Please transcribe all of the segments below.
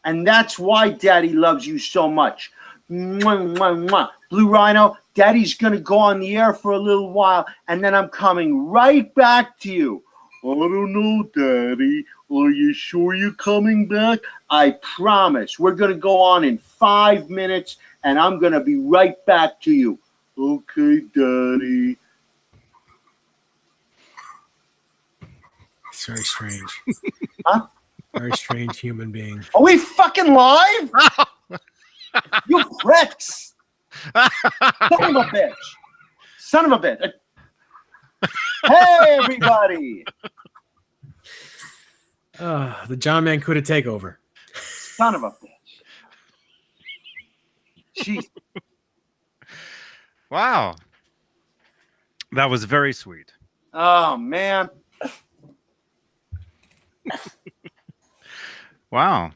And that's why Daddy loves you so much. Mwah, mwah, mwah. Blue Rhino, Daddy's going to go on the air for a little while, and then I'm coming right back to you. I don't know, Daddy. Are you sure you're coming back? I promise. We're going to go on in 5 minutes, and I'm going to be right back to you. Okay, Daddy. It's very strange. Huh? Very strange human being. Are we fucking live? You pricks. Son of a bitch. Son of a bitch. Hey, everybody. The John Mancuda takeover. Son of a bitch. Jeez. Wow. That was very sweet. Oh, man. Wow.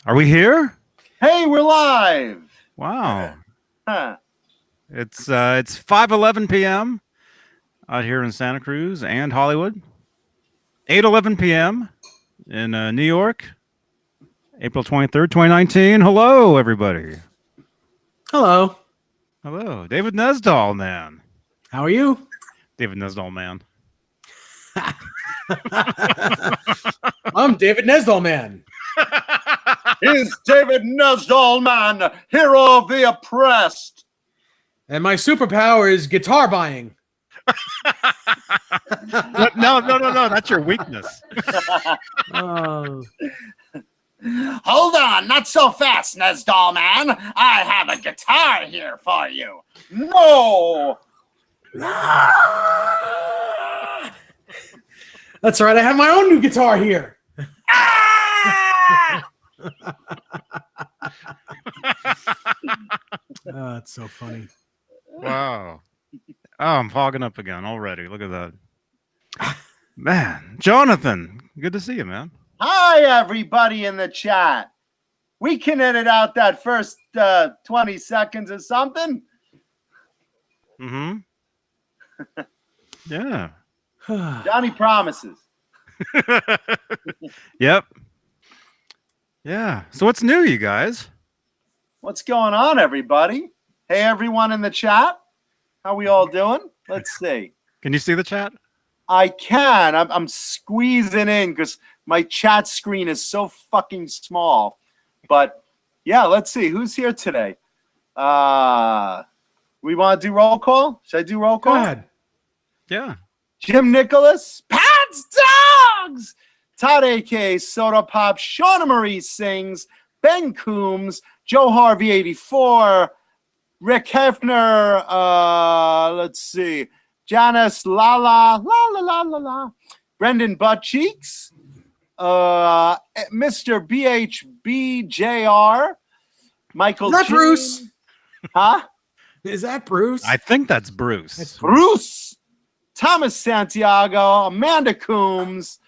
Are we here? Hey, we're live. Wow. Huh. It's 5:11 p.m. out here in Santa Cruz and Hollywood. 8:11 p.m. in New York. April 23rd, 2019. Hello, everybody. Hello. Hello. David Nesdall, man. How are you? David Nesdall, man. I'm David Nesdall, man. He's David Nesdall, man, hero of the oppressed. And my superpower is guitar buying. No. That's your weakness. Oh. Hold on, not so fast, Nesdall, man. I have a guitar here for you. No. That's right. I have my own new guitar here. Oh, it's so funny. Wow. Oh, I'm fogging up again already. Look at that. Man, Jonathan, good to see you, man. Hi, everybody in the chat. We can edit out that first 20 seconds or something. Mm-hmm. Yeah. Johnny promises. Yep. Yeah. So what's new, you guys? What's going on, everybody? Hey, everyone in the chat. How we all doing? Let's see. Can you see the chat? I can. I'm squeezing in because my chat screen is so fucking small. But yeah, let's see. Who's here today? We want to do roll call? Should I do roll call? Go ahead. Yeah. Jim Nicholas, Pat's Dogs, Todd A.K., Soda Pop, Shauna Marie Sings, Ben Coombs, Joe Harvey 84, Rick Hefner, let's see, Janice Lala, La La La La La, Brendan Buttcheeks, Mr. BHBJR, Michael Is that G. Bruce? Huh? Is that Bruce? I think that's Bruce. It's Bruce, Thomas Santiago, Amanda Coombs,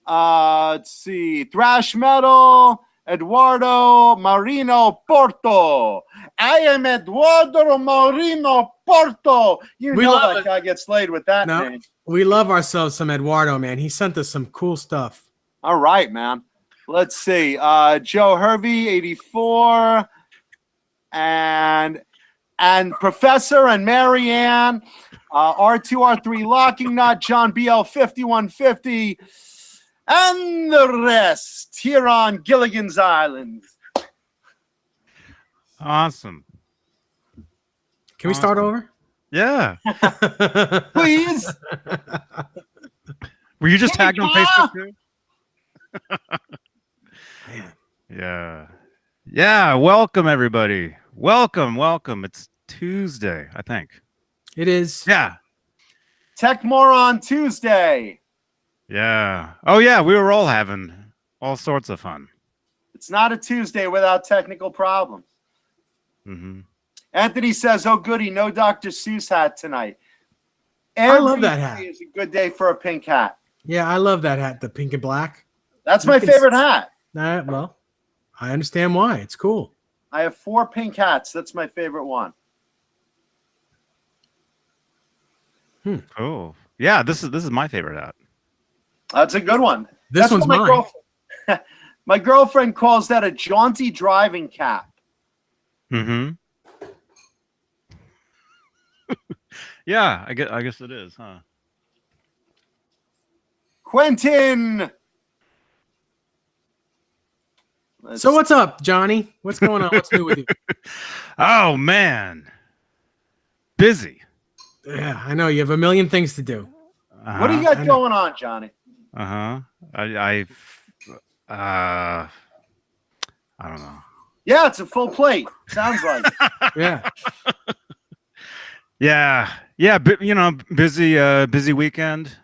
let's see, Thrash Metal, Eduardo Marino Porto. I am Eduardo Marino Porto. You We know love that it. guy gets laid with that No, name. we love ourselves some Eduardo, man. He sent us some cool stuff. All right, man. Let's see. Joe Hervey, 84, and Professor and Marianne, R2, R3 Locking Nut, John BL 5150, and the rest here on Gilligan's Island. Awesome. Can we start over? Yeah. Please. Were you just tagged on Facebook too? Man. Yeah. Yeah. Welcome, everybody. Welcome. It's Tuesday, I think. It is. Yeah. Tech More on Tuesday. Yeah. Oh, yeah. We were all having all sorts of fun. It's not a Tuesday without technical problems. Mm-hmm. Anthony says, oh, goody, no Dr. Seuss hat tonight. I love that hat. It's a good day for a pink hat. Yeah, I love that hat, the pink and black. That's my favorite hat. Well, I understand why. It's cool. I have 4 pink hats. That's my favorite one. Oh, yeah. This is my favorite hat. That's a good one. This That's one's what mine. My girlfriend calls that a jaunty driving cap. Mm-hmm. Yeah, I guess it is, huh? Quentin. So what's up, Johnny? What's going on? What's new with you? Oh man, busy. Yeah, I know you have a million things to do. What do you got going on, Johnny? I don't know. Yeah, it's a full plate. Sounds like. Yeah. Yeah. Busy weekend.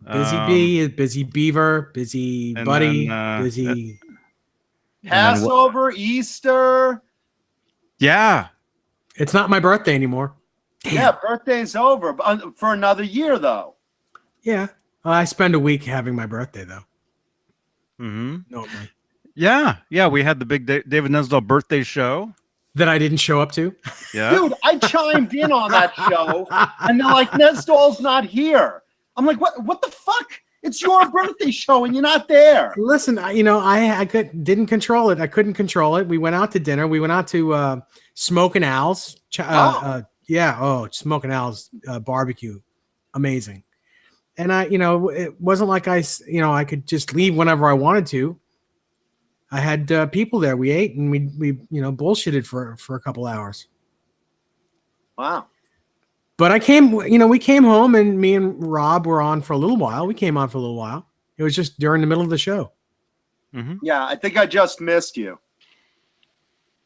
Busy bee, busy beaver, busy buddy, then, busy. Passover, Easter. Yeah. It's not my birthday anymore. Damn. Yeah, birthday's over for another year, though. Yeah. I spend a week having my birthday, though. Mm-hmm. Normally. Yeah. We had the big David Nesdell birthday show that I didn't show up to. Yeah, dude, I chimed in on that show, and they're like, Nesdall's not here. I'm like, what the fuck? It's your birthday show, and you're not there. Listen, I didn't control it. I couldn't control it. We went out to dinner. We went out to Smoking Al's. Smoking Al's barbecue, amazing. And it wasn't like I could just leave whenever I wanted to. I had people there. We ate and we bullshitted for a couple hours. Wow. But we came home and me and Rob were on for a little while. We came on for a little while. It was just during the middle of the show. Mm-hmm. Yeah, I think I just missed you.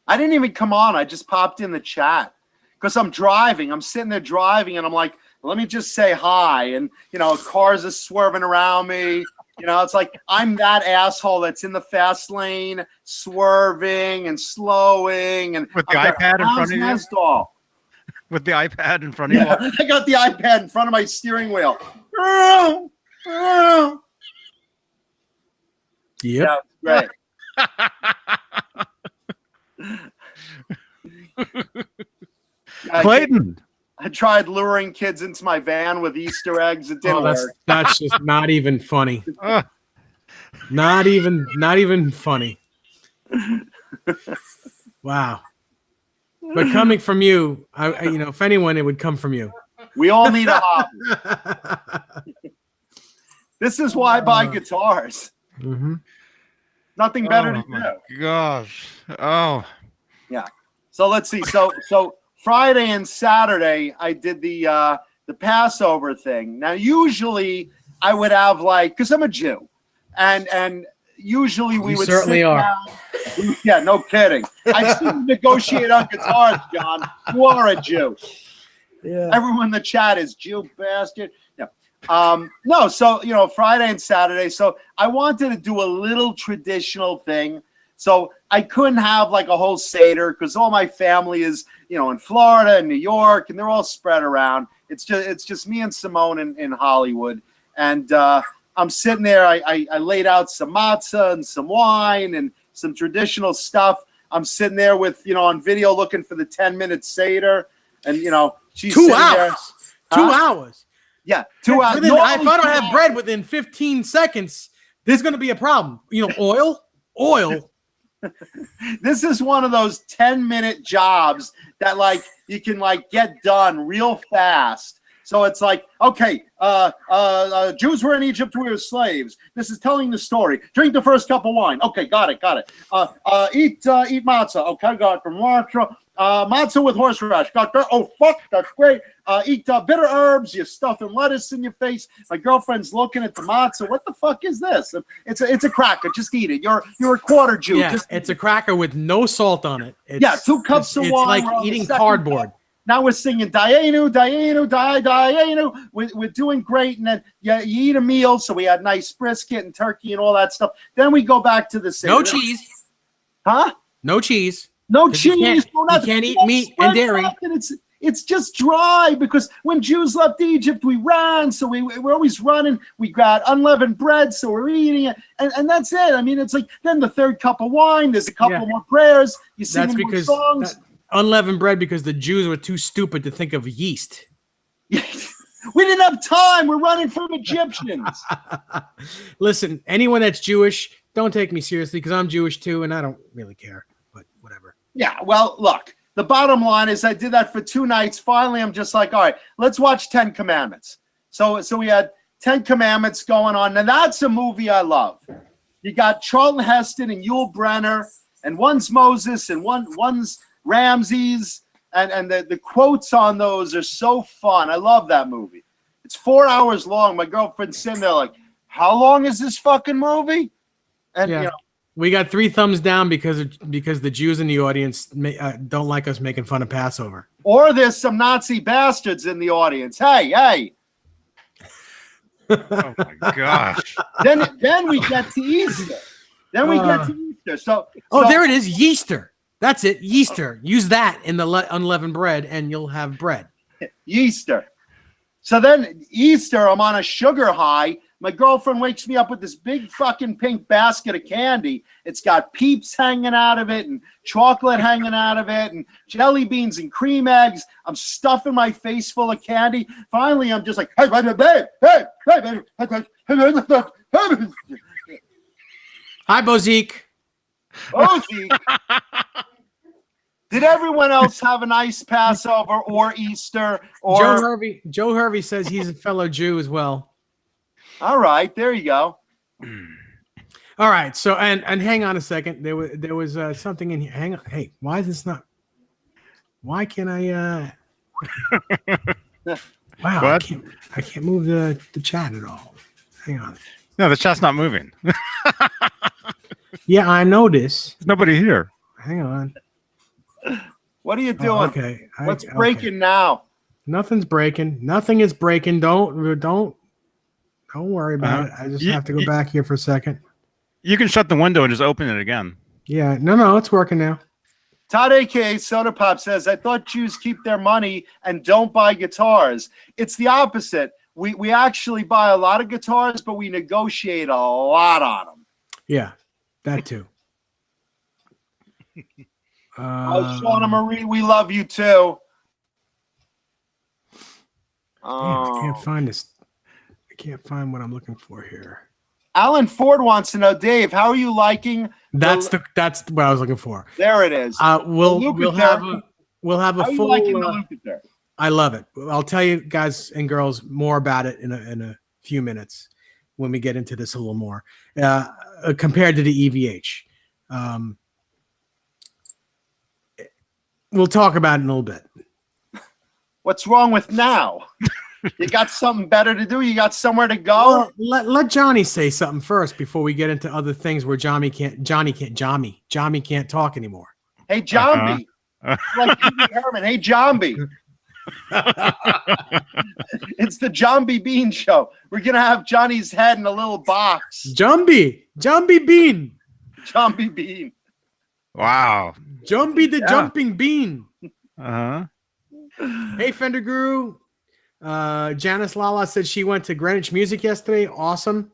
I didn't even come on. I just popped in the chat because I'm driving. I'm sitting there driving and I'm like, let me just say hi. And, cars are swerving around me. It's like I'm that asshole that's in the fast lane, swerving and slowing. And with the iPad in front of you? With the iPad in front of you? I got the iPad in front of my steering wheel. Yep. Yeah, right. Clayton. I tried luring kids into my van with Easter eggs. It didn't work. That's just not even funny. Not even funny. Wow. But coming from you, if anyone, it would come from you. We all need a hobby. This is why I buy guitars. Mm-hmm. Nothing better to do. Gosh. Oh. Yeah. So let's see. So Friday and Saturday, I did the Passover thing. Now, usually I would have because I'm a Jew, and usually we would certainly are. Down. Yeah, no kidding. I still negotiate on guitars, John. You are a Jew. Yeah. Everyone in the chat is Jew bastard. Yeah. No, so Friday and Saturday. So I wanted to do a little traditional thing. So I couldn't have a whole Seder because all my family is, in Florida and New York, and they're all spread around. It's just me and Simone in Hollywood. And I'm sitting there. I laid out some matzah and some wine and some traditional stuff. I'm sitting there with, on video looking for the 10-minute Seder. And, she's 2 sitting hours. there. 2 hours. Yeah, 2 hours. If I don't have bread within 15 seconds, there's going to be a problem. Oil. This is one of those 10-minute jobs that you can get done real fast. So it's okay, Jews were in Egypt, we were slaves. This is telling the story. Drink the first cup of wine. Okay, got it. Eat matzah. Okay, got it. From matzah with horseradish. Got that. Oh, fuck, that's great. Eat bitter herbs. You're stuffing lettuce in your face. My girlfriend's looking at the matzah. What the fuck is this? It's a cracker. Just eat it. You're a quarter Jew. Yeah, it's a cracker with no salt on it. 2 cups of wine. It's like eating cardboard. Now we're singing Dayenu, Dayenu, Dayenu. We're doing great, and then you eat a meal. So we had nice brisket and turkey and all that stuff. Then we go back to the Seder. No cheese. Huh? No chease. No cheese. You can't eat meat and dairy. It's just dry because when Jews left Egypt, we ran. So we're always running. We got unleavened bread, so we're eating it. And that's it. I mean, it's then the 3rd cup of wine. There's a couple more prayers. You sing more songs. Unleavened bread because the Jews were too stupid to think of yeast. We didn't have time. We're running from Egyptians. Listen, anyone that's Jewish, don't take me seriously because I'm Jewish too, and I don't really care. But whatever. Yeah, well, look, the bottom line is I did that for 2 nights. Finally, I'm just like, all right, let's watch 10 Commandments. So we had 10 Commandments going on. Now, that's a movie I love. You got Charlton Heston and Yul Brynner, and one's Moses and one's Ramses, and the quotes on those are so fun. I love that movie. It's 4 hours long. My girlfriend's sitting there like, how long is this fucking movie? And, yeah. We got 3 thumbs down because the Jews in the audience don't like us making fun of Passover. Or there's some Nazi bastards in the audience. Hey. Oh my gosh. Then we get to Easter. So there it is, Yeaster. That's it, Yeaster. Use that in the unleavened bread, and you'll have bread. Easter. So then Easter, I'm on a sugar high. My girlfriend wakes me up with this big fucking pink basket of candy. It's got Peeps hanging out of it and chocolate hanging out of it and jelly beans and cream eggs. I'm stuffing my face full of candy. Finally, I'm just like, hey, Hi, Bozique. Bozique. Did everyone else have a nice Passover or Easter? Or Joe Hervey says he's a fellow Jew as well. All right, there you go. All right, so and hang on a second. There was something in here. Hang on. Hey, why is this not? Why can't I? Wow, I can't move the chat at all. Hang on. No, the chat's not moving. Yeah, I noticed. There's nobody here. Hang on. What are you doing? Oh, okay. What's breaking now? Nothing's breaking. Nothing is breaking. Don't worry about it. I just have to go back here for a second. You can shut the window and just open it again. Yeah, no, it's working now. Todd aka Soda Pop says, I thought Jews keep their money and don't buy guitars. It's the opposite. We actually buy a lot of guitars, but we negotiate a lot on them. Yeah, that too. Shauna Marie, we love you too. Damn, I can't find this. I can't find what I'm looking for here. Alan Ford wants to know, Dave, how are you liking? That's what I was looking for. There it is. We'll have a full. Liking the Luthier? I love it. I'll tell you guys and girls more about it in a few minutes when we get into this a little more. Compared to the EVH, we'll talk about it in a little bit. What's wrong with now? You got something better to do? You got somewhere to go? Well, let Johnny say something first before we get into other things where Johnny can't talk anymore. Hey, Johnny. Like Herman. Hey, Johnny. It's the Beane show. We're going to have Johnny's head in a little box. Johnny Beane. Johnny Beane. Wow. Johnny the Jumping Bean. Uh-huh. Hey, Fender Guru. Janice Lala said she went to Greenwich Music yesterday. Awesome.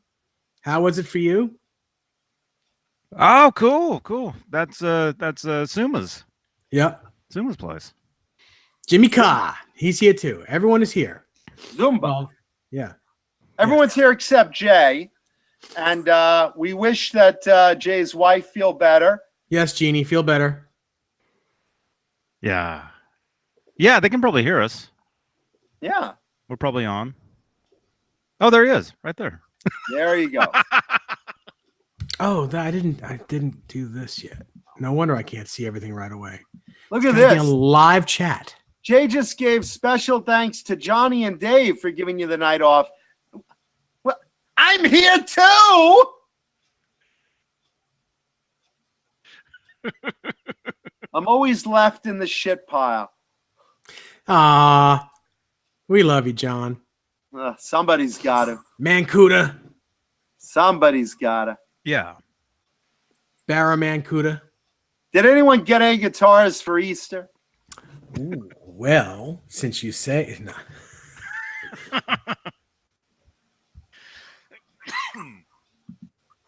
How was it for you? Oh, cool. That's Suma's. Yep. Suma's place. Jimmy Carr. He's here too. Everyone is here. Zumba. Well, yeah. Everyone's here except Jay. And we wish that Jay's wife feel better. Yes, Jeannie, feel better. Yeah. Yeah, they can probably hear us. Yeah. We're probably on. Oh, there he is, right there. There you go. Oh, I didn't do this yet. No wonder I can't see everything right away. Look at this. A live chat. Jay just gave special thanks to Johnny and Dave for giving you the night off. Well, I'm here too. I'm always left in the shit pile. We love you, John. Somebody's got to. Mancuda. Somebody's got to. Yeah. Barra Mancuda. Did anyone get any guitars for Easter? Ooh, well, since you say no.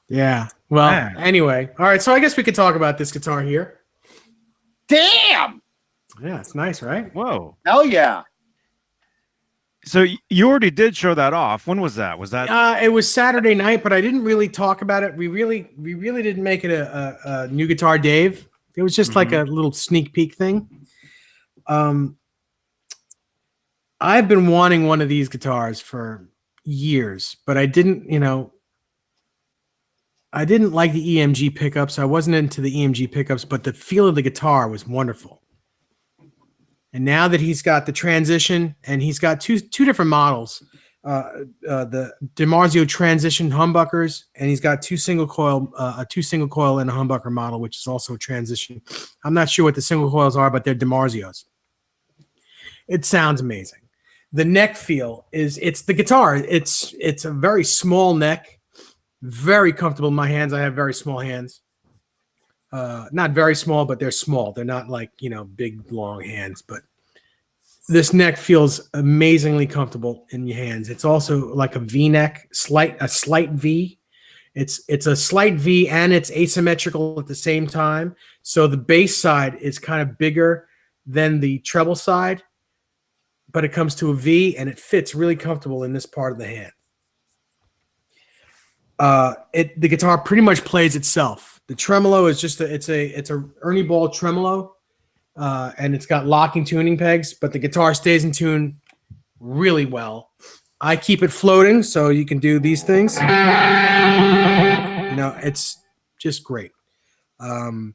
Yeah. Well, anyway. All right. So I guess we could talk about this guitar here. Damn. Yeah, it's nice, right? Whoa. Hell yeah. So you already did show that off. When was that? Was that? It was Saturday night, but I didn't really talk about it. We really didn't make it a new guitar, Dave. It was just like a little sneak peek thing. I've been wanting one of these guitars for years, but I didn't, I didn't like the EMG pickups. I wasn't into the EMG pickups, but the feel of the guitar was wonderful. And now that he's got the transition, and he's got two different models, the DiMarzio transition humbuckers, and he's got a two single coil and a humbucker model, which is also a transition. I'm not sure what the single coils are, but they're DiMarzios. It sounds amazing. The neck feel it's the guitar. It's a very small neck, very comfortable in my hands. I have very small hands. Not very small, but they're small. They're not like, big, long hands, but this neck feels amazingly comfortable in your hands. It's also like a V neck, a slight V. It's a slight V, and it's asymmetrical at the same time. So the bass side is kind of bigger than the treble side, but it comes to a V, and it fits really comfortable in this part of the hand. The guitar pretty much plays itself. The tremolo is just it's a Ernie Ball tremolo, and it's got locking tuning pegs, but the guitar stays in tune really well. I keep it floating so you can do these things. It's just great. The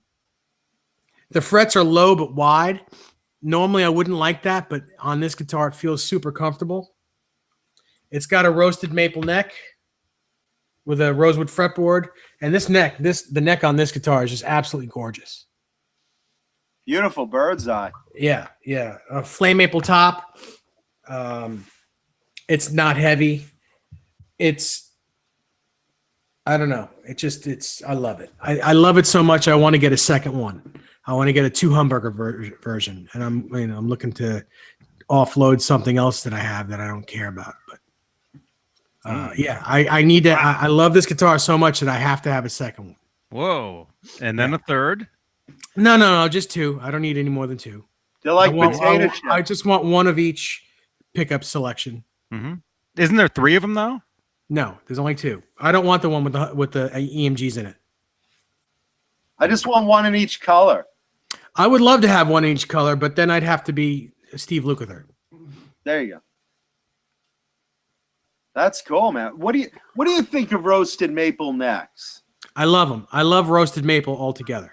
frets are low but wide. Normally I wouldn't like that, but on this guitar it feels super comfortable. It's got a roasted maple neck with a rosewood fretboard, and the neck on this guitar is just absolutely gorgeous. Beautiful bird's eye. Yeah. A flame maple top. It's not heavy. I don't know. I love it. I love it so much. I want to get a second one. I want to get a 2 humbucker version, and I'm looking to offload something else that I have that I don't care about. But I need to. I love this guitar so much that I have to have a second one. Whoa! And then a third? No, just 2. I don't need any more than 2. They're like potato chips. I just want one of each pickup selection. Mm-hmm. Isn't there 3 of them though? No, there's only 2. I don't want the one with the EMGs in it. I just want one in each color. I would love to have one in each color, but then I'd have to be Steve Lukather. There you go. That's cool, man. What do you think of roasted maple necks? I love them. I love roasted maple altogether.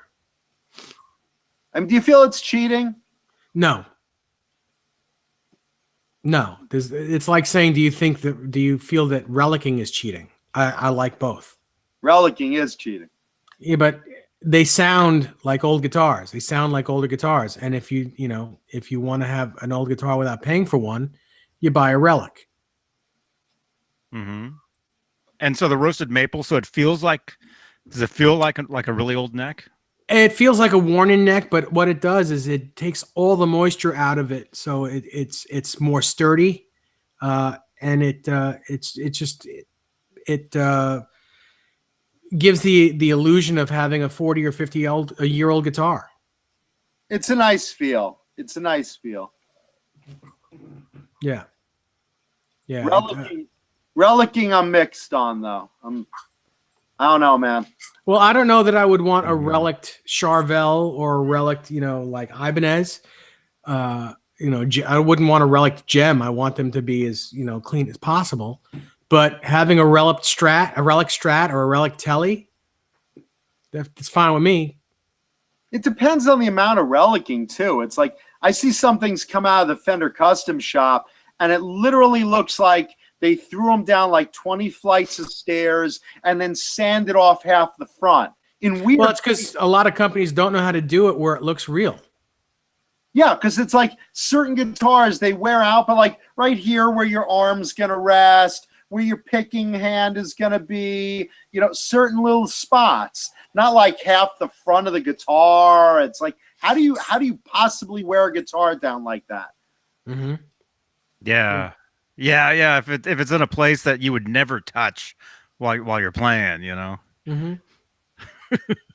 Do you feel it's cheating? No. It's like saying, do you feel that relicing is cheating? I like both. Relicing is cheating. Yeah, but they sound like old guitars. They sound like older guitars. And if you want to have an old guitar without paying for one, you buy a Relic. Mm-hmm. And so the roasted maple, so does it feel like a really old neck? It feels like a worn-in neck, but what it does is it takes all the moisture out of it, so it's more sturdy, and it gives the illusion of having a 40 or 50-year-old guitar. It's a nice feel. Yeah. Relicing, I'm mixed on though. I don't know, man. Well, I don't know that I would want a relic Charvel or a relic, like Ibanez. I wouldn't want a relic Gem. I want them to be as, clean as possible. But having a relic Strat or a relic Telly, that's fine with me. It depends on the amount of relicing too. It's like I see some things come out of the Fender custom shop, and it literally looks like they threw them down like 20 flights of stairs and then sanded off half the front. Well, it's because a lot of companies don't know how to do it where it looks real. Yeah, because it's like certain guitars, they wear out, but like right here where your arm's going to rest, where your picking hand is going to be, certain little spots. Not like half the front of the guitar. It's like, how do you possibly wear a guitar down like that? Mm-hmm. Yeah. Yeah. If it's in a place that you would never touch while you're playing, Mm-hmm.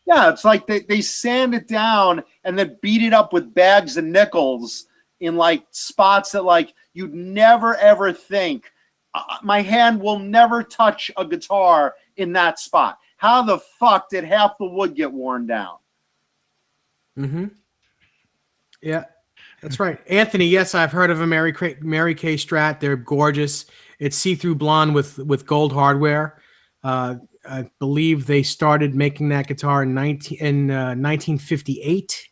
Yeah, it's like they sand it down and then beat it up with bags of nickels in like spots that like you'd never ever think. My hand will never touch a guitar in that spot. How the fuck did half the wood get worn down? Mm-hmm. Yeah, that's right. Anthony, yes, I've heard of a Mary Kay Strat. They're gorgeous. It's see-through blonde with gold hardware. I believe they started making that guitar in 1958.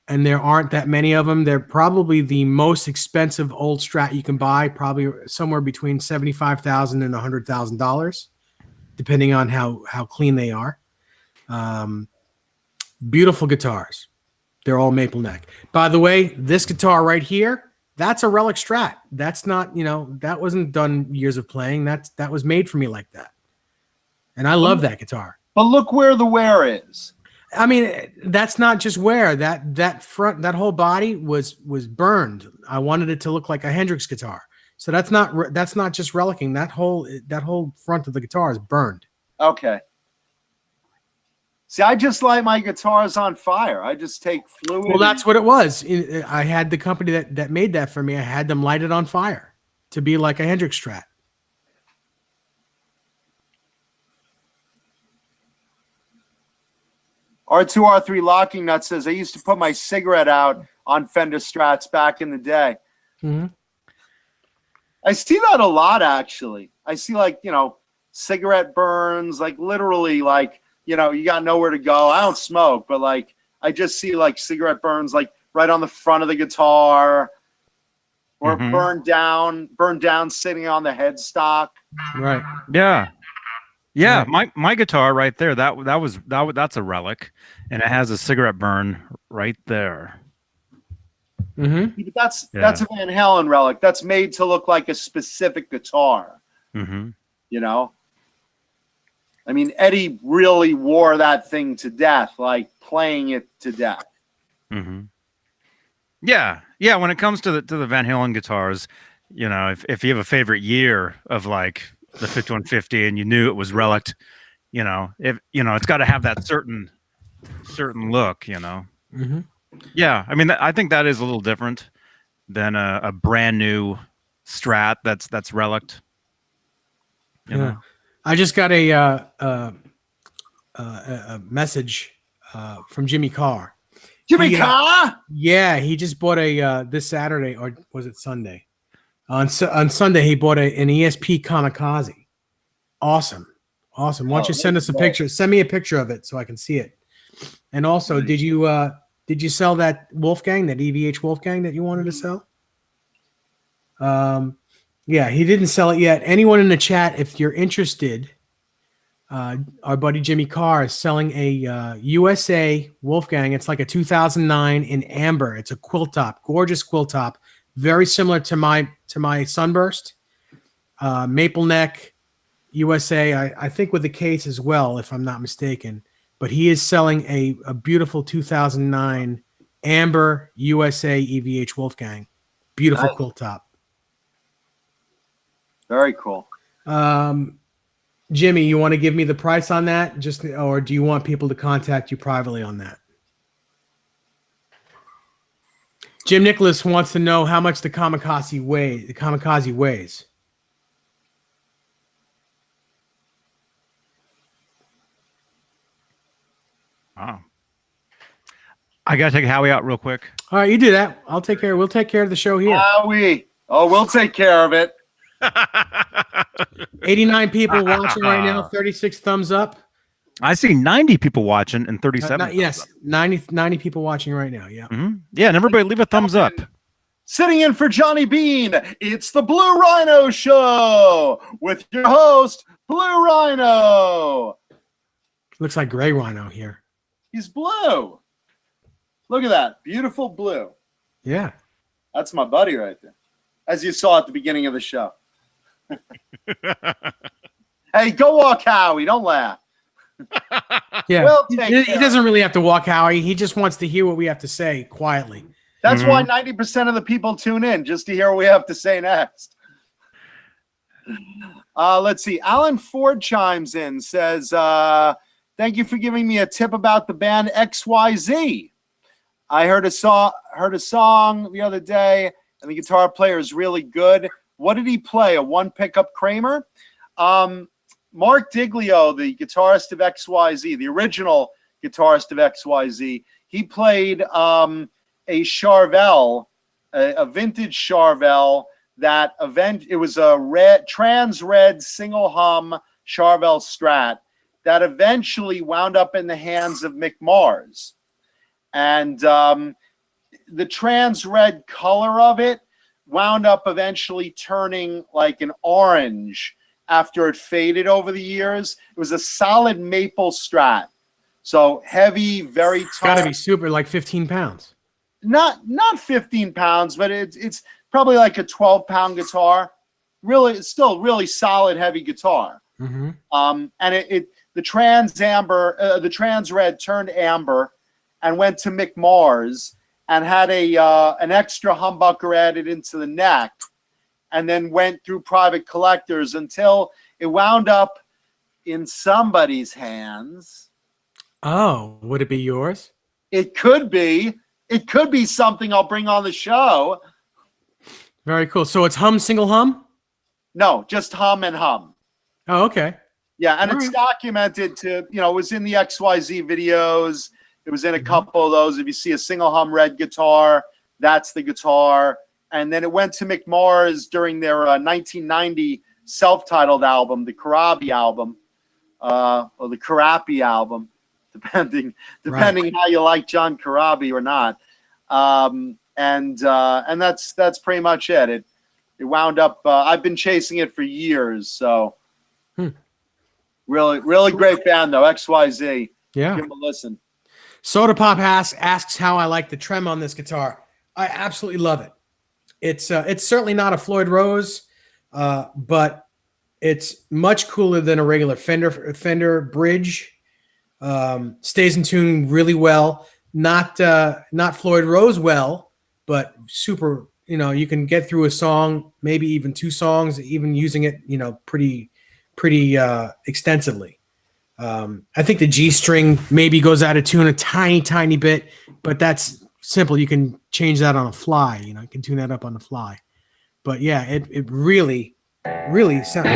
And there aren't that many of them. They're probably the most expensive old Strat you can buy, probably somewhere between $75,000 and $100,000, depending on how clean they are. Beautiful guitars. They're all maple neck. By the way, this guitar right here, that's a Relic Strat. That's not, that wasn't done years of playing. That was made for me like that. And I love that guitar. But look where the wear is. I mean, that's not just wear. That front, that whole body was burned. I wanted it to look like a Hendrix guitar. So that's not just relicking. That whole front of the guitar is burned. Okay. See, I just light my guitars on fire. I just take fluid. Well, that's what it was. I had the company that made that for me. I had them light it on fire to be like a Hendrix Strat. R2R3 Locking Nut says, I used to put my cigarette out on Fender Strats back in the day. Mm-hmm. I see that a lot, actually. I see, like, cigarette burns, like, literally, like, you got nowhere to go. I don't smoke, but, like, I just see, like, cigarette burns, like, right on the front of the guitar or burned down sitting on the headstock. Right. Yeah. Yeah, my guitar right there, that's a Relic, and it has a cigarette burn right there. Mm-hmm. But that's a Van Halen Relic. That's made to look like a specific guitar. Mm-hmm. I mean, Eddie really wore that thing to death, like playing it to death. Mm-hmm. Yeah. When it comes to the Van Halen guitars, if you have a favorite year of like the 5150 and you knew it was Relic, it's got to have that certain look, Mm-hmm. Yeah, I mean, I think that is a little different than a brand new Strat that's Relic. You know? I just got a message from Jimmy Carr. Jimmy Carr? Yeah, he just bought a this Saturday, or was it Sunday? On Sunday, he bought an ESP Kamikaze. Awesome. Why don't you send us a picture? Send me a picture of it so I can see it. And also, did you sell that Wolfgang, that EVH Wolfgang that you wanted to sell? Yeah, he didn't sell it yet. Anyone in the chat, if you're interested, our buddy Jimmy Carr is selling a USA Wolfgang. It's like a 2009 in amber. It's a quilt top, gorgeous quilt top, very similar to my Sunburst. Maple neck, USA, I think with the case as well, if I'm not mistaken. But he is selling a beautiful 2009 amber USA EVH Wolfgang. Beautiful quilt top. Very cool. Jimmy, you want to give me the price on that? Or do you want people to contact you privately on that? Jim Nicholas wants to know how much the Kamikaze weighs. Wow. I gotta take Howie out real quick. All right, you do that. We'll take care of the show here. Howie. Oh, we'll take care of it. 89 people watching right now, 36 thumbs up. I see 90 people watching and 37. Yes, 90 people watching right now. Yeah. Mm-hmm. Yeah, and everybody leave a thumbs up. Sitting in for Johnny Beane, it's the Blue Rhino Show with your host, Blue Rhino. Looks like Gray Rhino here. He's blue. Look at that. Beautiful blue. Yeah. That's my buddy right there. As you saw at the beginning of the show. Hey, go walk Howie. Don't laugh. Yeah. He doesn't really have to walk Howie. He just wants to hear what we have to say quietly. That's why 90% of the people tune in, just to hear what we have to say next. Let's see. Alan Ford chimes in, says, thank you for giving me a tip about the band XYZ. I heard a song the other day, and the guitar player is really good. What did he play? A one pickup Kramer? Mark Diglio, the guitarist of XYZ, the original guitarist of XYZ, he played a Charvel, a vintage Charvel it was a trans red single hum Charvel Strat that eventually wound up in the hands of Mick Mars. And the trans red color of it wound up eventually turning like an orange after it faded over the years. It was a solid maple Strat. So heavy, very tall. It's got to be super, like 15 pounds. Not 15 pounds, but it's probably like a 12-pound guitar. Really, it's still really solid, heavy guitar. Mm-hmm. And the trans red turned amber and went to Mick Mars and had an extra humbucker added into the neck, and then went through private collectors until it wound up in somebody's hands. Oh, would it be yours? It could be. It could be something I'll bring on the show. Very cool. So it's hum, single hum? No, just hum and hum. Oh, okay. Yeah, and it's documented to, it was in the XYZ videos. It was in a couple of those. If you see a single hum red guitar, that's the guitar. And then it went to Mick Mars during their 1990 self-titled album, the Crosby album, or the Crosby album, depending how you like John Crosby or not. And that's pretty much it. It wound up. I've been chasing it for years. So really great band though. XYZ. Yeah. Give them a listen. Soda Pop asks how I like the trem on this guitar. I absolutely love it. It's certainly not a Floyd Rose, but it's much cooler than a regular Fender bridge. Stays in tune really well. Not Floyd Rose well, but super. You can get through a song, maybe even two songs, even using it, pretty extensively. I think the G string maybe goes out of tune a tiny bit, but that's simple. You can change that on the fly. You can tune that up on the fly. But yeah, it really sounds.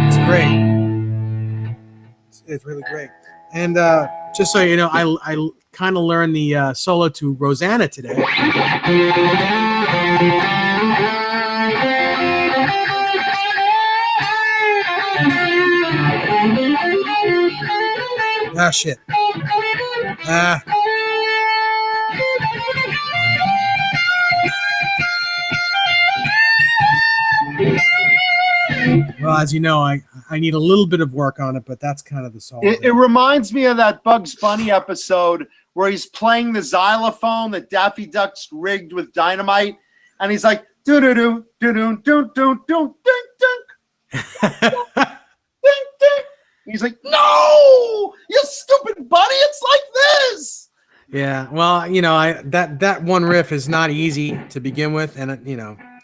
It's great. It's really great. And just so you know, I kind of learned the solo to Rosanna today. Ah, shit. Well, as you know, I need a little bit of work on it, but that's kind of the song. It reminds me of that Bugs Bunny episode where he's playing the xylophone that Daffy Duck's rigged with dynamite, and he's like, do do do do do do do do dink dink. He's like, no, you stupid bunny, it's like this. Yeah, well, that one riff is not easy to begin with, and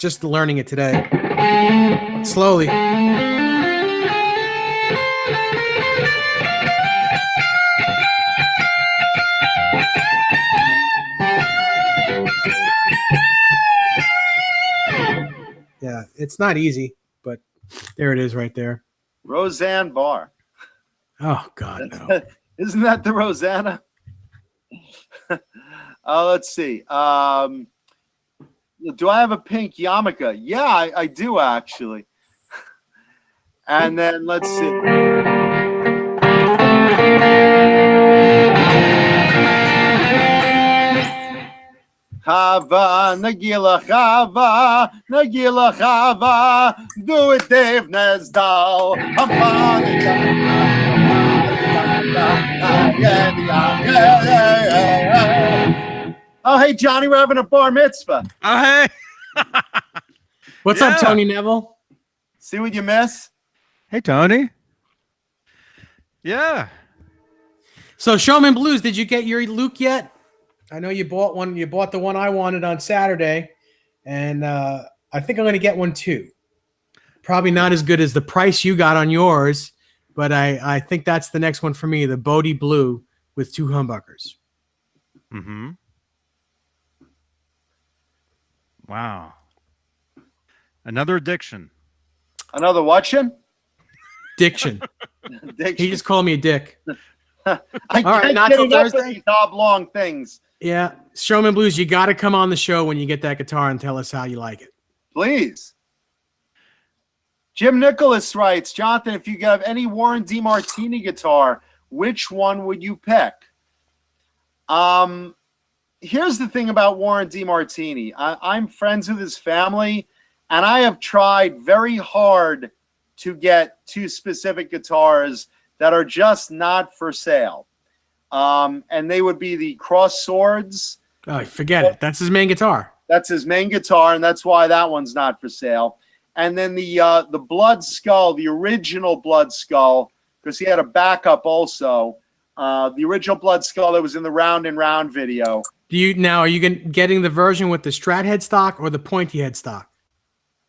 just learning it today, slowly. Yeah, it's not easy, but there it is right there. Roseanne Barr. Oh, God, no. Isn't that the Rosanna? Let's see. Do I have a pink yarmulke? Yeah, I do, actually. And then let's see. Chava, Nagila Chava, do it, Dave Nesdal. Oh, hey, Johnny, we're having a bar mitzvah. Oh, hey. What's up, Tony Neville? See what you miss? Hey, Tony. Yeah. So, Showman Blues, did you get your Luke yet? I know you bought one. You bought the one I wanted on Saturday, and I think I'm going to get one too. Probably not as good as the price you got on yours, but I think that's the next one for me, the Bodie Blue with 2 humbuckers. Mm-hmm. Wow. Another addiction. Another watching? Diction. He just called me a dick. I All right, can't not get till enough of Thursday? these oblong things. Yeah. Showman Blues, you got to come on the show when you get that guitar and tell us how you like it. Please. Jim Nicholas writes, Jonathan, if you have any Warren DeMartini guitar, which one would you pick? Here's the thing about Warren DeMartini. I'm friends with his family, and I have tried very hard to get 2 specific guitars that are just not for sale. And they would be the Cross Swords. Oh, forget it. That's his main guitar. That's his main guitar, and that's why that one's not for sale. And then the Blood Skull, the original Blood Skull, because he had a backup also. The original Blood Skull that was in the Round and Round video. Are you getting the version with the Strat headstock or the pointy headstock?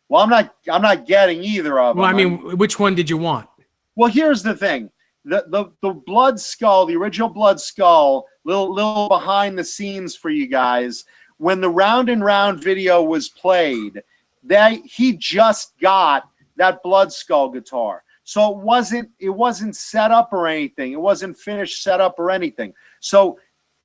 Well, I'm not getting either of them. Well, I mean, which one did you want? Well, here's the thing. The Blood Skull, the original Blood Skull, little behind the scenes for you guys. When the Round and Round video was played, he just got that Blood Skull guitar. So it wasn't set up or anything. It wasn't finished set up or anything. So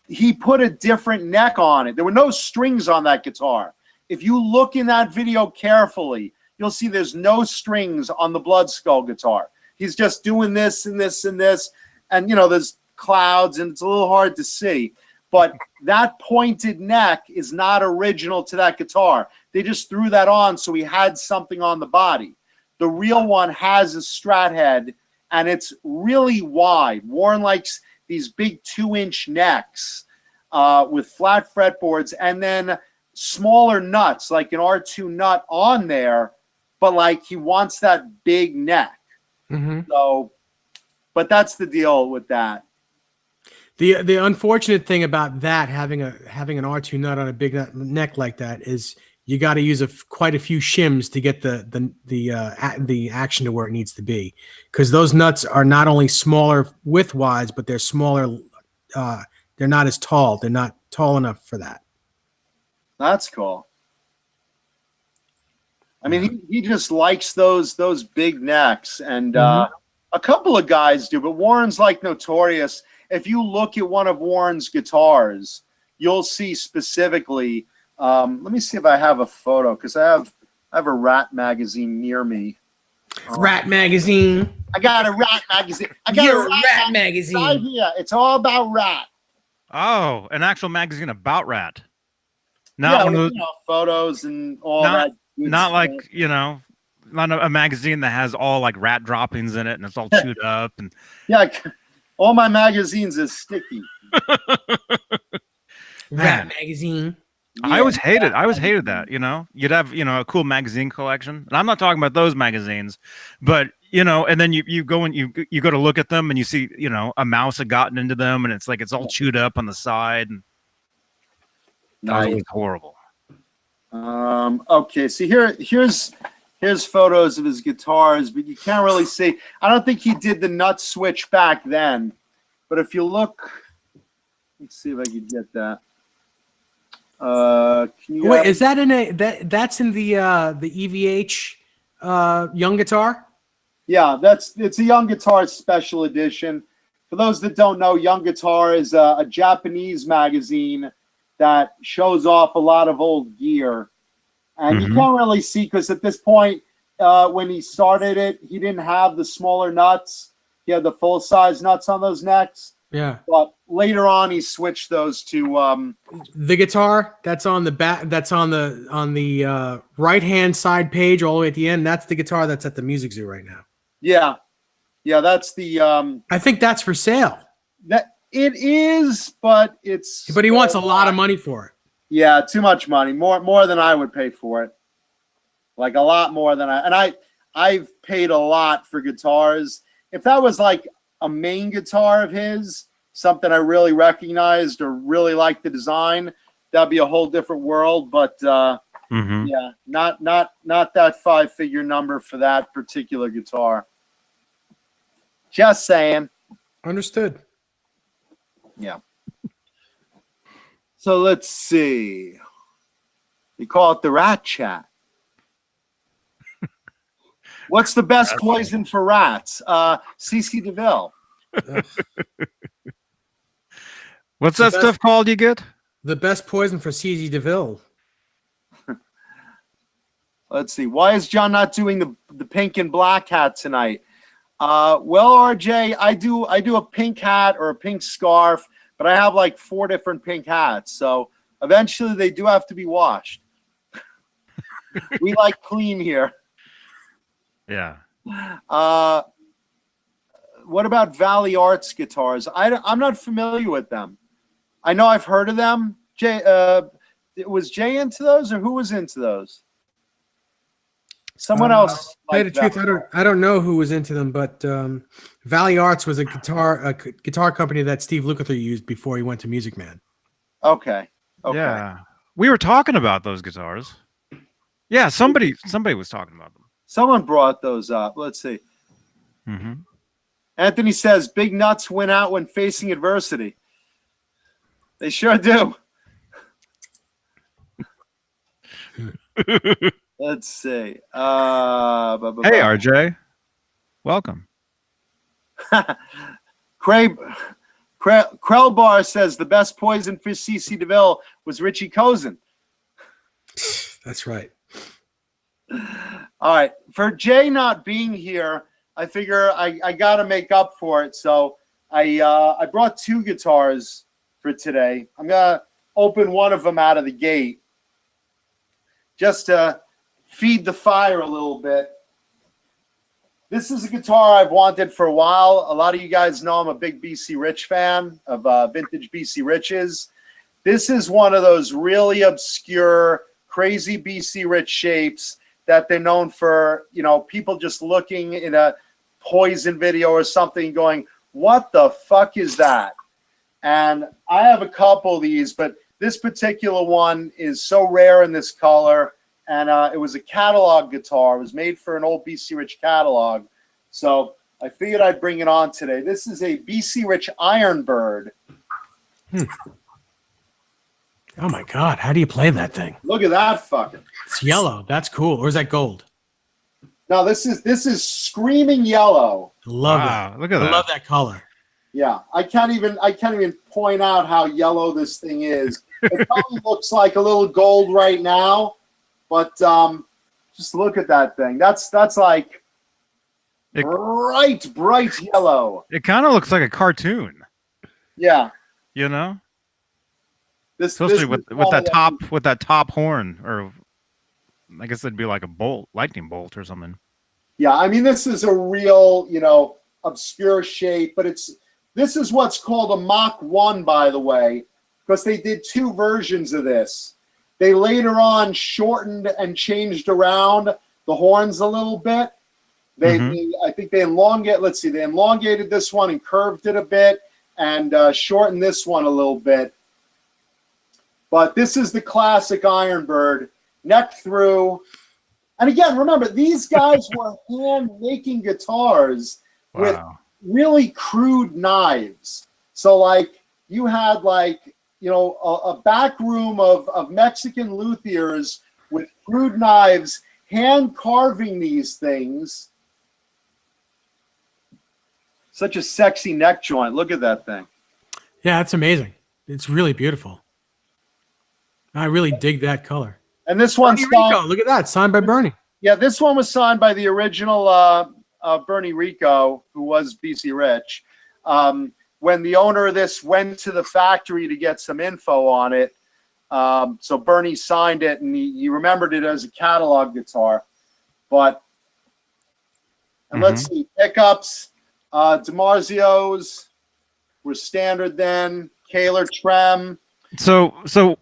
he put a different neck on it. There were no strings on that guitar. If you look in that video carefully, you'll see there's no strings on the Blood Skull guitar. He's just doing this and this and this. And, there's clouds and it's a little hard to see. But that pointed neck is not original to that guitar. They just threw that on so he had something on the body. The real one has a Strat head, and it's really wide. Warren likes these big 2-inch necks with flat fretboards, and then smaller nuts, like an R2 nut on there, but like he wants that big neck. Mm-hmm. So, but that's the deal with that. The unfortunate thing about that, having an R2 nut on a big neck like that, is you got to use quite a few shims to get the action to where it needs to be, because those nuts are not only smaller width-wise, but they're smaller. They're not as tall. They're not tall enough for that. That's cool. I mean, he just likes those big necks, and a couple of guys do, but Warren's like notorious. If you look at one of Warren's guitars, you'll see specifically. Let me see if I have a photo, because I have a Rat magazine near me. Rat magazine. I got a Rat magazine. I got a Rat magazine. Right here. It's all about Rat. Oh, an actual magazine about Rat. Not one of those, photos and all that. Not like, not a magazine that has all like rat droppings in it and it's all chewed up and all my magazines is sticky. Rat magazine. Yeah, I always hated that, You'd have, a cool magazine collection. And I'm not talking about those magazines, but and then you go and you go to look at them and you see, a mouse had gotten into them and it's like it's all chewed up on the side, and that was horrible. Okay, so here's photos of his guitars, but you can't really see. I don't think he did the nut switch back then, but if you look, let's see if I can get that. Wait, is that that's in the EVH Young Guitar? Yeah, it's a Young Guitar special edition. For those that don't know, Young Guitar is a Japanese magazine that shows off a lot of old gear. And you can't really see, because at this point, when he started it, he didn't have the smaller nuts. He had the full-size nuts on those necks. Yeah. But later on, he switched those to the guitar that's on the back. That's on the right-hand side page, all the way at the end. That's the guitar that's at the Music Zoo right now. Yeah, that's the. I think that's for sale. That it is, but it's. But he wants a lot of money for it. Yeah, too much money, more than I would pay for it. Like a lot more than I've paid a lot for guitars. If that was like a main guitar of his, something I really recognized or really liked the design, that'd be a whole different world. But yeah, not that 5-figure number for that particular guitar. Just saying. Understood. Yeah. So let's see. You call it the rat chat. What's the best poison for rats? CC DeVille. What's that stuff called you get? The best poison for CZ DeVille. Let's see. Why is John not doing the pink and black hat tonight? Well, RJ, I do a pink hat or a pink scarf, but I have like 4 different pink hats. So eventually they do have to be washed. We like clean here. Yeah. What about Valley Arts guitars? I'm not familiar with them. I know I've heard of them. Was Jay into those, or who was into those? Someone else. To tell you the truth, I don't know who was into them, but Valley Arts was a guitar company that Steve Lukather used before he went to Music Man. Okay. Yeah. We were talking about those guitars. Yeah, somebody was talking about them. Someone brought those up. Let's see. Mm-hmm. Anthony says, big nuts win out when facing adversity. They sure do. Let's see. Hey, RJ. Welcome. Krellbar says the best poison for CC DeVille was Richie Kozen. That's right. All right. For Jay not being here, I figure I got to make up for it. So I brought 2 guitars for today. I'm going to open one of them out of the gate just to feed the fire a little bit. This is a guitar I've wanted for a while. A lot of you guys know I'm a big BC Rich fan of vintage BC Riches. This is one of those really obscure, crazy BC Rich shapes that they're known for, you know, people just looking in a Poison video or something going, what the fuck is that? And I have a couple of these, but this particular one is so rare in this color. And it was a catalog guitar. It was made for an old BC Rich catalog. So I figured I'd bring it on today. This is a BC Rich Ironbird. Oh my God. How do you play that thing? Look at that fucking. It's yellow. That's cool. Or is that gold? No, this is screaming yellow. Love it. Look at that. I love that color. Yeah, I can't even point out how yellow this thing is. It probably looks like a little gold right now, but just look at that thing. That's like bright yellow. It kind of looks like a cartoon. Yeah. You know? Especially with that top horn, or I guess it'd be like a lightning bolt or something. Yeah, I mean, this is a real, you know, obscure shape, but this is what's called a Mach 1, by the way, because they did 2 versions of this. They later on shortened and changed around the horns a little bit. I think they elongated this one and curved it a bit and shortened this one a little bit. But this is the classic Ironbird, neck through. And again, remember, these guys were hand-making guitars with really crude knives. So, like, you had, like, you know, a back room of Mexican luthiers with crude knives, hand-carving these things. Such a sexy neck joint. Look at that thing. Yeah, it's amazing. It's really beautiful. I really dig that color. And this one's signed. Look at that, signed by Bernie. Yeah, this one was signed by the original Bernie Rico, who was BC Rich. When the owner of this went to the factory to get some info on it, so Bernie signed it, and he remembered it as a catalog guitar. But let's see, pickups, DiMarzio's were standard then. Kaler Trem. So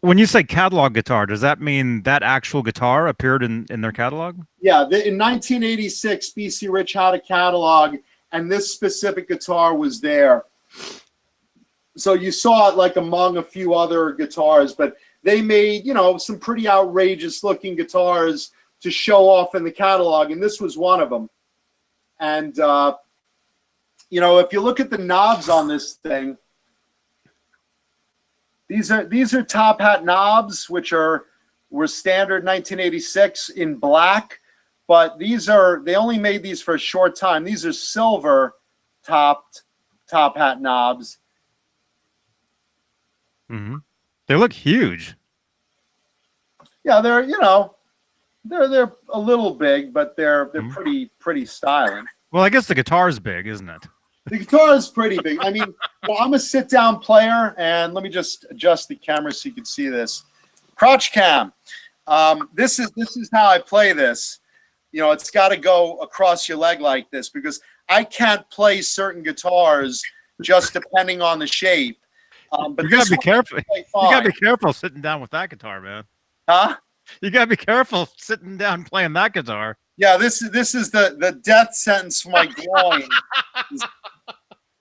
when you say catalog guitar, does that mean that actual guitar appeared in their catalog? Yeah, in 1986, BC Rich had a catalog, and this specific guitar was there. So you saw it like among a few other guitars, but they made, you know, some pretty outrageous looking guitars to show off in the catalog, and this was one of them. And you know, if you look at the knobs on this thing, these are top hat knobs, which were standard 1986 in black, but they only made these for a short time. These are silver top hat knobs. Mm-hmm. They look huge. Yeah, they're a little big, but they're pretty styling. Well, I guess the guitar's big, isn't it? The guitar is pretty big. I mean, well, I'm a sit-down player, and let me just adjust the camera so you can see this. Crotch cam. This is how I play this. You know, it's got to go across your leg like this because I can't play certain guitars just depending on the shape. But you gotta be careful. You gotta be careful sitting down with that guitar, man. Huh? You gotta be careful sitting down playing that guitar. Yeah, this is the death sentence for my groin.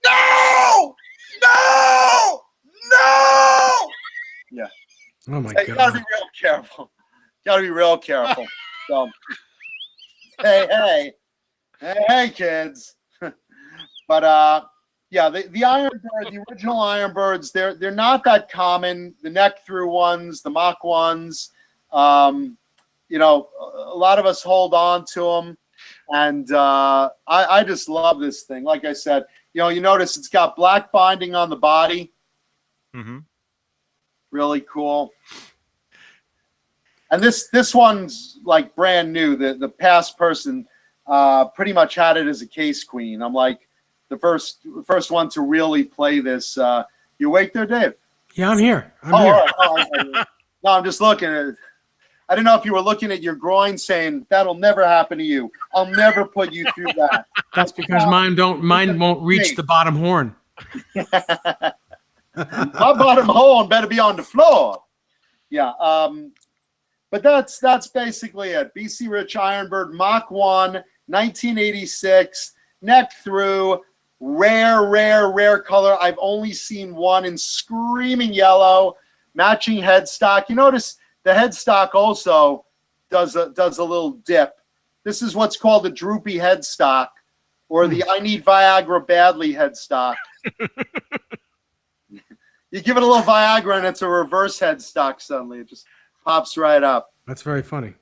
No! No! No! Yeah. Oh my God. You gotta be real careful. Gotta be real careful. So, hey, kids. But yeah, the Ironbird, the original Ironbirds, they're not that common. The neck through ones, the mock ones. You know, a lot of us hold on to them, and I just love this thing. Like I said, you know, you notice it's got black binding on the body. Mm-hmm. Really cool. And this one's like brand new. The past person pretty much had it as a case queen. I'm like the first one to really play this. You awake there, Dave? Yeah, I'm here. I'm here. All right. No, I'm just looking at it. I don't know if you were looking at your groin saying, that'll never happen to you. I'll never put you through that. That's because mine won't reach the bottom horn. My bottom horn better be on the floor. Yeah. But that's basically it. BC Rich Ironbird Mach 1, 1986, neck through, rare color. I've only seen one in screaming yellow, matching headstock. You notice the headstock also does a little dip. This is what's called a droopy headstock, or the I need Viagra badly headstock. You give it a little Viagra and it's a reverse headstock suddenly. It just pops right up. That's very funny.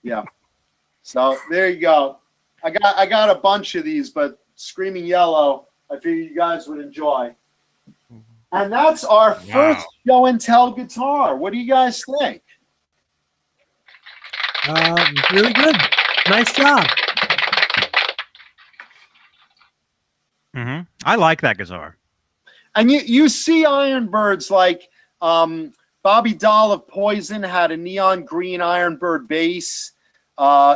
Yeah. So there you go. I got a bunch of these, but screaming yellow, I figure you guys would enjoy. And that's our first show and tell guitar. What do you guys think? Really good. Nice job. Mm-hmm. I like that guitar. And you see Ironbirds like Bobby Dahl of Poison had a neon green Ironbird bass.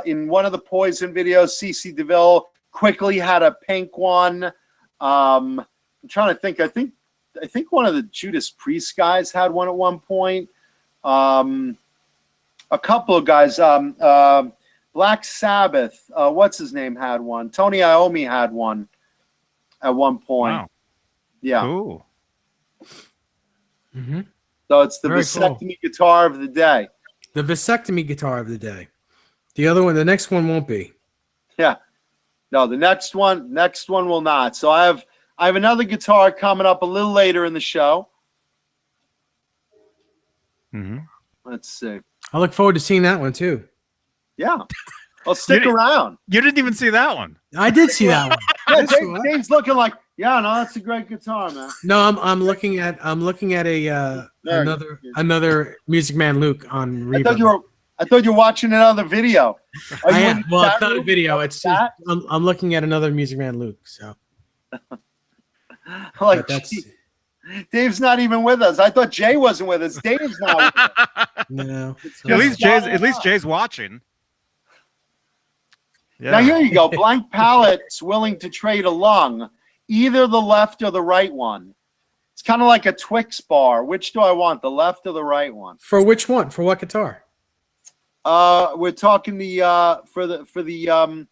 In one of the Poison videos, CC DeVille quickly had a pink one. I'm trying to think. I think one of the Judas Priest guys had one at one point. A couple of guys, Black Sabbath, what's his name had one. Tony Iommi had one at one point. Wow. Yeah. Cool. Mm-hmm. So it's the Very vasectomy guitar of the day. The vasectomy guitar of the day. The next one won't be. Yeah. No, the next one will not. So I have another guitar coming up a little later in the show. Mm-hmm. Let's see. I look forward to seeing that one too. Yeah. Well, stick around. You didn't even see that one. I did see that one. Yeah, Dave's looking like, yeah, no, that's a great guitar, man. No, I'm looking at another Music Man Luke on Reverb. I thought you were watching another video. I am. Well, it's not a video. It's just, I'm looking at another Music Man Luke. So, like, Dave's not even with us. I thought Jay wasn't with us. Dave's not with us. No. At least Jay's watching. Yeah. Now here you go. Blank Palate's willing to trade a lung, either the left or the right one. It's kind of like a Twix bar. Which do I want, the left or the right one? For which one? For what guitar? We're talking the Ironbird, for the yellow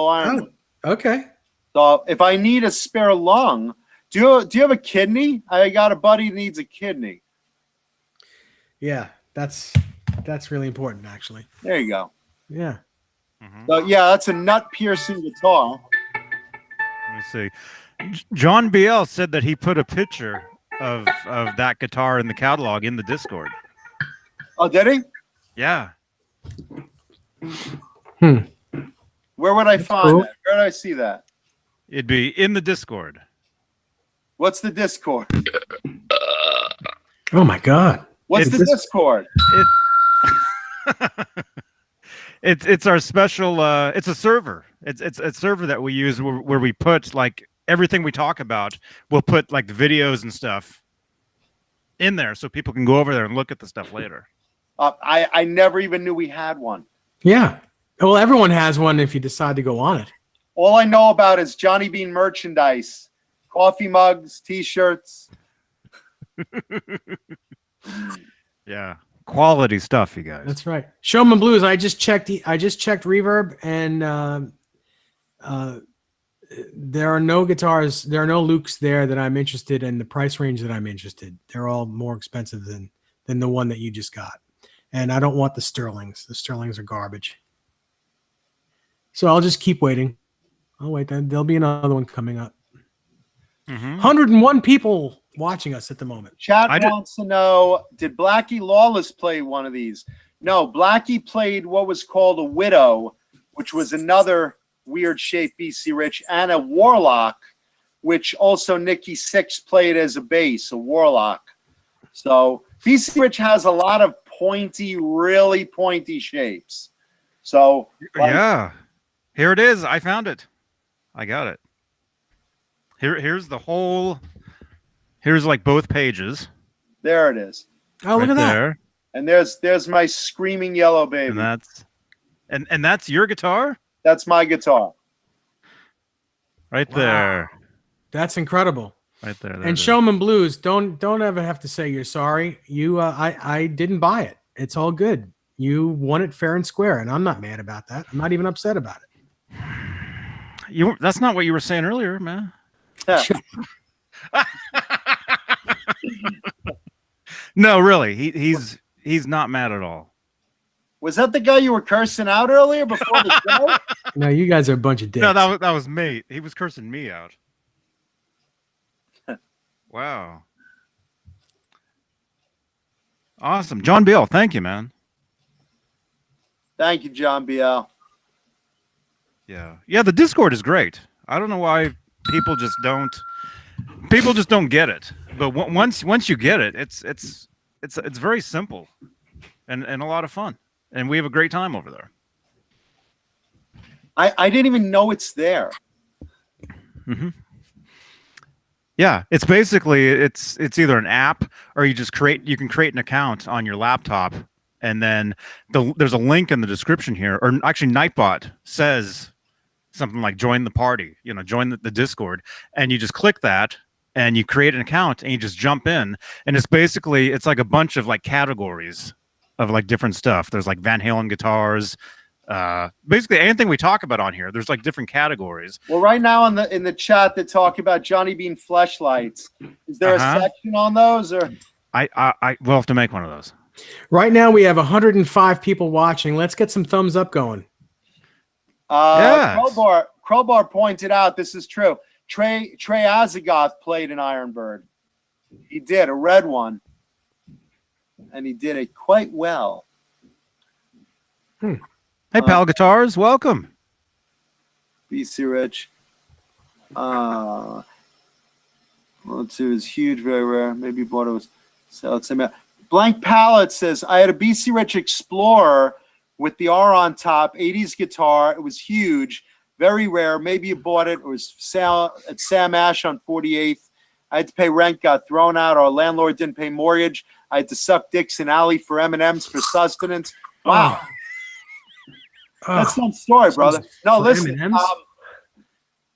Ironbird. Oh, okay. So if I need a spare lung, do you have a kidney? I got a buddy who needs a kidney. Yeah, that's really important, actually. There you go. Yeah. Mm-hmm. So yeah, that's a nut piercing guitar. Let me see. John BL said that he put a picture of that guitar in the catalog in the Discord. Oh, did he? Yeah. Where would I find cool. that? Where did I see that? It'd be in the Discord. What's the Discord? Oh my God. What's the Discord? It's our special. It's a server. It's a server that we use where we put like everything we talk about. We'll put like the videos and stuff in there so people can go over there and look at the stuff later. I never even knew we had one. Yeah. Well, everyone has one if you decide to go on it. All I know about is Johnny Beane merchandise, coffee mugs, T-shirts. Yeah, quality stuff, you guys. That's right. Showman Blues. I just checked Reverb, and there are no guitars. There are no Lukes there that I'm interested in. The price range that I'm interested. They're all more expensive than the one that you just got. And I don't want the Sterlings. The Sterlings are garbage. So I'll just keep waiting. I'll wait. Then there'll be another one coming up. 101 people watching us at the moment. Chat wants to know, did Blackie Lawless play one of these? No, Blackie played what was called a Widow, which was another weird shaped BC Rich, and a Warlock, which also Nikki Six played as a bass, a Warlock. So BC Rich has a lot of pointy, really pointy shapes. So yeah, here it is. I found it. I got it. Here's the whole. Here's like both pages. There it is. Oh, look at that. There. And there's my screaming yellow baby. And that's and that's your guitar? That's my guitar. Right Wow. there. That's incredible. Right there. And Showman Blues, don't ever have to say you're sorry. You I didn't buy it. It's all good. You won it fair and square, and I'm not mad about that. I'm not even upset about it. That's not what you were saying earlier, man. Yeah. No, really. He's not mad at all. Was that the guy you were cursing out earlier before the show? No, you guys are a bunch of dicks. No, that was me. He was cursing me out. Wow. Awesome. John Beal, thank you, man. Thank you, John BL. Yeah. Yeah, the Discord is great. I don't know why people just don't get it. But once you get it, it's very simple and a lot of fun. And we have a great time over there. I didn't even know it's there. Mm-hmm. Yeah, it's basically it's either an app or you can create an account on your laptop, and then there's a link in the description here, or actually Nightbot says something like join the party, join the Discord, and you just click that and you create an account and you just jump in, and it's like a bunch of like categories of like different stuff. There's like Van Halen guitars, basically anything we talk about on here. There's like different categories. Well, right now in the chat they talk about Johnny Beane fleshlights. Is there a section on those, or I will have to make one of those. Right now we have 105 people watching. Let's get some thumbs up going. Yes. Crowbar pointed out this is true. Trey Azagoth played an Ironbird. He did a red one, and he did it quite well. Hey, Pal Guitars, welcome. BC Rich. Let's see, it was huge, very rare. Maybe you bought it. Blank Palette says, I had a BC Rich Explorer with the R on top, 80s guitar. It was huge, very rare. Maybe you bought it. It was at Sam Ash on 48th. I had to pay rent, got thrown out. Our landlord didn't pay mortgage. I had to suck dicks in alley for M&Ms for sustenance. Wow. That's some story, brother. No, listen.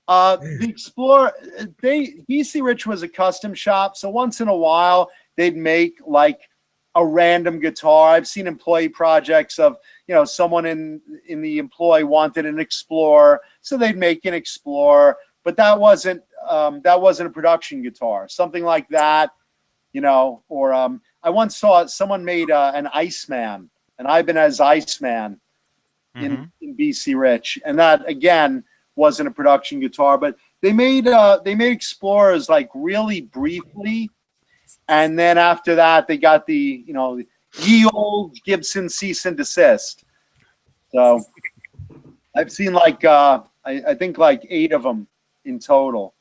The Explorer, BC Rich was a custom shop, so once in a while they'd make like a random guitar. I've seen employee projects of someone in the employ wanted an Explorer, so they'd make an Explorer, but that wasn't a production guitar, something like that, Or I once saw someone made an Iceman, an Ibanez Iceman. In BC Rich, and that again wasn't a production guitar, but they made Explorers like really briefly, and then after that they got the ye old Gibson cease and desist. So I've seen like I think like 8 of them in total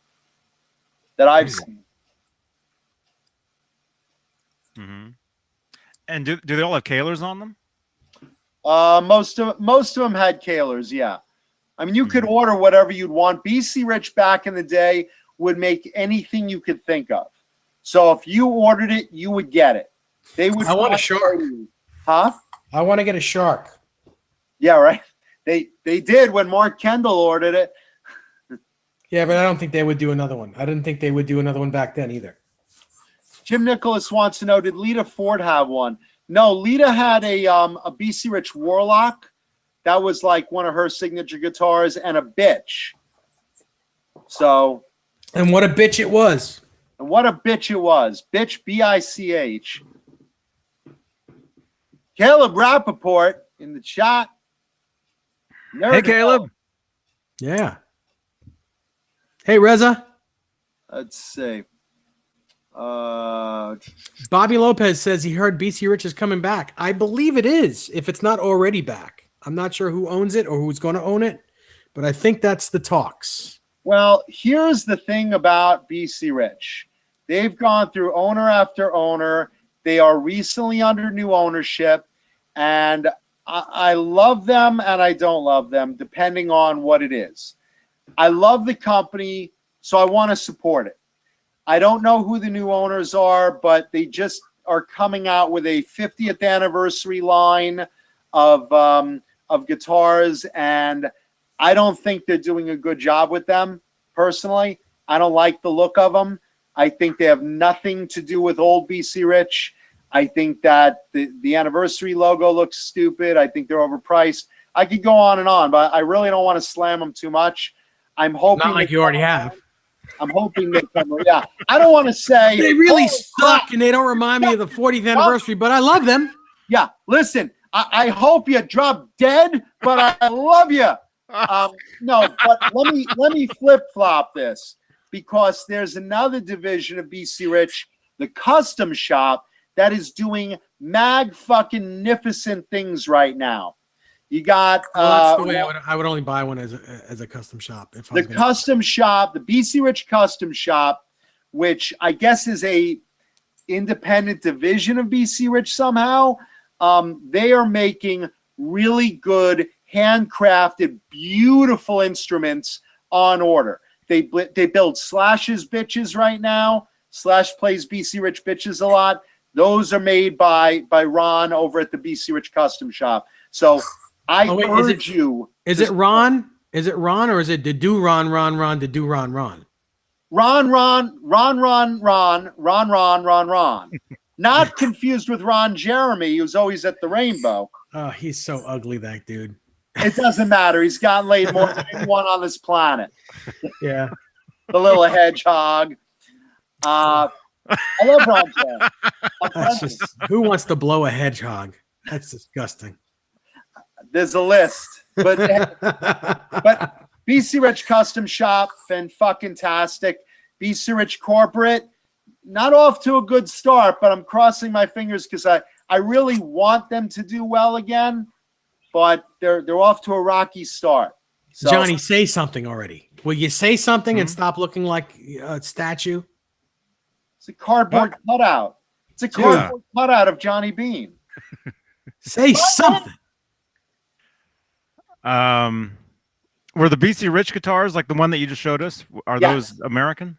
that I've seen. Mm-hmm. And do they all have Kahlers on them? Most of them had Kahlers, yeah. I mean, you could order whatever you'd want. BC Rich back in the day would make anything you could think of. So if you ordered it, you would get it. They would. I want a shark. Huh? I want to get a shark. Yeah, right. They did when Mark Kendall ordered it. Yeah, but I don't think they would do another one. I didn't think they would do another one back then either. Jim Nicholas wants to know, did Lita Ford have one? No, Lita had a BC Rich Warlock. That was like one of her signature guitars, and a bitch. So. And what a bitch it was. And what a bitch it was. Bitch, B-I-C-H. Caleb Rapoport in the chat. Hey, Caleb. Yeah. Hey, Reza. Let's see. Bobby Lopez says he heard BC Rich is coming back. I believe it is, if it's not already back. I'm not sure who owns it or who's going to own it, but I think that's the talks. Well, here's the thing about BC Rich. They've gone through owner after owner. They are recently under new ownership, and I love them and I don't love them, depending on what it is. I love the company, so I want to support it. I don't know who the new owners are, but they just are coming out with a 50th anniversary line of guitars, and I don't think they're doing a good job with them, personally. I don't like the look of them. I think they have nothing to do with old BC Rich. I think that the anniversary logo looks stupid. I think they're overpriced. I could go on and on, but I really don't want to slam them too much. I'm hoping. Not like you already have. I'm hoping they come. Yeah, I don't want to say they really suck, and they don't remind me of the 40th anniversary, but I love them. Yeah, listen, I hope you drop dead, but I love you. No, but let me flip flop this, because there's another division of BC Rich, the custom shop, that is doing mag-fucking-nificent things right now. You got that's the way I would only buy one as a custom shop. If the custom shop, the BC Rich custom shop, which I guess is a independent division of BC Rich somehow. They are making really good, handcrafted, beautiful instruments on order. They build Slash's bitches right now. Slash plays BC Rich bitches a lot. Those are made by Ron over at the BC Rich custom shop. So I urge you. Is it Ron? Is it Ron, or is it do Ron to do Ron? Ron. Not confused with Ron Jeremy, who's always at the Rainbow. Oh, he's so ugly, that dude. It doesn't matter. He's gotten laid more than anyone on this planet. Yeah. The little hedgehog. I love Ron Jeremy. That's just, who wants to blow a hedgehog? That's disgusting. There's a list. But BC Rich Custom Shop, fan-fucking-tastic. BC Rich Corporate, not off to a good start, but I'm crossing my fingers because I really want them to do well again, but they're off to a rocky start. So, Johnny, say something already. Will you say something and stop looking like a statue? It's a cardboard cutout. It's a cardboard cutout of Johnny Beane. Say something. Were the BC Rich guitars, like the one that you just showed us, are those American?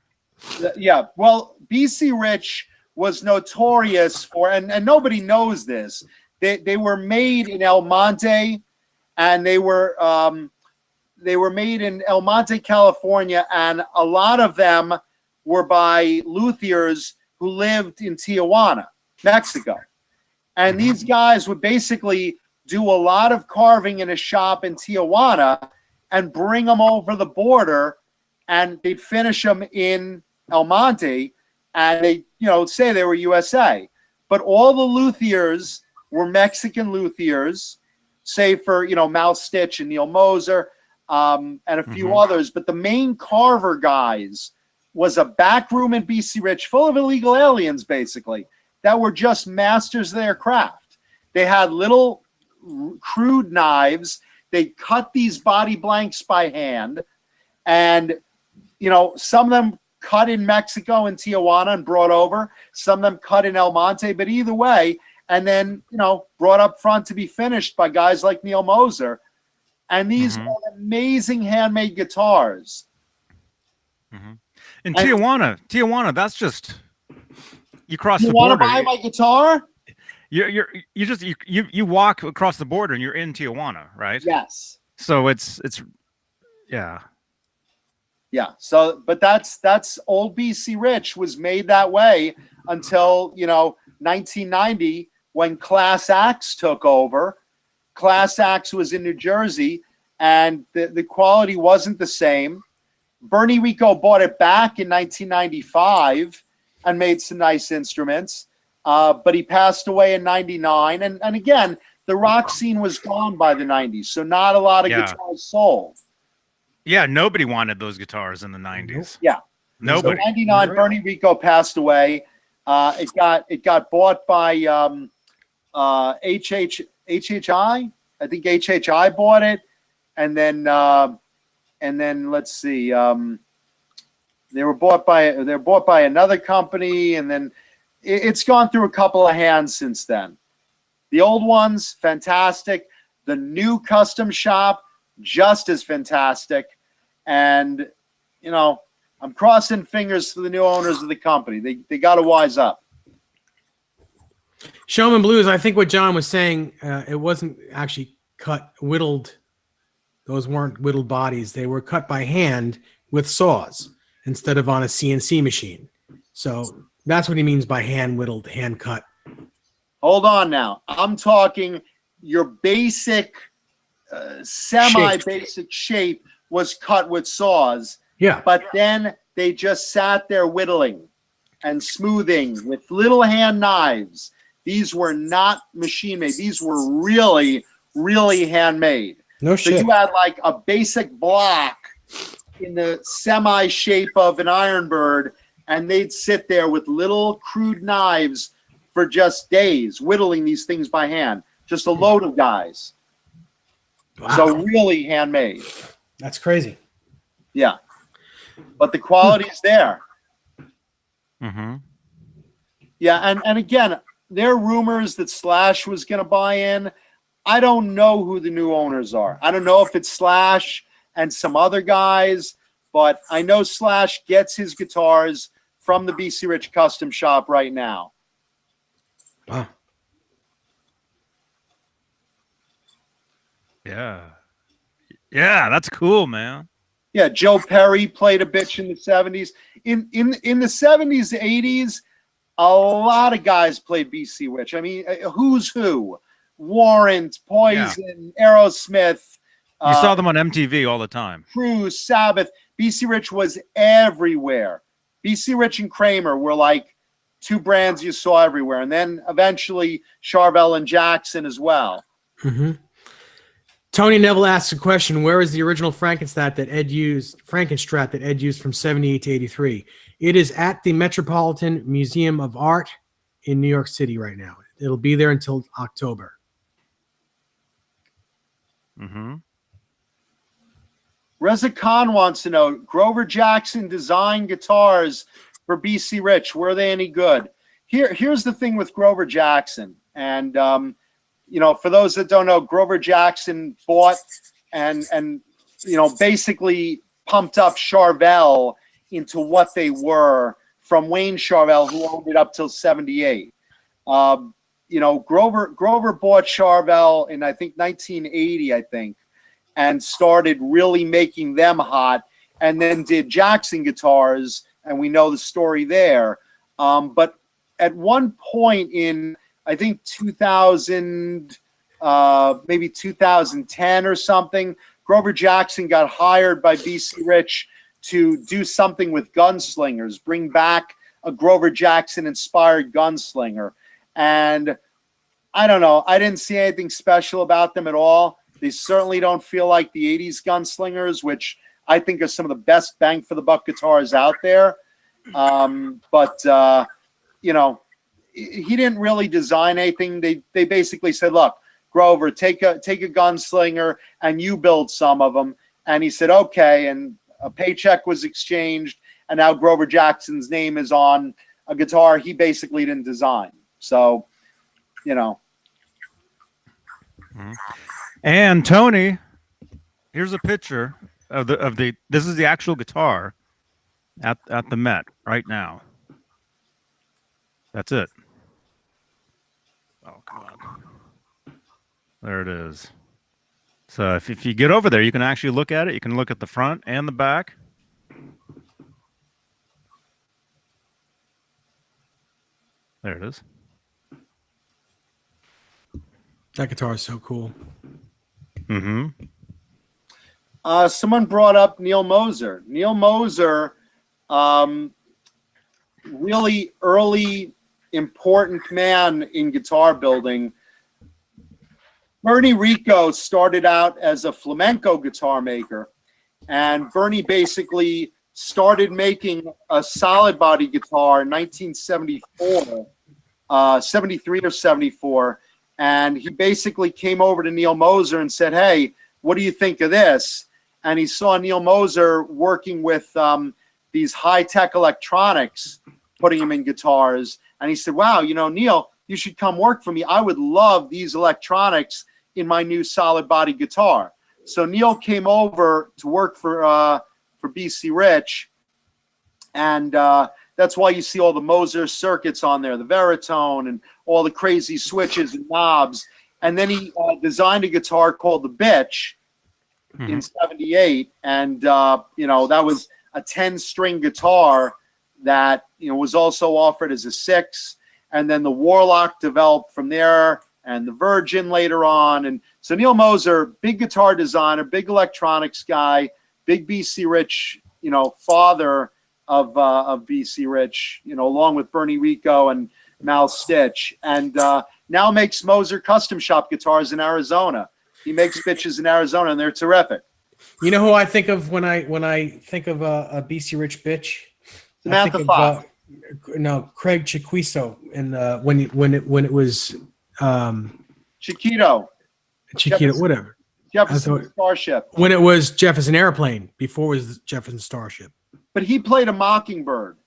Yeah. Well, BC Rich was notorious for, and nobody knows this. They were made in El Monte, and they were made in El Monte, California, and a lot of them were by luthiers who lived in Tijuana, Mexico. And these guys would basically do a lot of carving in a shop in Tijuana and bring them over the border, and they'd finish them in El Monte, and they, say they were USA. But all the luthiers were Mexican luthiers, save for, Mal Stitch and Neil Moser. and a few others. But the main Carver guys was a back room in BC Rich full of illegal aliens, basically, that were just masters of their craft. They had little crude knives. They cut these body blanks by hand. And, you know, some of them cut in Mexico and Tijuana and brought over. Some of them cut in El Monte. But either way, and then, you know, brought up front to be finished by guys like Neil Moser. And these are amazing handmade guitars. In Tijuana, that's just, you cross the You border. want to buy my guitar? You walk across the border and you're in Tijuana, right? Yes. So it's yeah. Yeah. So, but that's old BC Rich was made that way until, you know, 1990 when Class Axe took over. Class Axe was in New Jersey, and the quality wasn't the same. Bernie Rico bought it back in 1995 and made some nice instruments, but he passed away in 99. And again, the rock scene was gone by the 90s, so not a lot of guitars sold. Yeah, nobody wanted those guitars in the 90s. Yeah. Nobody. So 99, Bernie Rico passed away. It got bought by HHI. I think HHI bought it, and then let's see, they're bought by another company, and then it's gone through a couple of hands since then. The old ones, fantastic. The new custom shop, just as fantastic. And, you know, I'm crossing fingers for the new owners of the company. They got to wise up. Showman Blues, I think what John was saying, it wasn't actually whittled. Those weren't whittled bodies. They were cut by hand with saws instead of on a CNC machine. So that's what he means by hand whittled, hand cut. Hold on now. I'm talking your basic, semi-basic shape was cut with saws. Yeah. But then they just sat there whittling and smoothing with little hand knives. These were not machine made. These were really, really handmade. No So shit. you had like a basic block in the semi shape of an Ironbird, and they'd sit there with little crude knives for just days, whittling these things by hand. Just a load of guys. Wow. So really handmade. That's crazy. Yeah. But the quality's there. Yeah, and again, there are rumors that Slash was going to buy in. I don't know who the new owners are. I don't know if it's Slash and some other guys, but I know Slash gets his guitars from the BC Rich Custom Shop right now. Wow. Yeah. Yeah, that's cool, man. Yeah, Joe Perry played a bitch in the 70s. In the 70s, 80s, a lot of guys played BC Rich. I mean, who's who? Warrant, Poison, Aerosmith. You saw them on MTV all the time. Cruise, Sabbath. BC Rich was everywhere. BC Rich and Kramer were like two brands you saw everywhere. And then eventually Charvel and Jackson as well. Tony Neville asks a question: where is the original Frankenstrat that Ed used from 78 to 83? It is at the Metropolitan Museum of Art in New York City right now. It'll be there until October. Reza Khan wants to know, Grover Jackson designed guitars for BC Rich. Were they any good? Here's the thing with Grover Jackson. And, you know, for those that don't know, Grover Jackson bought and you know, basically pumped up Charvel into what they were from Wayne Charvel, who owned it up till 78. You know, Grover bought Charvel in, I think, 1980, I think, and started really making them hot, and then did Jackson guitars, and we know the story there. But at one point in, I think, 2000, maybe 2010 or something, Grover Jackson got hired by BC Rich to do something with gunslingers, bring back a Grover Jackson-inspired gunslinger. And I don't know, I didn't see anything special about them at all. They certainly don't feel like the 80s gunslingers, which I think are some of the best bang for the buck guitars out there. But you know, he didn't really design anything. They basically said, look, Grover, take a gunslinger and you build some of them. And he said, okay. And a paycheck was exchanged. And now Grover Jackson's name is on a guitar he basically didn't design. So, you know. And Tony, here's a picture of the this is the actual guitar at the Met right now. That's it. Oh, come on. There it is. So if you get over there, you can actually look at it. You can look at the front and the back. There it is. That guitar is so cool. Mm-hmm. Someone brought up Neil Moser. Neil Moser, really early, important man in guitar building. Bernie Rico started out as a flamenco guitar maker, and Bernie basically started making a solid body guitar in 1974, 73 or 74, and he basically came over to Neil Moser and said, hey, what do you think of this? And he saw Neil Moser working with these high-tech electronics, putting them in guitars, and he said, wow, you know, Neil, you should come work for me. I would love these electronics in my new solid body guitar. So Neil came over to work for BC Rich, and that's why you see all the Moser circuits on there, the Veritone and all the crazy switches and knobs. And then he designed a guitar called the Bitch in 78, and you know, that was a 10-string guitar that, you know, was also offered as a 6, and then the Warlock developed from there, and the Virgin later on. And so Neil Moser, big guitar designer, big electronics guy, big BC Rich, you know, father of BC Rich, you know, along with Bernie Rico and Mal Stitch, and now makes Moser custom shop guitars in Arizona. He makes bitches in Arizona, and they're terrific. You know who I think of when I think of a BC Rich bitch? Samantha Fox. No, Craig Chiquiso, and when it was Chiquito, whatever. Jefferson Starship. When it was Jefferson Airplane, before it was Jefferson Starship. But he played a Mockingbird.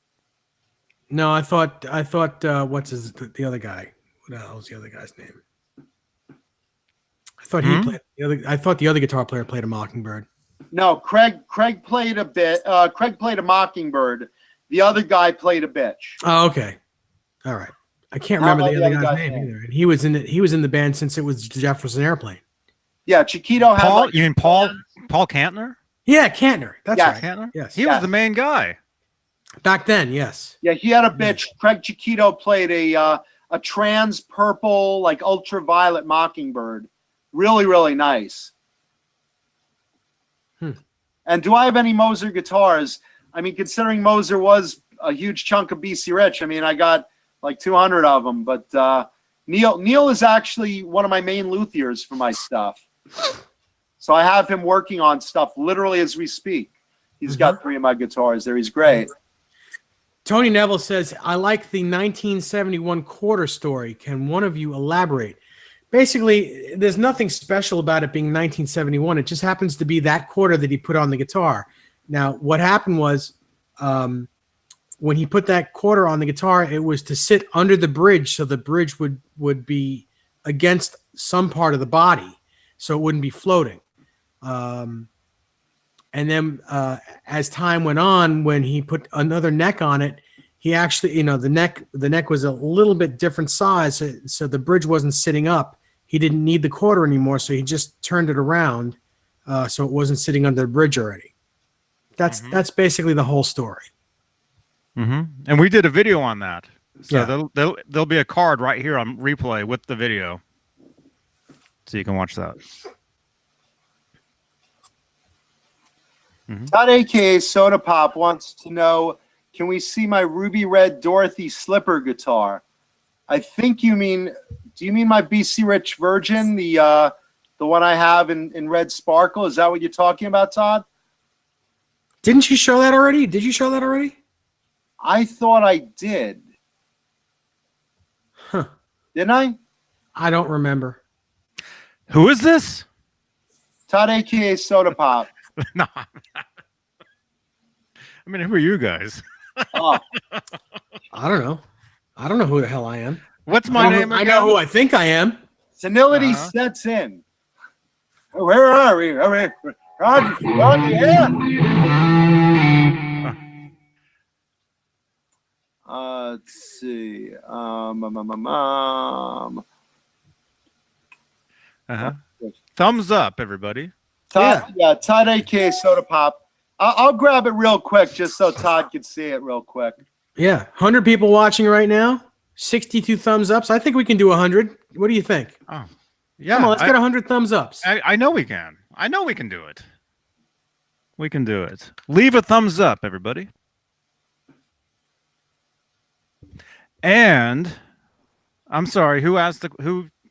No, I thought what's the other guy? What the hell was the other guy's name? I thought he played the other. I thought the other guitar player played a Mockingbird. No, Craig played a bit. Craig played a Mockingbird. The other guy played a bitch. Oh, okay, all right. I can't remember the other guy's name either. And he was in the band since it was Jefferson Airplane. Yeah, Chiquito had. Paul, you mean Paul Kantner? Yeah, Kantner. That's right. Kantner? Yes, he was the main guy back then. Yes. Yeah, he had a bitch. Craig Chiquito played a trans purple, like ultraviolet Mockingbird. Really, really nice. And do I have any Moser guitars? I mean, considering Moser was a huge chunk of BC Rich, I mean, I got like 200 of them. But Neil is actually one of my main luthiers for my stuff. So I have him working on stuff literally as we speak. He's got 3 of my guitars there. He's great. Tony Neville says, I like the 1971 quarter story. Can one of you elaborate? Basically, there's nothing special about it being 1971. It just happens to be that quarter that he put on the guitar. Now, what happened was when he put that quarter on the guitar, it was to sit under the bridge, so the bridge would be against some part of the body, so it wouldn't be floating. And then as time went on, when he put another neck on it, he actually, you know, the neck was a little bit different size, so the bridge wasn't sitting up. He didn't need the quarter anymore, so he just turned it around, so it wasn't sitting under the bridge already. That's basically the whole story. And we did a video on that, so there'll be a card right here on replay with the video, so you can watch that. Todd, aka Soda Pop, wants to know, can we see my ruby red Dorothy slipper guitar? I think you mean, do you mean my BC Rich Virgin, the The one I have in red sparkle. Is that what you're talking about, Todd? Didn't you show that already? Did you show that already? I thought I did. Huh. Didn't I? I don't remember. Who is this? Todd, a.k.a. Soda Pop. No. I mean, who are you guys? Oh, I don't know. I don't know who the hell I am. What's my name I again? know who I think I am. senility sets in. Where are we? Roger, yeah. Let's see. Thumbs up, everybody. Todd, yeah, Todd a.k.a. Soda Pop. I'll grab it real quick just so Todd can see it real quick. Yeah, 100 people watching right now. 62 thumbs ups. I think we can do 100. What do you think? Oh, yeah. Come on, let's get 100 thumbs ups. I know we can. I know we can do it. We can do it. Leave a thumbs up, everybody. And I'm sorry, who asked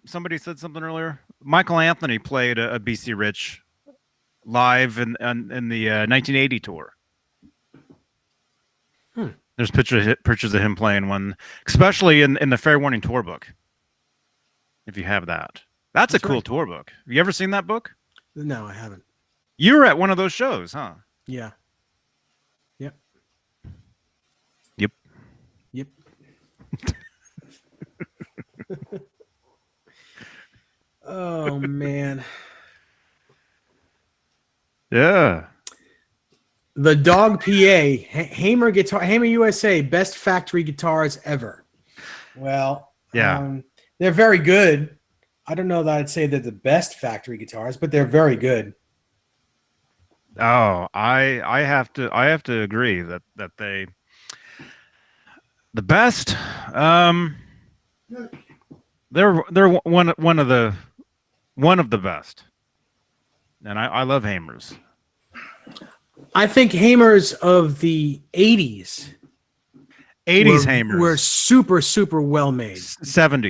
somebody said something earlier? Michael Anthony played a BC Rich live in the 1980 tour. There's pictures of him playing one, especially in the Fair Warning tour book. If you have that, that's a cool right. tour book. Have you ever seen that book? No, I haven't. You were at one of those shows, huh? Yeah. Yep. Yep. Yep. Oh man. Yeah. The Dog PA, Hamer USA, best factory guitars ever. Well, yeah, they're very good. I don't know that I'd say they're the best factory guitars, but they're very good. Oh, I have to agree that they the best. They're one of the best, and I love Hamers. I think Hamers of the 80s. 80s Hamers were super well made. 70s and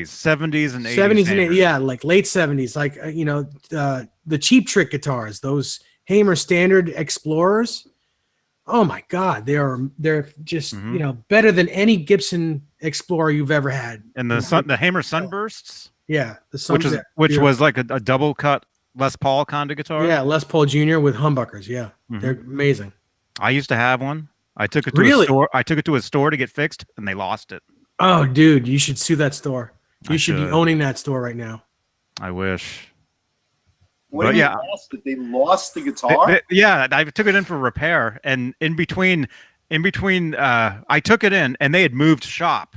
80s. 70s and 80s, yeah, like late 70s, like the Cheap Trick guitars, those Hamer Standard Explorers. Oh my God, they're just better than any Gibson Explorer you've ever had. And the Hamer Sunbursts, yeah, which was like a double cut Les Paul kind of guitar. Yeah, Les Paul Jr. with humbuckers. Yeah, they're amazing. I used to have one. I took it to a store. I took it to a store to get fixed, and they lost it. Oh, dude, you should sue that store. You should be owning that store right now. I wish. What do you mean lost it? They lost the guitar? Yeah, I took it in for repair, and in between, I took it in, and they had moved shop.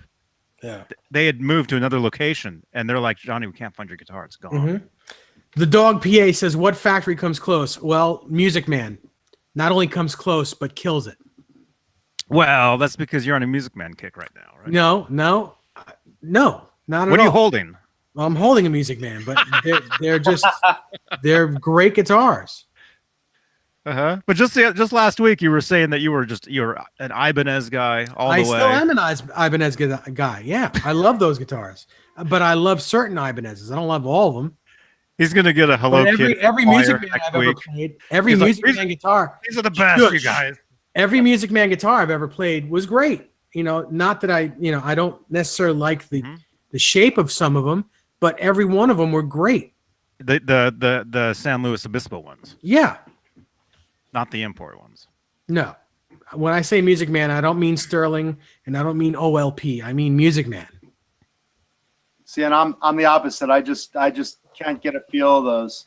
Yeah, they had moved to another location, and they're like, Johnny, we can't find your guitar. It's gone. The Dog PA says, what factory comes close? Well, Music Man. Not only comes close, but kills it. Well, that's because you're on a Music Man kick right now, right? No, not at all. What are you holding? Well, I'm holding a Music Man, but they're great guitars. But just last week, you were saying that you're an Ibanez guy all the way. I still am an Ibanez guy. Yeah, I love those guitars, but I love certain Ibanezes. I don't love all of them. He's gonna get a Hello Kitty. Every Music Man I've ever played, every Music Man guitar. These are the best, you guys. Every Music Man guitar I've ever played was great. Not that I don't necessarily like the shape of some of them, but every one of them were great. The San Luis Obispo ones. Yeah. Not the import ones. No. When I say Music Man, I don't mean Sterling and I don't mean OLP. I mean Music Man. See, and I'm the opposite. I just can't get a feel of those.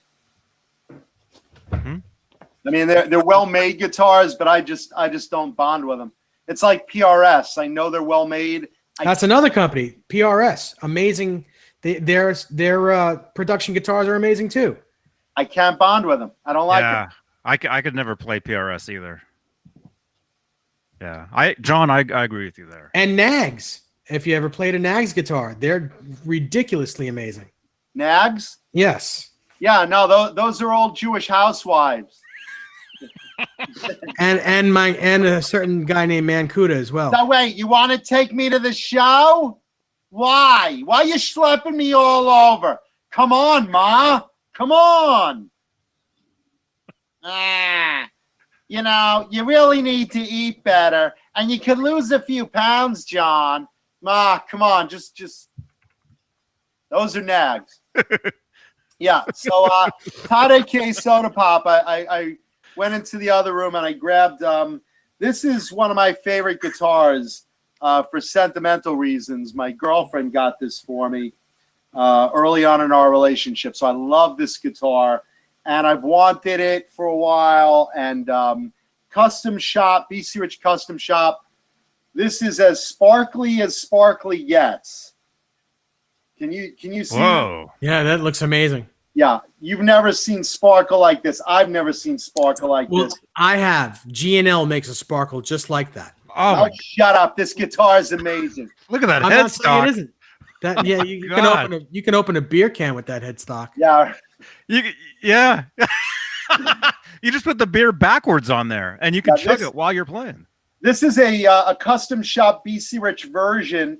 I mean, they're well-made guitars, but I just don't bond with them. It's like PRS. I know they're well-made. That's another company, PRS. Amazing. Their production guitars are amazing too. I can't bond with them. I don't like them. I could never play PRS either. Yeah, John, I agree with you there. And Nags. If you ever played a Nags guitar, they're ridiculously amazing. Nags? Yes. Yeah, no, those are old Jewish housewives. and a certain guy named Mancuda as well. So wait, you want to take me to the show? Why? Why are you schlepping me all over? Come on, Ma. Come on. You know, you really need to eat better, and you could lose a few pounds, John. Come on, just those are nags. Yeah. So Tade K Soda Pop. I went into the other room and I grabbed. This is one of my favorite guitars for sentimental reasons. My girlfriend got this for me early on in our relationship, so I love this guitar, and I've wanted it for a while. And Custom Shop, BC Rich Custom Shop. This is as sparkly gets. Can you see? Whoa. Yeah, that looks amazing. Yeah, you've never seen sparkle like this. I've never seen sparkle like this. I have. G&L makes a sparkle just like that. Oh, Shut up! This guitar is amazing. look at that I'm not saying headstock. it isn't. That yeah, you God. can open a beer can with that headstock. Yeah, Yeah. You just put the beer backwards on there, and you can chug it while you're playing. this is a custom shop BC Rich Virgin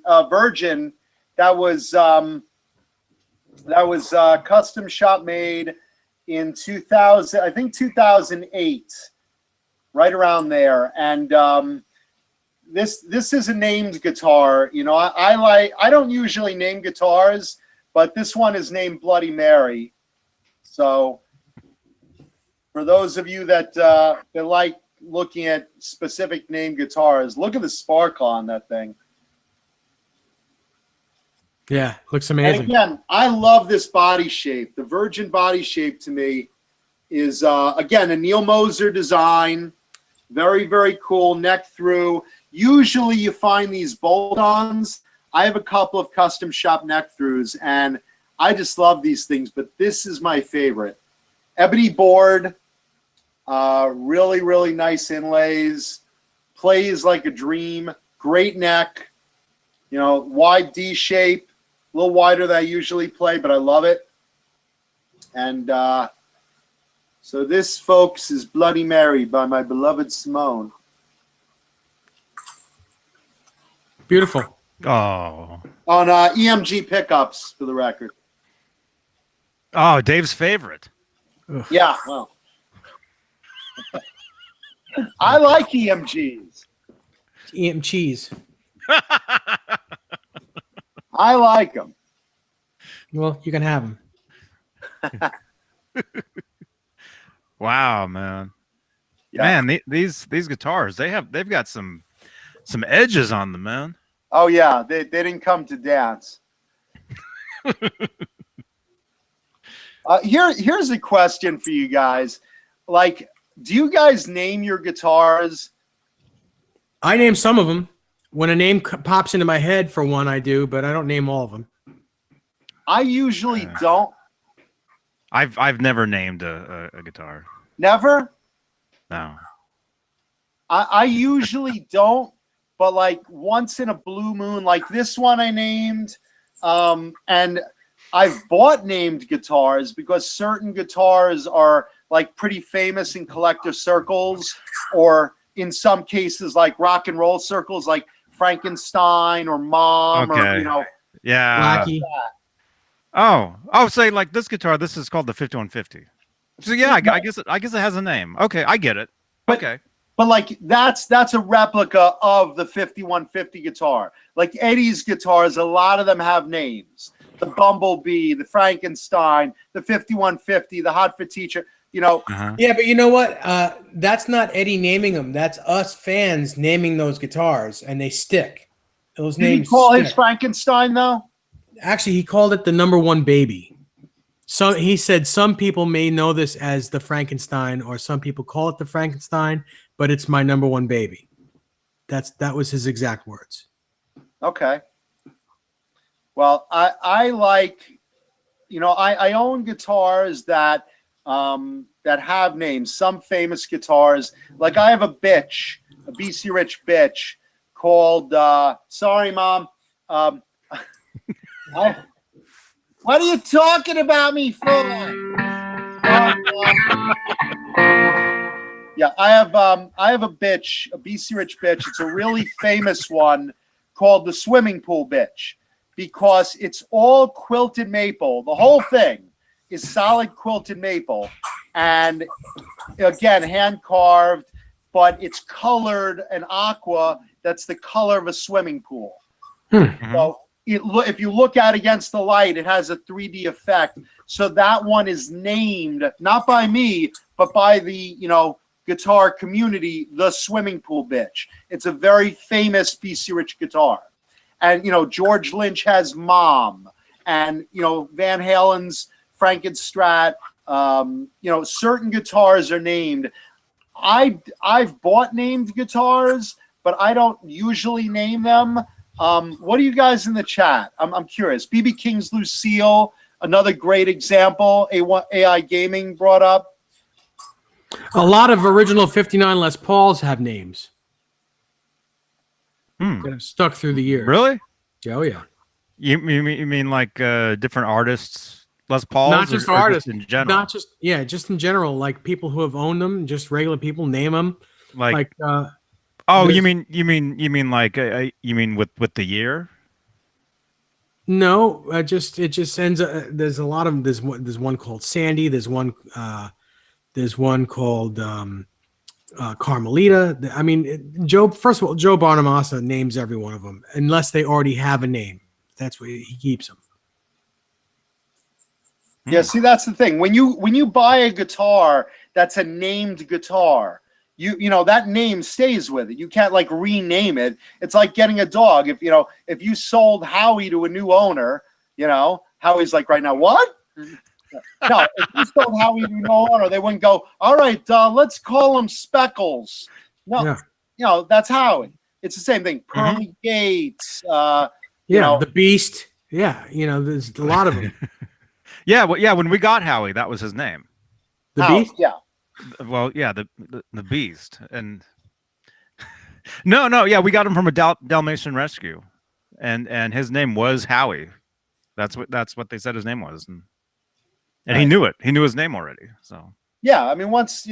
that was custom shop made in 2000, I think 2008, right around there. And this is a named guitar. You know, I don't usually name guitars, but this one is named Bloody Mary. So for those of you that like looking at specific name guitars, look at the sparkle on that thing. Yeah, looks amazing. And again, I love this body shape. The Virgin body shape to me is, again, a Neil Moser design. Very, very cool. Neck through. Usually you find these bolt-ons. I have a couple of custom shop neck throughs, and I just love these things, but this is my favorite. Ebony board. Really, really nice inlays. Plays like a dream. Great neck. You know, wide D shape. A little wider than I usually play, but I love it. And so this, folks, is Bloody Mary by my beloved Simone. Beautiful. Oh. On EMG pickups, for the record. Oh, Dave's favorite. Ugh. Yeah, well. I like EMGs. EM cheese. I like them. Well, you can have them. Wow, man. Yeah. Man, these guitars, they've got some edges on them, man. Oh, yeah. They didn't come to dance. Here's a question for you guys. Like, do you guys name your guitars? I name some of them. When a name pops into my head for one, I do, but I don't name all of them. I usually don't. I've never named a guitar. Never? No. I usually don't, but like once in a blue moon, like this one I named, and I've bought named guitars because certain guitars are like pretty famous in collector circles, or in some cases like rock and roll circles, like Frankenstein or Mom, Okay. or, you know. Yeah. Blackie. Say like this guitar. This is called the 5150. So yeah, I guess it has a name. Okay, I get it. Okay. But like that's a replica of the 5150 guitar. Like Eddie's guitars, a lot of them have names. The Bumblebee, the Frankenstein, the 5150, the Hot for Teacher. You know. Uh-huh. Yeah, but you know what? That's not Eddie naming them. That's us fans naming those guitars, and they stick. Those Did he names call stick. his Frankenstein though? Actually, he called it the #1 baby. So he said some people may know this as the Frankenstein, or some people call it the Frankenstein, but it's my #1 baby. That was his exact words. Okay. Well, I like, you know, I own guitars that have names. Some famous guitars, like I have a BC Rich bitch called. Sorry, Mom. What are you talking about me for? Yeah, I have a bitch, a BC Rich bitch. It's a really famous one called the Swimming Pool Bitch, because it's all quilted maple, the whole thing. is solid quilted maple, and again, hand carved, but it's colored an aqua that's the color of a swimming pool. So if you look at it against the light, it has a 3D effect. So that one is named not by me, but by the guitar community, the Swimming Pool Bitch. It's a very famous BC Rich guitar. And George Lynch has Mom, and Van Halen's Frankenstrat. Certain guitars are named. I've bought named guitars, but I don't usually name them. What are you guys in the chat? I'm curious. BB King's Lucille, another great example. AI Gaming brought up. A lot of original 59 Les Pauls have names that have stuck through the years. Really? Oh yeah. You mean like different artists, Les Pauls? Not just or artists, just in general. Just in general, like people who have owned them, just regular people name them. Oh, you mean like you mean with the year? No, it just ends. There's a lot of there's one called Sandy. There's one called Carmelita. I mean, first of all, Joe Bonamassa names every one of them unless they already have a name. That's where he keeps them. Yeah, see, that's the thing. When you buy a guitar that's a named guitar, you know that name stays with it. You can't like rename it. It's like getting a dog. If you sold Howie to a new owner, Howie's like right now, what? No, if you sold Howie to a new owner, they wouldn't go, all right, let's call him Speckles. No, yeah. That's Howie. It's the same thing. Pearly Gates. The Beast. Yeah, there's a lot of them. Yeah, when we got Howie, that was his name. The Beast? Yeah. Well, yeah, the Beast. And yeah, we got him from a Dalmatian rescue. And his name was Howie. That's what they said his name was. And right. He knew it. He knew his name already. So yeah, I mean once,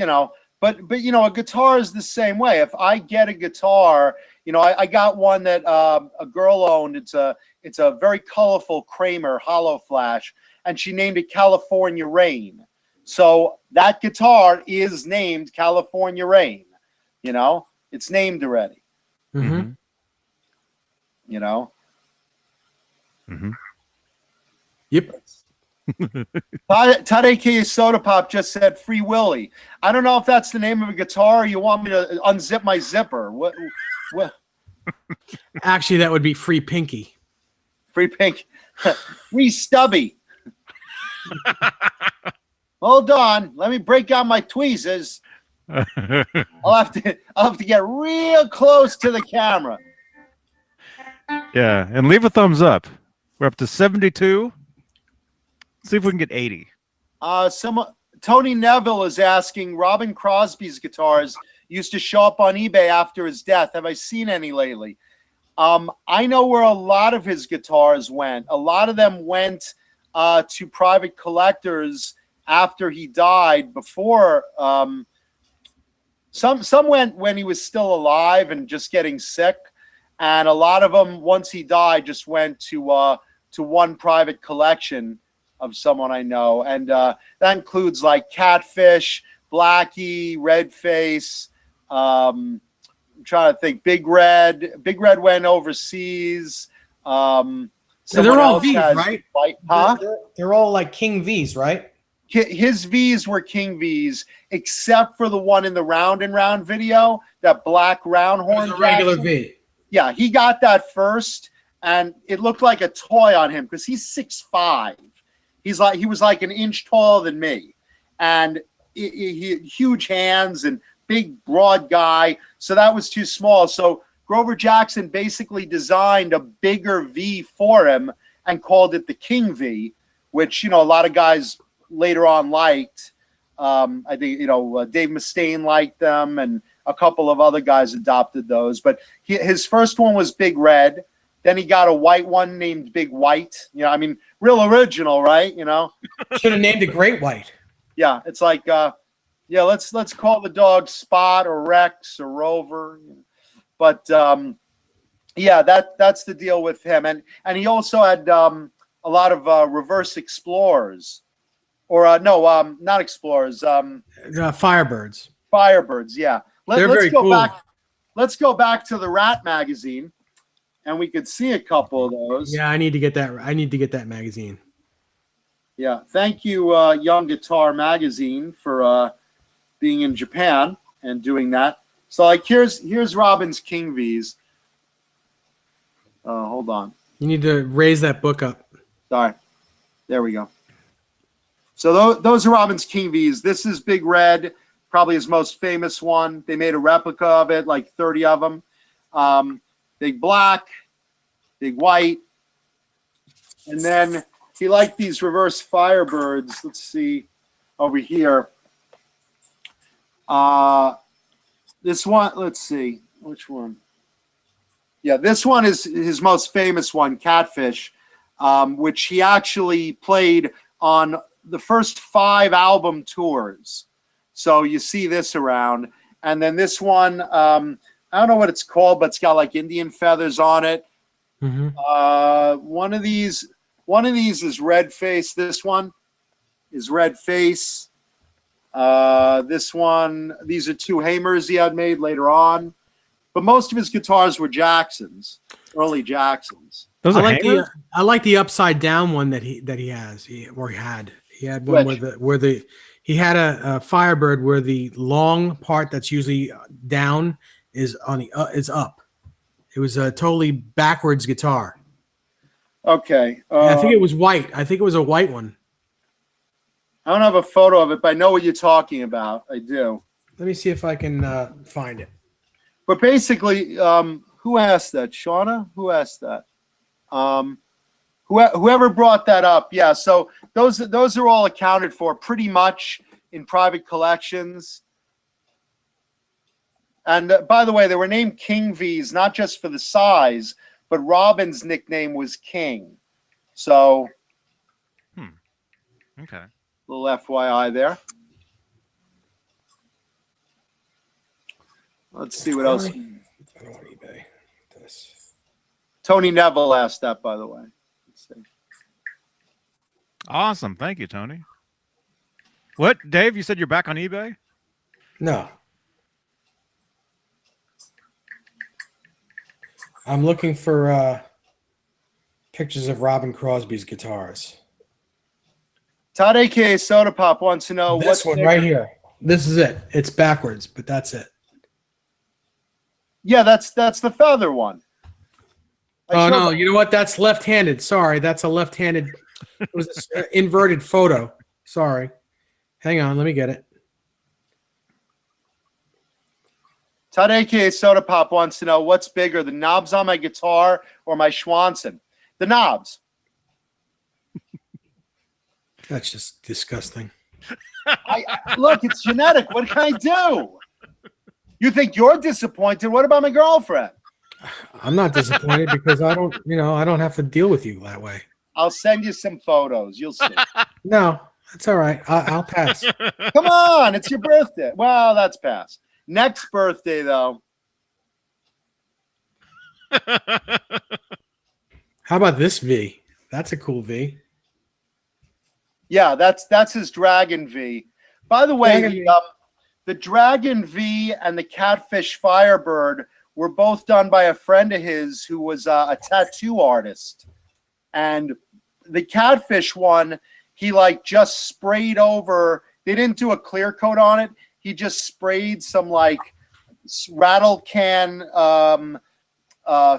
but a guitar is the same way. If I get a guitar, I got one that a girl owned. It's a very colorful Kramer hollow flash, and she named it California Rain. So that guitar is named California Rain. It's named already. Mm-hmm. Yep. Tadeke Soda Pop just said Free Willy. I don't know if that's the name of a guitar or you want me to unzip my zipper. What? Actually, that would be Free Pinky. Free Pink. Free Stubby. Hold on. Let me break out my tweezers. I'll have to get real close to the camera. yeah, and leave a thumbs up. We're up to 72. See if we can get 80. Tony Neville is asking, Robin Crosby's guitars used to show up on eBay after his death. Have I seen any lately? I know where a lot of his guitars went. A lot of them went to private collectors after he died. Before some went when he was still alive and just getting sick, and a lot of them once he died just went to one private collection of someone I know, and that includes like Catfish, Blackie, Redface. I'm trying to think. Big Red went overseas. So they're all V's, right? Huh? They're all like King V's, right? His V's were King V's, except for the one in the Round and Round video, that black round horn. It was a regular V. Yeah, he got that first, and it looked like a toy on him because he's 6'5". He was like an inch taller than me, and he had huge hands and big broad guy. So that was too small. So Grover Jackson basically designed a bigger V for him and called it the King V, which a lot of guys later on liked. I think Dave Mustaine liked them, and a couple of other guys adopted those. But his first one was Big Red. Then he got a white one named Big White. I mean, real original, right? Should have named it Great White. Yeah, it's like, let's call the dog Spot or Rex or Rover. But that's the deal with him. And he also had a lot of reverse Explorers. or no, not Explorers. Firebirds. Firebirds. Yeah. They're Let's very go cool. back. Let's go back to the Rat magazine, and we could see a couple of those. Yeah, I need to get that. I need to get that magazine. Yeah. Thank you, Young Guitar Magazine, for being in Japan and doing that. So, like, here's Robin's King V's. Hold on. You need to raise that book up. Sorry. There we go. So those are Robin's King V's. This is Big Red, probably his most famous one. They made a replica of it, like 30 of them. Big Black, Big White. And then he liked these reverse Firebirds. Let's see over here. This one, let's see. Which one? Yeah, this one is his most famous one, Catfish, which he actually played on the first 5 album tours. So you see this around. And then this one, I don't know what it's called, but it's got like Indian feathers on it. Mm-hmm. One of these is Red Face. This one is Red Face. This one, these are 2 Hamers he had made later on. But most of his guitars were Jacksons, early Jacksons. Those are I like the upside down one that he has. He had one Which? He had a Firebird where the long part that's usually down is is up. It was a totally backwards guitar. Okay. I think it was white. I think it was a white one. I don't have a photo of it, but I know what you're talking about. I do. Let me see if I can find it. But basically, who asked that? Shauna? Who asked that? Whoever brought that up. Yeah, so those are all accounted for pretty much in private collections. And by the way, they were named King V's, not just for the size, but Robin's nickname was King. So, Okay. little FYI there. Let's see what else. I don't want eBay. This. Tony Neville asked that, by the way. Let's see. Awesome. Thank you, Tony. What, Dave? You said you're back on eBay? No. I'm looking for pictures of Robin Crosby's guitars. Todd aka Soda Pop wants to know This one right here. This is it. It's backwards, but that's it. Yeah, that's the feather one. Oh no, you know what? That's left-handed. Sorry, that's a left-handed. It was an inverted photo. Sorry. Hang on, let me get it. Todd aka Soda Pop wants to know what's bigger, the knobs on my guitar or my Schwanson? The knobs. That's just disgusting. Look, it's genetic. What can I do? You think you're disappointed? What about my girlfriend? I'm not disappointed because I don't have to deal with you that way. I'll send you some photos. You'll see. No, that's all right. I'll pass. Come on, it's your birthday. Well, that's past. Next birthday, though. How about this V? That's a cool V. Yeah, that's his Dragon V. By the way, the Dragon V and the Catfish Firebird were both done by a friend of his who was a tattoo artist. And the Catfish one, he like just sprayed over. They didn't do a clear coat on it. He just sprayed some like rattle can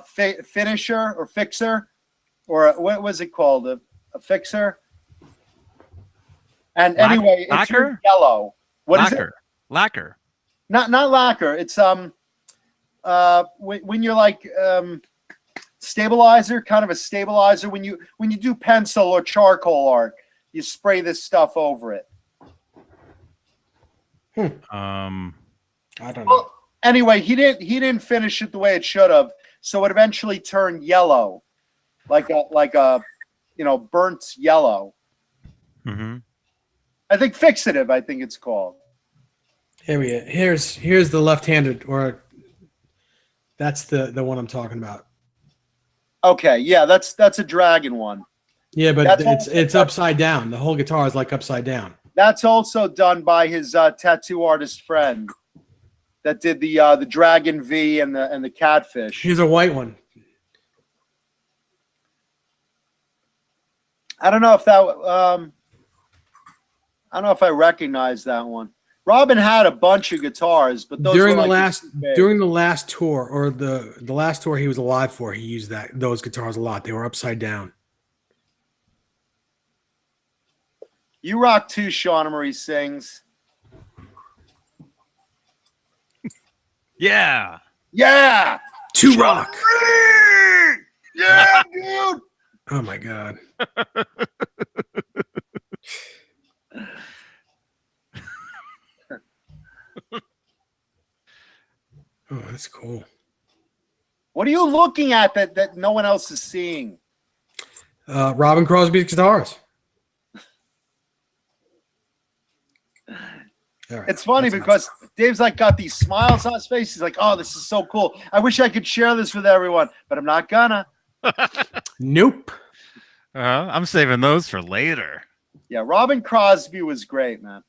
finisher or fixer, or what was it called? A fixer. And anyway, it's yellow. What is it? Lacquer. Not lacquer. It's when you're like stabilizer, kind of a stabilizer. When you do pencil or charcoal art, you spray this stuff over it. I don't know. Well, anyway, he didn't finish it the way it should have, so it eventually turned yellow, like a burnt yellow. Mm-hmm. I think fixative. I think it's called. Here's the left-handed, or that's the one I'm talking about. Okay, yeah, that's a Dragon one. Yeah, but That's it's upside down. The whole guitar is like upside down. That's also done by his tattoo artist friend that did the Dragon V and the Catfish. Here's a white one. I don't know if that. I don't know if I recognize that one. Robin had a bunch of guitars, but those during were the like last tour, or the last tour he was alive for, he used those guitars a lot. They were upside down. You rock too, Shauna Marie sings. Yeah. Yeah. To rock. Yeah, dude. Oh my god. Oh, that's cool. What are you looking at that no one else is seeing? Robin Crosby's guitars. All right, it's funny because Dave's like got these smiles on his face. He's like, "Oh, this is so cool. I wish I could share this with everyone, but I'm not gonna." Nope. I'm saving those for later. Yeah, Robin Crosby was great, man.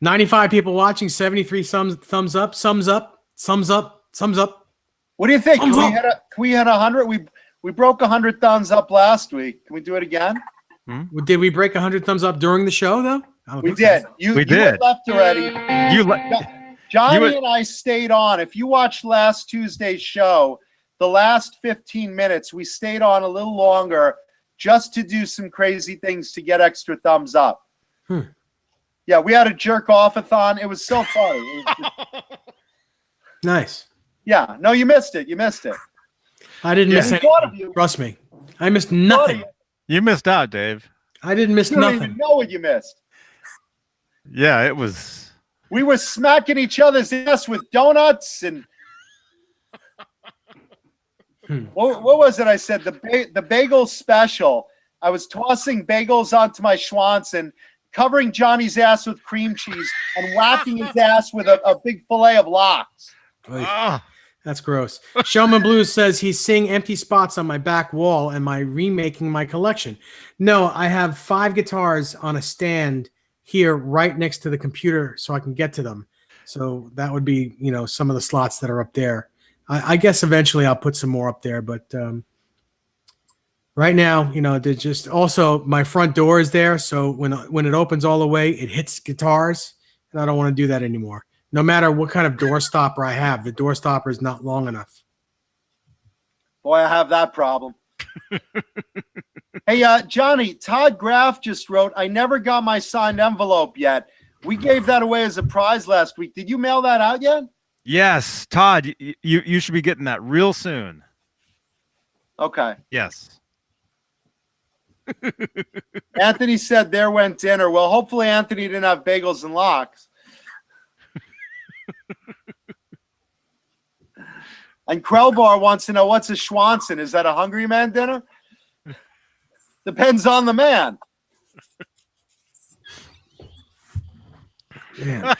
95 people watching, 73 thumbs up, thumbs up, thumbs up, thumbs up. What do you think? Can we hit 100? We broke 100 thumbs up last week. Can we do it again? Did we break 100 thumbs up during the show though? We did. So. You did. Left already. Johnny and I stayed on. If you watched last Tuesday's show, the last 15 minutes, we stayed on a little longer just to do some crazy things to get extra thumbs up. Yeah, we had a jerk off-a-thon. It was so funny. Nice. Yeah. No, you missed it. You missed it. I didn't miss anything. Trust me. I missed nothing. You missed out, Dave. I didn't miss nothing. You don't even know what you missed. Yeah, it was. We were smacking each other's ass with donuts and what was it I said? The bagel special. I was tossing bagels onto my Schwanson, covering Johnny's ass with cream cheese, and whacking his ass with a big fillet of lox. That's gross. Showman Blues says he's seeing empty spots on my back wall. Am I remaking my collection? No, I have 5 guitars on a stand here right next to the computer so I can get to them. So that would be, some of the slots that are up there. I guess eventually I'll put some more up there, but right now, there's just also my front door is there. So when it opens all the way, it hits guitars, and I don't want to do that anymore. No matter what kind of door stopper I have, the door stopper is not long enough. Boy, I have that problem. Hey, Johnny, Todd Graff just wrote, I never got my signed envelope yet. We gave that away as a prize last week. Did you mail that out yet? Yes, Todd, you should be getting that real soon. Okay. Yes. Anthony said there went dinner. Well, hopefully Anthony didn't have bagels and lox. And Krellbar wants to know, what's a Schwanson? Is that a Hungry Man dinner? Depends on the man. Man.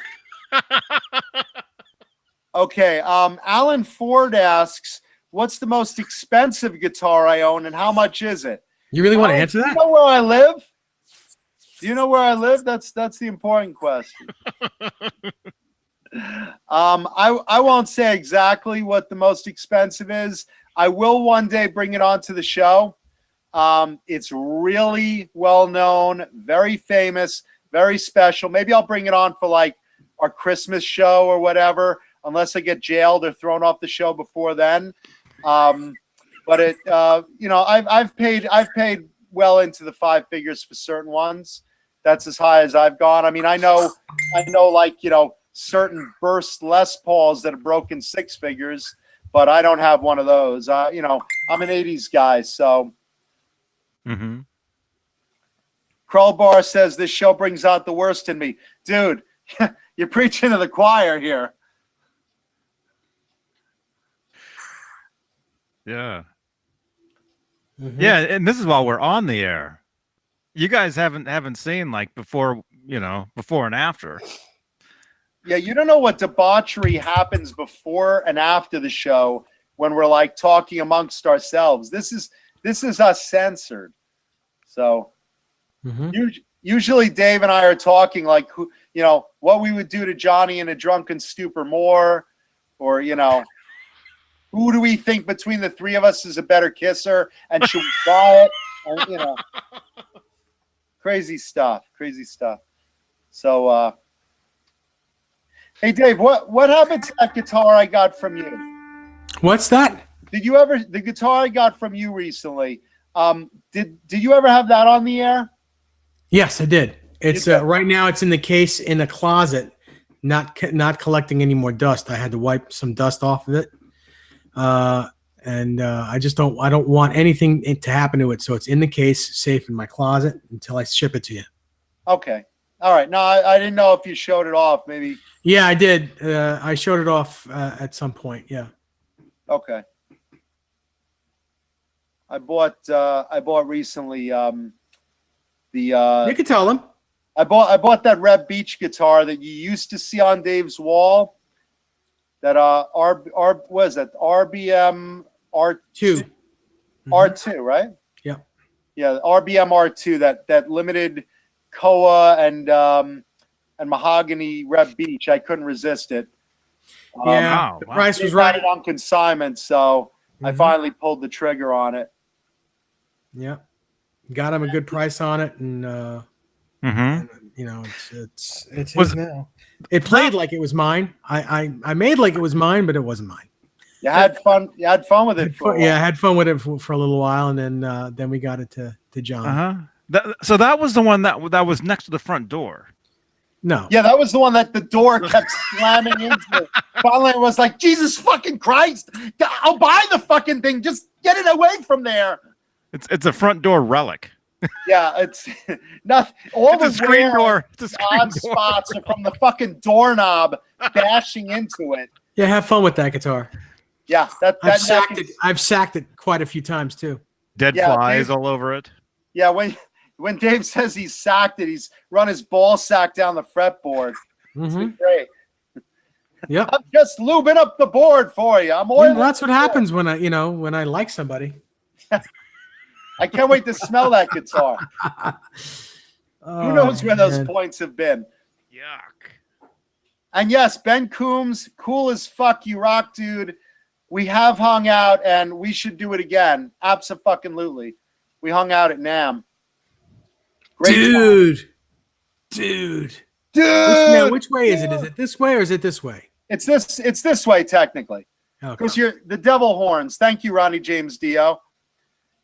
Okay, Alan Ford asks, what's the most expensive guitar I own and how much is it? You really want to answer that? Do you know where I live? Do you know where I live? That's the important question. I won't say exactly what the most expensive is. I will one day bring it onto the show. It's really well known, very famous, very special. Maybe I'll bring it on for like our Christmas show or whatever, unless I get jailed or thrown off the show before then. But it, I've paid well into the 5 figures for certain ones. That's as high as I've gone. I mean, I know, like, certain burst Les Pauls that have broken 6 figures, but I don't have one of those. I'm an 80's guy, so. Mm-hmm. Krellbar says this show brings out the worst in me. Dude, you're preaching to the choir here. Yeah. Mm-hmm. Yeah, and this is while we're on the air. You guys haven't seen like before and after. Yeah, you don't know what debauchery happens before and after the show when we're like talking amongst ourselves. This this is us censored. So usually Dave and I are talking like, who, you know, what we would do to Johnny in a drunken stupor more, or, you know, who do we think between the three of us is a better kisser, and should we try it? And, you know, crazy stuff. So, hey Dave, what happened to that guitar I got from you? What's that? The guitar I got from you recently? Did you ever have that on the air? Yes, I did. It's right now. It's in the case in the closet, not collecting any more dust. I had to wipe some dust off of it, and I just don't. I don't want anything to happen to it, so it's in the case, safe in my closet until I ship it to you. Okay. All right. No, I didn't know if you showed it off. Maybe. Yeah, I did. I showed it off at some point. Yeah. Okay. I bought recently you can tell them. I bought that Reb Beach guitar that you used to see on Dave's wall. That what is that? RBM R2. R2, right? Yeah. Yeah, RBM R2, that limited Koa and mahogany Reb Beach. I couldn't resist it. Yeah, the price was right. right. On consignment, so I finally pulled the trigger on it. Yeah, got him a good price on it, and and, you know, it's his now. It played like it was mine. I made like it was mine, but it wasn't mine. You had fun. You had fun with it. I had fun with it for a little while, and then we got it to John. So that was the one that was next to the front door. No. Yeah, that was the one that the door kept slamming into. Finally, it was like, Jesus fucking Christ! I'll buy the fucking thing. Just get it away from there. It's a front door relic. Yeah, it's not all it's the a screen door. It's a screen odd door. spots are from the fucking doorknob bashing into it. Yeah, have fun with that guitar. Yeah, I've sacked it quite a few times too. Dead flies all over it. Yeah, when Dave says he's sacked it, he's run his ball sack down the fretboard. It's been great. Yep. I'm just lubing up the board for you. I'm oiling. That's what happens when I like somebody. I can't wait to smell that guitar. Who knows where those points have been? Yuck. And yes, Ben Coombs, cool as fuck, you rock, dude. We have hung out, and we should do it again. Abso-fucking-lutely. We hung out at NAMM. Great Dude. Which way is it? Is it this way or is it this way? It's this way, technically. Because you're the devil horns. Thank you, Ronnie James Dio.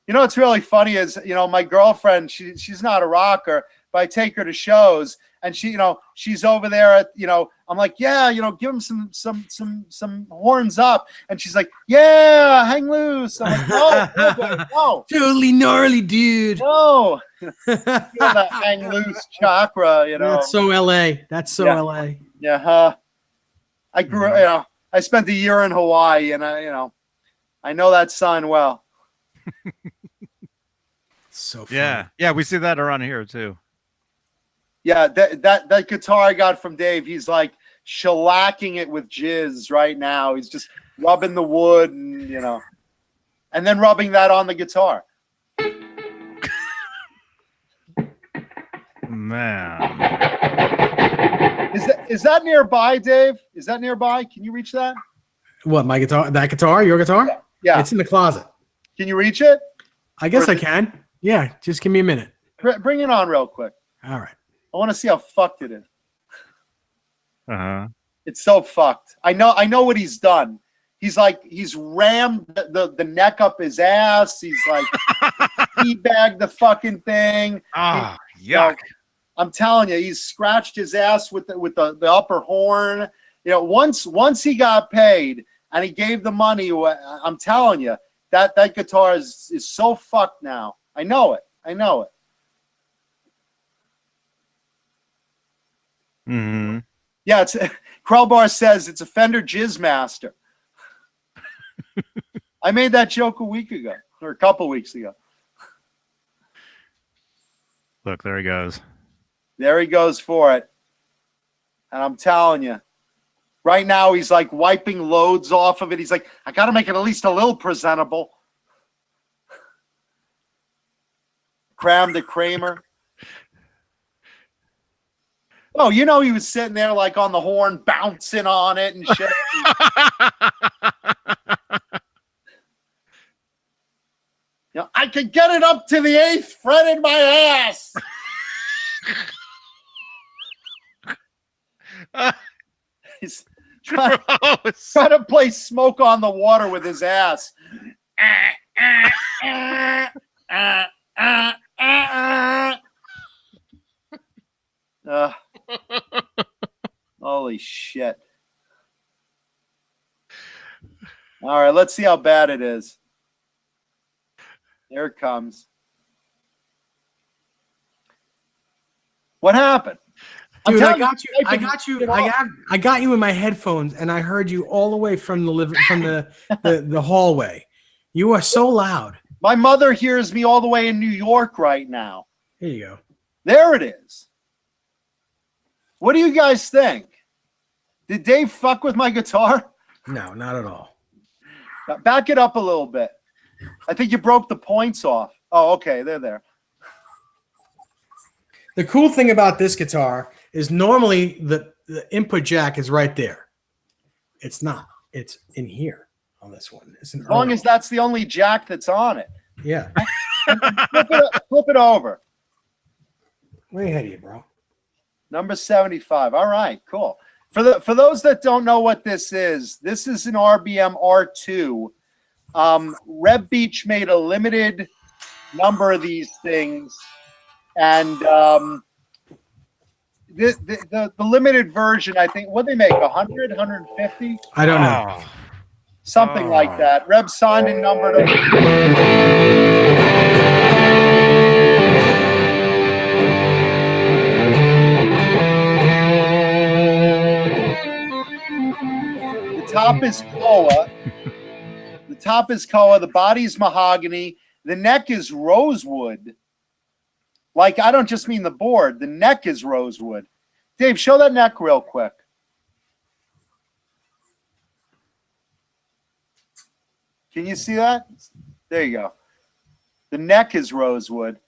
You know what's really funny is, you know, my girlfriend, she's not a rocker, but I take her to shows, and she's over there at, I'm like, yeah, give him some horns up, and she's like, yeah, hang loose. I'm like, no. Totally gnarly, dude. No. That hang loose chakra, That's so LA. LA. Yeah. I grew, I spent a year in Hawaii, and I know that sign well. So fun. Yeah, we see that around here too. Yeah, that guitar I got from Dave, he's like shellacking it with jizz right now. He's just rubbing the wood and and then rubbing that on the guitar. Man. Is that nearby, Dave? Is that nearby? Can you reach that? What, my guitar? That guitar? Your guitar? Yeah. It's in the closet. Can you reach it? I guess I can. Yeah, just give me a minute. Bring it on real quick. All right. I want to see how fucked it is. Uh-huh. It's so fucked. I know what he's done. He's rammed the neck up his ass. He's like teabagged the fucking thing. Ah, yuck. I'm telling you, he's scratched his ass with the upper horn. Once he got paid and he gave the money away, I'm telling you, that guitar is so fucked now. I know it. Mm-hmm. Yeah, Krellbar says it's a Fender Jizzmaster. I made that joke a week ago, or a couple weeks ago. Look, there he goes. There he goes for it. And I'm telling you, right now he's like wiping loads off of it. He's like, I got to make it at least a little presentable. Cram the Kramer. Oh, you know he was sitting there like on the horn, bouncing on it and shit. You know, I could get it up to the 8th fret in my ass. He's trying to play Smoke on the Water with his ass. Holy shit. All right, let's see how bad it is. There it comes. What happened? Dude, I got you in my headphones, and I heard you all the way from the hallway. You are so loud. My mother hears me all the way in New York right now. Here you go. There it is. What do you guys think? Did Dave fuck with my guitar? No, not at all. Back it up a little bit. I think you broke the points off. Oh, okay, they're there. The cool thing about this guitar is normally the input jack is right there. It's not. It's in here on this one. It's as long as that's the only jack that's on it. Yeah. Flip it over. Way ahead of you, bro. Number 75. All right, cool. For those that don't know what this is an RBM R2. Reb Beach made a limited number of these things, and the limited version, I think, what they make, 100, 150? I don't know. Something like that. Reb signed and numbered them. The top is koa. The top is koa. The body's mahogany. The neck is rosewood. Like, I don't just mean the board. The neck is rosewood. Dave, show that neck real quick. Can you see that? There you go. The neck is rosewood.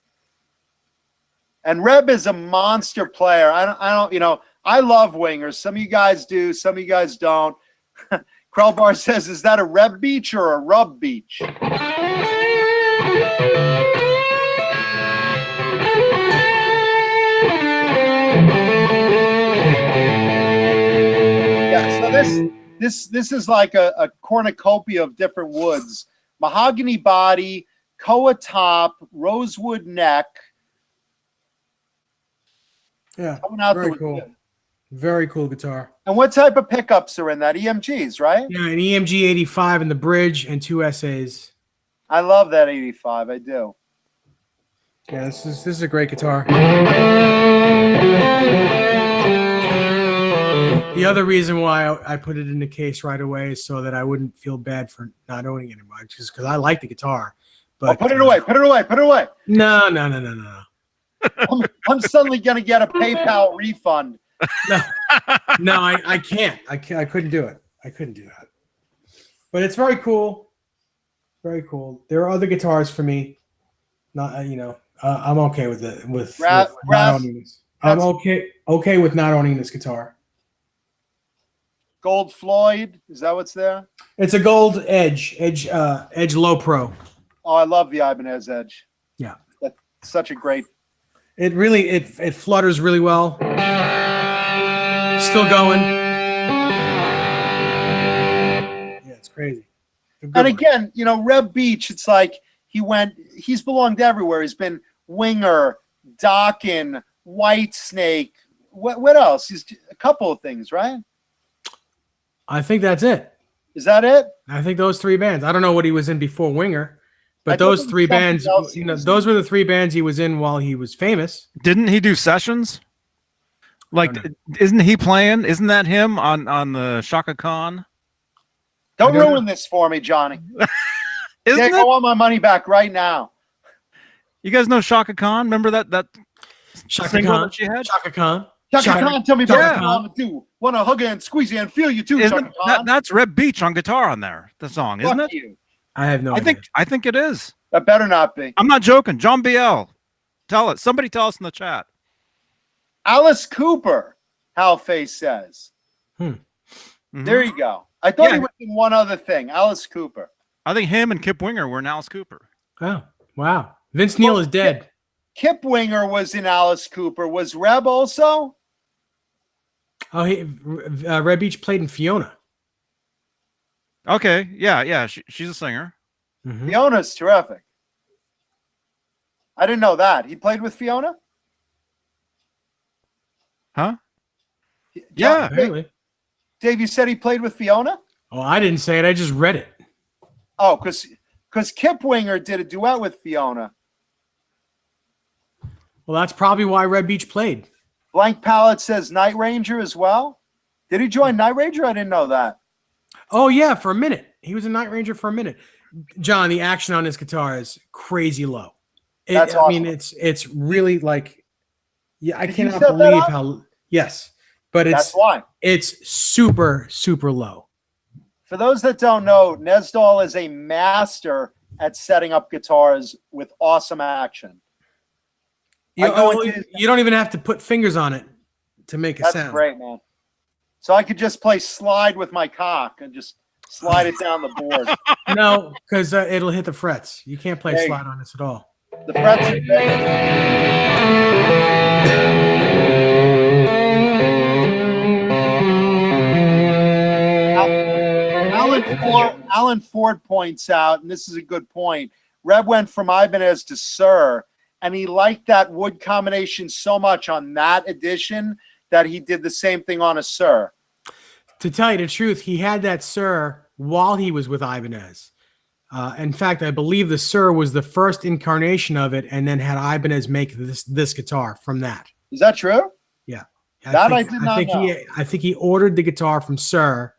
And Reb is a monster player. I don't, you know, I love wingers. Some of you guys do, some of you guys don't. Krellbar says, is that a Reb Beach or a Rub Beach? Yeah, so this is like a cornucopia of different woods. Mahogany body, koa top, rosewood neck. Yeah, coming out very cool. Very cool guitar. And what type of pickups are in that? EMGs, right? Yeah, an EMG 85 in the bridge and 2 SAs. I love that 85. I do. Yeah, this is a great guitar. The other reason why I put it in the case right away is so that I wouldn't feel bad for not owning it anymore, just because I like the guitar. But put it away. Put it away. Put it away. No. I'm suddenly gonna get a PayPal refund. No, I can't. I couldn't do it. I couldn't do that. But it's very cool. Very cool. There are other guitars for me. Not I'm okay with it. With not owning this. I'm okay with not owning this guitar. Gold Floyd, is that what's there? It's a gold Edge Low Pro. Oh, I love the Ibanez Edge. Yeah, that's such a great. It really it flutters really well. Still going. Yeah, it's crazy. And again, you know, Reb Beach, it's like he's belonged everywhere. He's been Winger, Dokken, White Snake. What else? He's a couple of things, right? I think that's it. Is that it? I think those 3 bands. I don't know what he was in before Winger, but those 3 bands, those were the 3 bands he was in while he was famous. Didn't he do sessions? Like, isn't he playing? Isn't that him on the Shaka Khan? Don't ruin this for me, Johnny. I want my money back right now. You guys know Shaka Khan? Remember that Shaka Khan that she had? Shaka Khan. Shaka Khan, tell me about what I want to do. Want to hug you and squeeze you and feel you too, Shaka Khan. That's Reb Beach on guitar on there. The song, isn't it? You. I have no idea. I think it is. That better not be. I'm not joking. John BL. Tell us. Somebody tell us in the chat. Alice Cooper, Hal Face says. There you go. I thought he was in one other thing. Alice Cooper. I think him and Kip Winger were in Alice Cooper. Oh, wow. Vince Neil is dead. Kip Winger was in Alice Cooper. Was Reb also? Oh, Reb Beach played in Fiona. Okay. Yeah. She's a singer. Fiona's terrific. I didn't know that. He played with Fiona? Huh? Yeah, apparently. Dave, you said he played with Fiona? Oh, I didn't say it. I just read it. Oh, because Kip Winger did a duet with Fiona. Well, that's probably why Reb Beach played. Blank Palette says Night Ranger as well. Did he join Night Ranger? I didn't know that. Oh, yeah, for a minute. He was a Night Ranger for a minute. John, the action on his guitar is crazy low. That's awesome. I mean, it's really like, yeah, I cannot believe how, yes, but that's why. It's super, super low. For those that don't know, Nesdal is a master at setting up guitars with awesome action. You don't even have to put fingers on it to make a sound. That's great, man. So I could just play slide with my cock and just slide it down the board. No, because it'll hit the frets. You can't play slide on this at all. The frets are Alan Ford points out, and this is a good point, Reb went from Ibanez to Sir, and he liked that wood combination so much on that edition that he did the same thing on a Sir. To tell you the truth, he had that Sir while he was with Ibanez. In fact, I believe the Sir was the first incarnation of it, and then had Ibanez make this guitar from that. Is that true? Yeah. I did not know. I think he ordered the guitar from Sir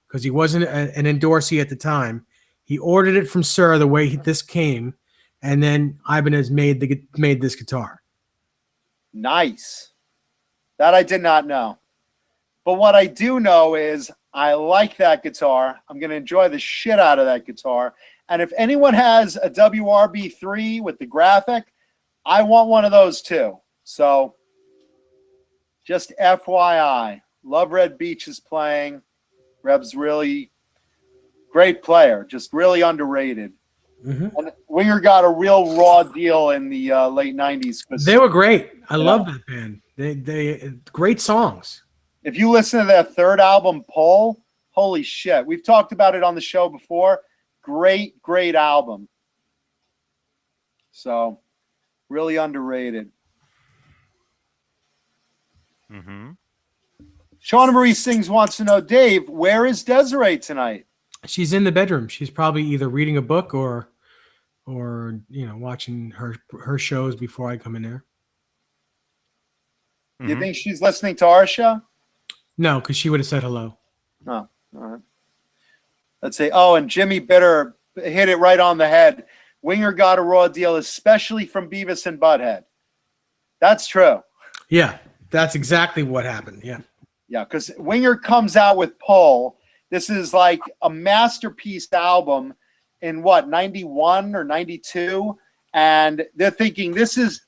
because he wasn't an endorsee at the time. He ordered it from Sir the way this came, and then Ibanez made this guitar. Nice. That I did not know. But what I do know is I like that guitar. I'm going to enjoy the shit out of that guitar. And if anyone has a WRB3 with the graphic, I want one of those too. So just FYI, love Reb Beach is playing. Reb's really great player, just really underrated. And Winger got a real raw deal in the late 90s. They were great. I love that band. They great songs. If you listen to their third album, Pull, holy shit. We've talked about it on the show before. Great, great album. So, really underrated. Shauna Marie Sings wants to know, Dave, where is Desiree tonight? She's in the bedroom. She's probably either reading a book or watching her shows before I come in there. You think she's listening to our show? No, because she would have said hello. Oh, all right. Let's say, and Jimmy Bitter hit it right on the head. Winger got a raw deal, especially from Beavis and Butthead. That's true. Yeah, that's exactly what happened. Yeah. Yeah, because Winger comes out with Pull. This is like a masterpiece album in 91 or 92. And they're thinking this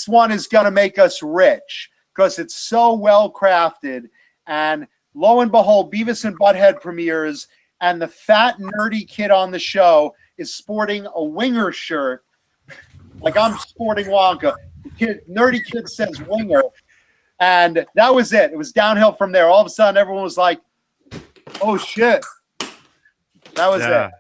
one is going to make us rich because it's so well crafted. And lo and behold, Beavis and Butthead premieres, and the fat, nerdy kid on the show is sporting a Winger shirt, like I'm sporting Wonka. The nerdy kid says Winger, and that was it. It was downhill from there. All of a sudden, everyone was like, "Oh shit!" That was it.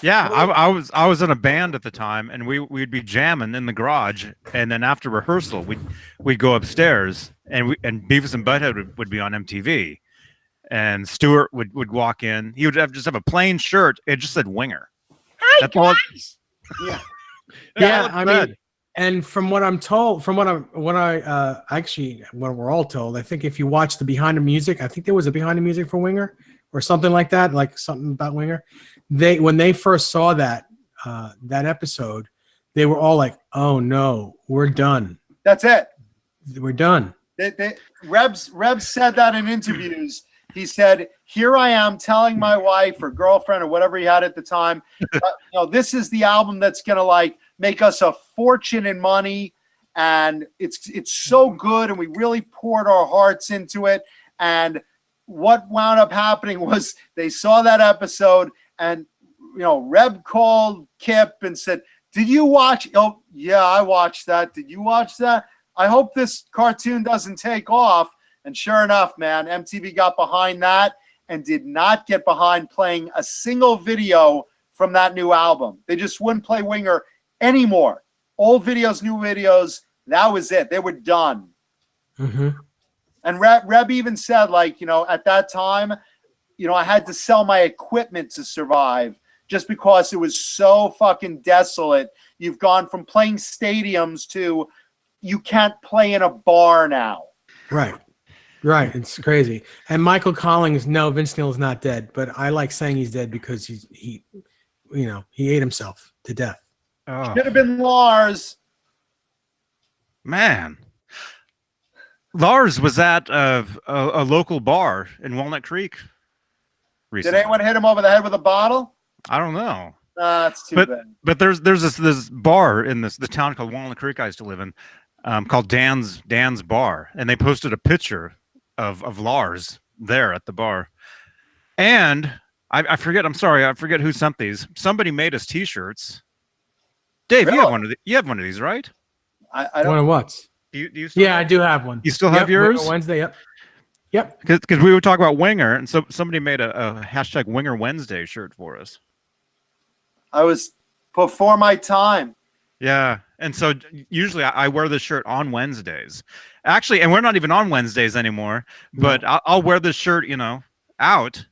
Yeah, I was in a band at the time, and we'd be jamming in the garage, and then after rehearsal, we'd go upstairs, and Beavis and Butthead would be on MTV, and Stuart would walk in. He would just have a plain shirt. It just said Winger. Hi, guys. Yeah. I mean, and from what I'm told, what we're all told, I think if you watch the behind the music, I think there was a behind the music for Winger or something like that, like something about Winger. When they first saw that episode, they were all like, "Oh no, we're done. That's it. We're done." Reb said that in interviews. He said, "Here I am telling my wife or girlfriend or whatever he had at the time, this is the album that's gonna like make us a fortune in money, and it's so good, and we really poured our hearts into it. And what wound up happening was they saw that episode, and Reb called Kip and said, "Did you watch?" "Oh, yeah, I watched that. Did you watch that? I hope this cartoon doesn't take off." And sure enough, man, MTV got behind that and did not get behind playing a single video from that new album. They just wouldn't play Winger anymore. Old videos, new videos, that was it. They were done. Mm-hmm. And Reb even said, like, at that time, I had to sell my equipment to survive just because it was so fucking desolate. You've gone from playing stadiums to you can't play in a bar now. Right. It's crazy. And Michael Collins, no, Vince Neil is not dead, but I like saying he's dead because he ate himself to death. Oh, Should have been Lars. man. Lars was at a local bar in Walnut Creek recently. Did anyone hit him over the head with a bottle? I don't know. That's too bad. But there's this bar in the town called Walnut Creek I used to live in, called Dan's Bar, and they posted a picture of Lars there at the bar. And I forget. I'm sorry, I forget who sent these. Somebody made us T-shirts. Dave, Really? you have one of these, right? I don't. One of what? Do you still Yeah, I do have one. You still have yours? Wednesday, yep. Because we would talk about Winger, and so somebody made a hashtag Winger Wednesday shirt for us. I was before my time. Yeah, and so usually I wear this shirt on Wednesdays. Actually, and we're not even on Wednesdays anymore, but I'll wear this shirt, out,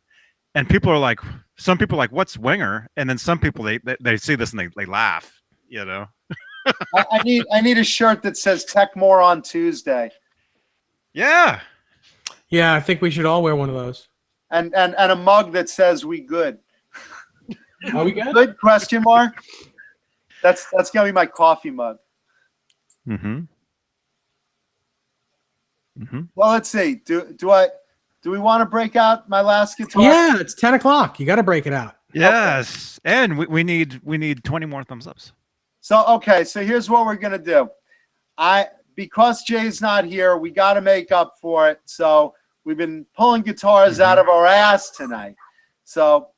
and people are like, some people are like, "What's Winger?" And then some people they see this and they laugh, I need a shirt that says Tech More on Tuesday. Yeah. Yeah, I think we should all wear one of those. And a mug that says "We good." Are we good? Good question mark. That's gonna be my coffee mug. Mm-hmm. Well, let's see. Do we want to break out my last guitar? Yeah, it's 10 o'clock. You got to break it out. Yes, okay. And we need 20 more thumbs ups. So here's what we're gonna do. Because Jay's not here, we got to make up for it. So we've been pulling guitars out of our ass tonight. So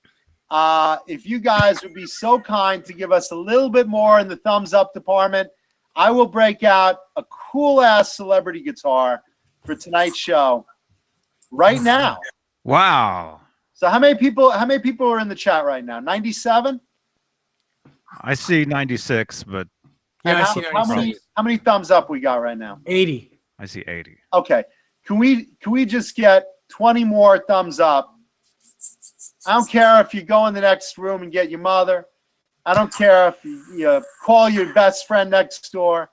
if you guys would be so kind to give us a little bit more in the thumbs up department, I will break out a cool ass celebrity guitar for tonight's show right now. Wow. So how many people are in the chat right now? 97? I see 96, but Yeah, And I see 96. how many thumbs up we got right now? 80. I see 80. Okay. Can we just get 20 more thumbs up? I don't care if you go in the next room and get your mother. I don't care if you call your best friend next door.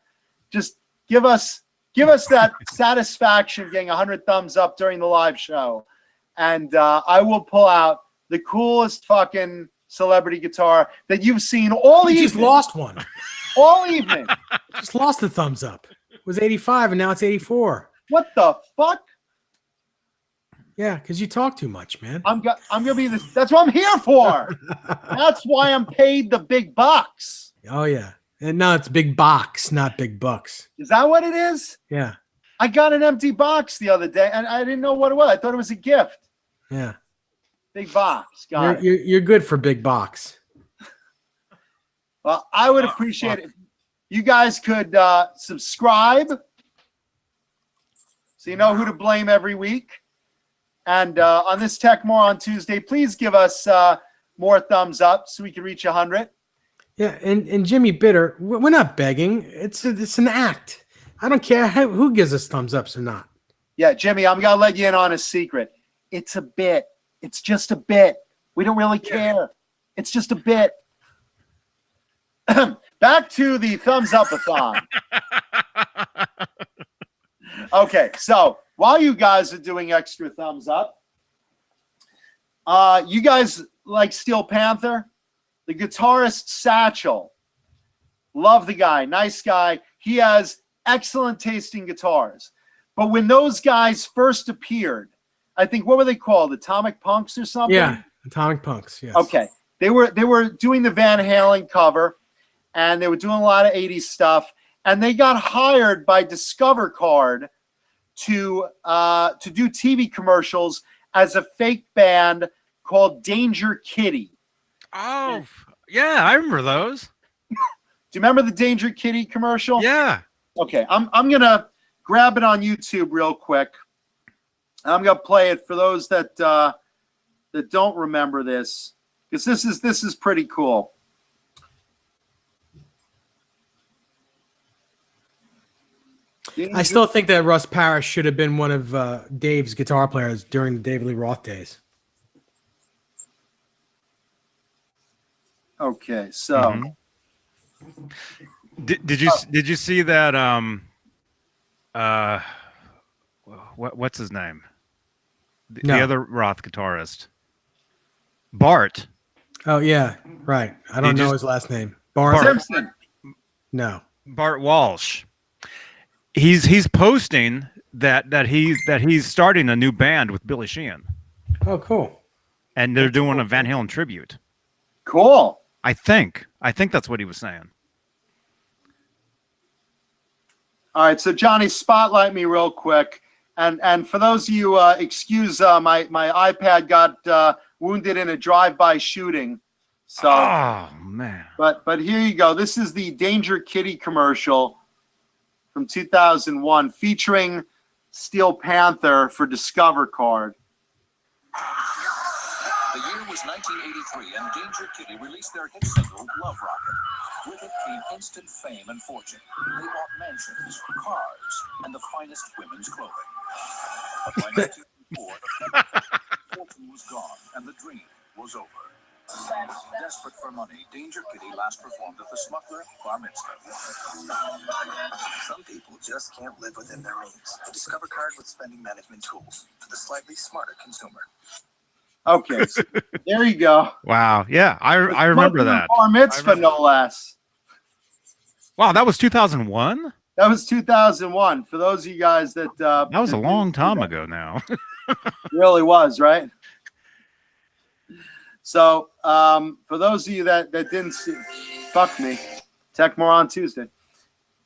Just give us that satisfaction of getting 100 thumbs up during the live show. And I will pull out the coolest fucking celebrity guitar that you've seen all evening. You just lost one. All evening. Just lost the thumbs up. It was 85 and now it's 84. What the fuck? Yeah, because you talk too much, man. I'm gonna be this. That's what I'm here for. That's why I'm paid the big bucks. Oh, yeah. And no, it's big box, not big bucks. Is that what it is? Yeah. I got an empty box the other day, and I didn't know what it was. I thought it was a gift. Yeah. Big box. Got it. You're good for big box. Well, I would appreciate it if you guys could subscribe so you know who to blame every week. And on this Tech More on Tuesday, please give us more thumbs up so we can reach 100. Yeah, and Jimmy Bitter, we're not begging. It's an act. I don't care who gives us thumbs ups or not. Yeah, Jimmy, I'm going to let you in on a secret. It's a bit. It's just a bit. We don't really care. It's just a bit. Back to the thumbs up-a-thon. Okay, so while you guys are doing extra thumbs up, you guys like Steel Panther? The guitarist Satchel. Love the guy. Nice guy. He has excellent tasting guitars. But when those guys first appeared, I think, what were they called? Atomic Punks or something? Yeah, Atomic Punks, yes. Okay. They were doing the Van Halen cover, and they were doing a lot of 80s stuff. and they got hired by Discover Card to do TV commercials as a fake band called Danger Kitty. Oh, yeah, I remember those. Do you remember the Danger Kitty commercial? Yeah. Okay, I'm gonna grab it on YouTube real quick. I'm gonna play it for those that don't remember this, because this is pretty cool. I still think that Russ Parrish should have been one of Dave's guitar players during the David Lee Roth days. Okay, so did you see that what's his name? The other Roth guitarist, Bart. Oh yeah, right. I don't know his last name. Bart Simpson. No. Bart Walsh. He's posting that he's starting a new band with Billy Sheehan. Oh, cool. And they're doing a Van Halen tribute. Cool. I think that's what he was saying. All right, so Johnny, spotlight me real quick, and for those of you, excuse my iPad got wounded in a drive-by shooting. So, oh man. But here you go. This is the Danger Kitty commercial from 2001, featuring Steel Panther for Discover Card. The year was 1983, and Danger Kitty released their hit single, Love Rocket. With it came instant fame and fortune. They bought mansions, cars, and the finest women's clothing. But by 1984, the fortune was gone, and the dream was over. Desperate for money, Danger Kitty last performed at the Smuggler Bar Mitzvah. Some people just can't live within their means. A Discover Card with spending management tools for the slightly smarter consumer. Okay, so there you go. Wow. Yeah, I remember that. Bar Mitzvah, no less. Wow, that was 2001? That was 2001. For those of you guys that that was a long time ago now. Really was, right? So for those of you that didn't see, fuck me, Tech more on Tuesday.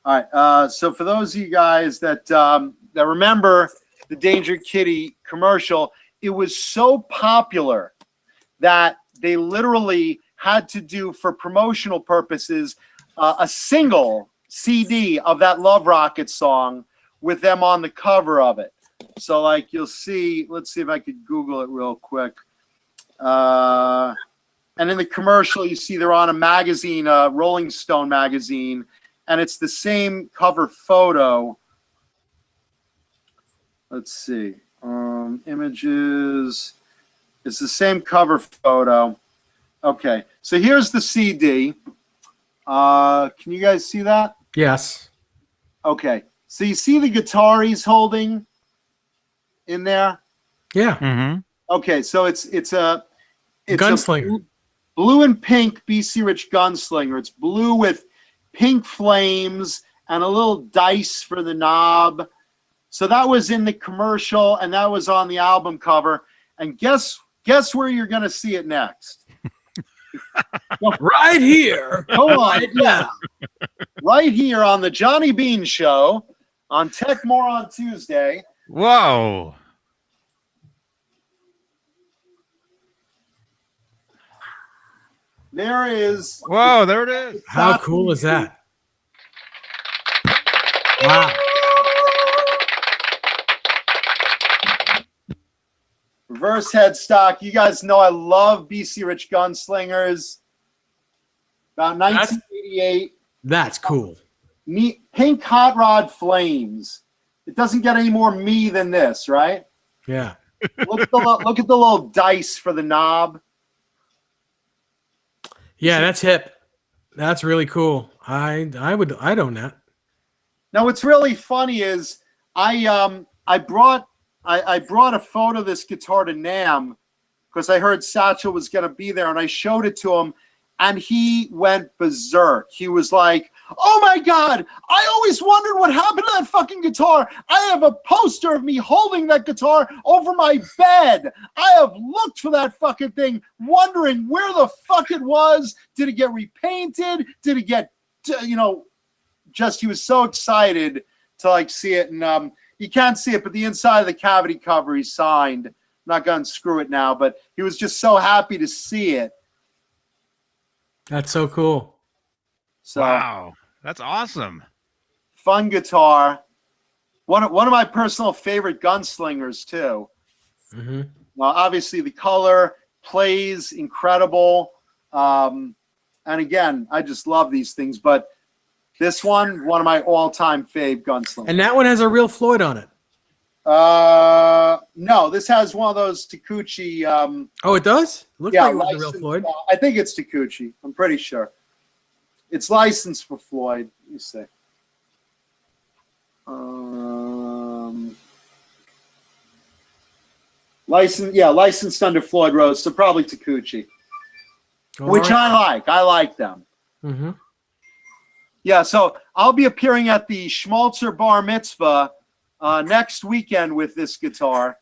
All right, so for those of you guys that that remember the Danger Kitty commercial, it was so popular that they literally had to do, for promotional purposes, a single CD of that Love Rocket song with them on the cover of it. So like you'll see, let's see if I could Google it real quick. And in the commercial, you see they're on a magazine, Rolling Stone magazine, and it's the same cover photo. Let's see. Images. It's the same cover photo. Okay, so here's the CD. Can you guys see that? Yes. Okay, so you see the guitar he's holding in there? Yeah. Mm-hmm. Okay, so it's a Gunslinger. Blue and pink BC Rich Gunslinger. It's blue with pink flames and a little dice for the knob. So that was in the commercial, and that was on the album cover. And guess where you're going to see it next? Right here. Come on, yeah. Right here on the Johnny Beane Show on Tech More on Tuesday. Whoa. There is. Whoa, there it is. How cool is that? Wow. Reverse headstock. You guys know I love BC Rich Gunslingers. About 1988. That's cool. Pink Hot Rod Flames. It doesn't get any more me than this, right? Yeah. Look at the little dice for the knob. Yeah, that's hip. That's really cool. I'd own that. Now, what's really funny is I brought a photo of this guitar to NAMM because I heard Satchel was going to be there, and I showed it to him, and he went berserk. He was like, "Oh my God, I always wondered what happened to that fucking guitar. I have a poster of me holding that guitar over my bed. I have looked for that fucking thing, wondering where the fuck it was. Did it get repainted? Did it get, he was so excited to like see it, and you can't see it, but the inside of the cavity cover he signed. I'm not gonna unscrew it now, but he was just so happy to see it. That's so cool. So Wow, that's awesome. fun guitar. One of my personal favorite gunslingers too. Mm-hmm. Well, obviously the color plays incredible. And again, I just love these things, but this one of my all-time fave gunslingers. And that one has a real Floyd on it. No, this has one of those Takuchi. Oh, it does? It looks like it was a real Floyd. I think it's Takuchi. I'm pretty sure. It's licensed for Floyd. Let me see. Licensed under Floyd Rose, so probably Takuchi. Which I like. I like them. Mm-hmm. Yeah, so I'll be appearing at the Schmalzer Bar Mitzvah next weekend with this guitar.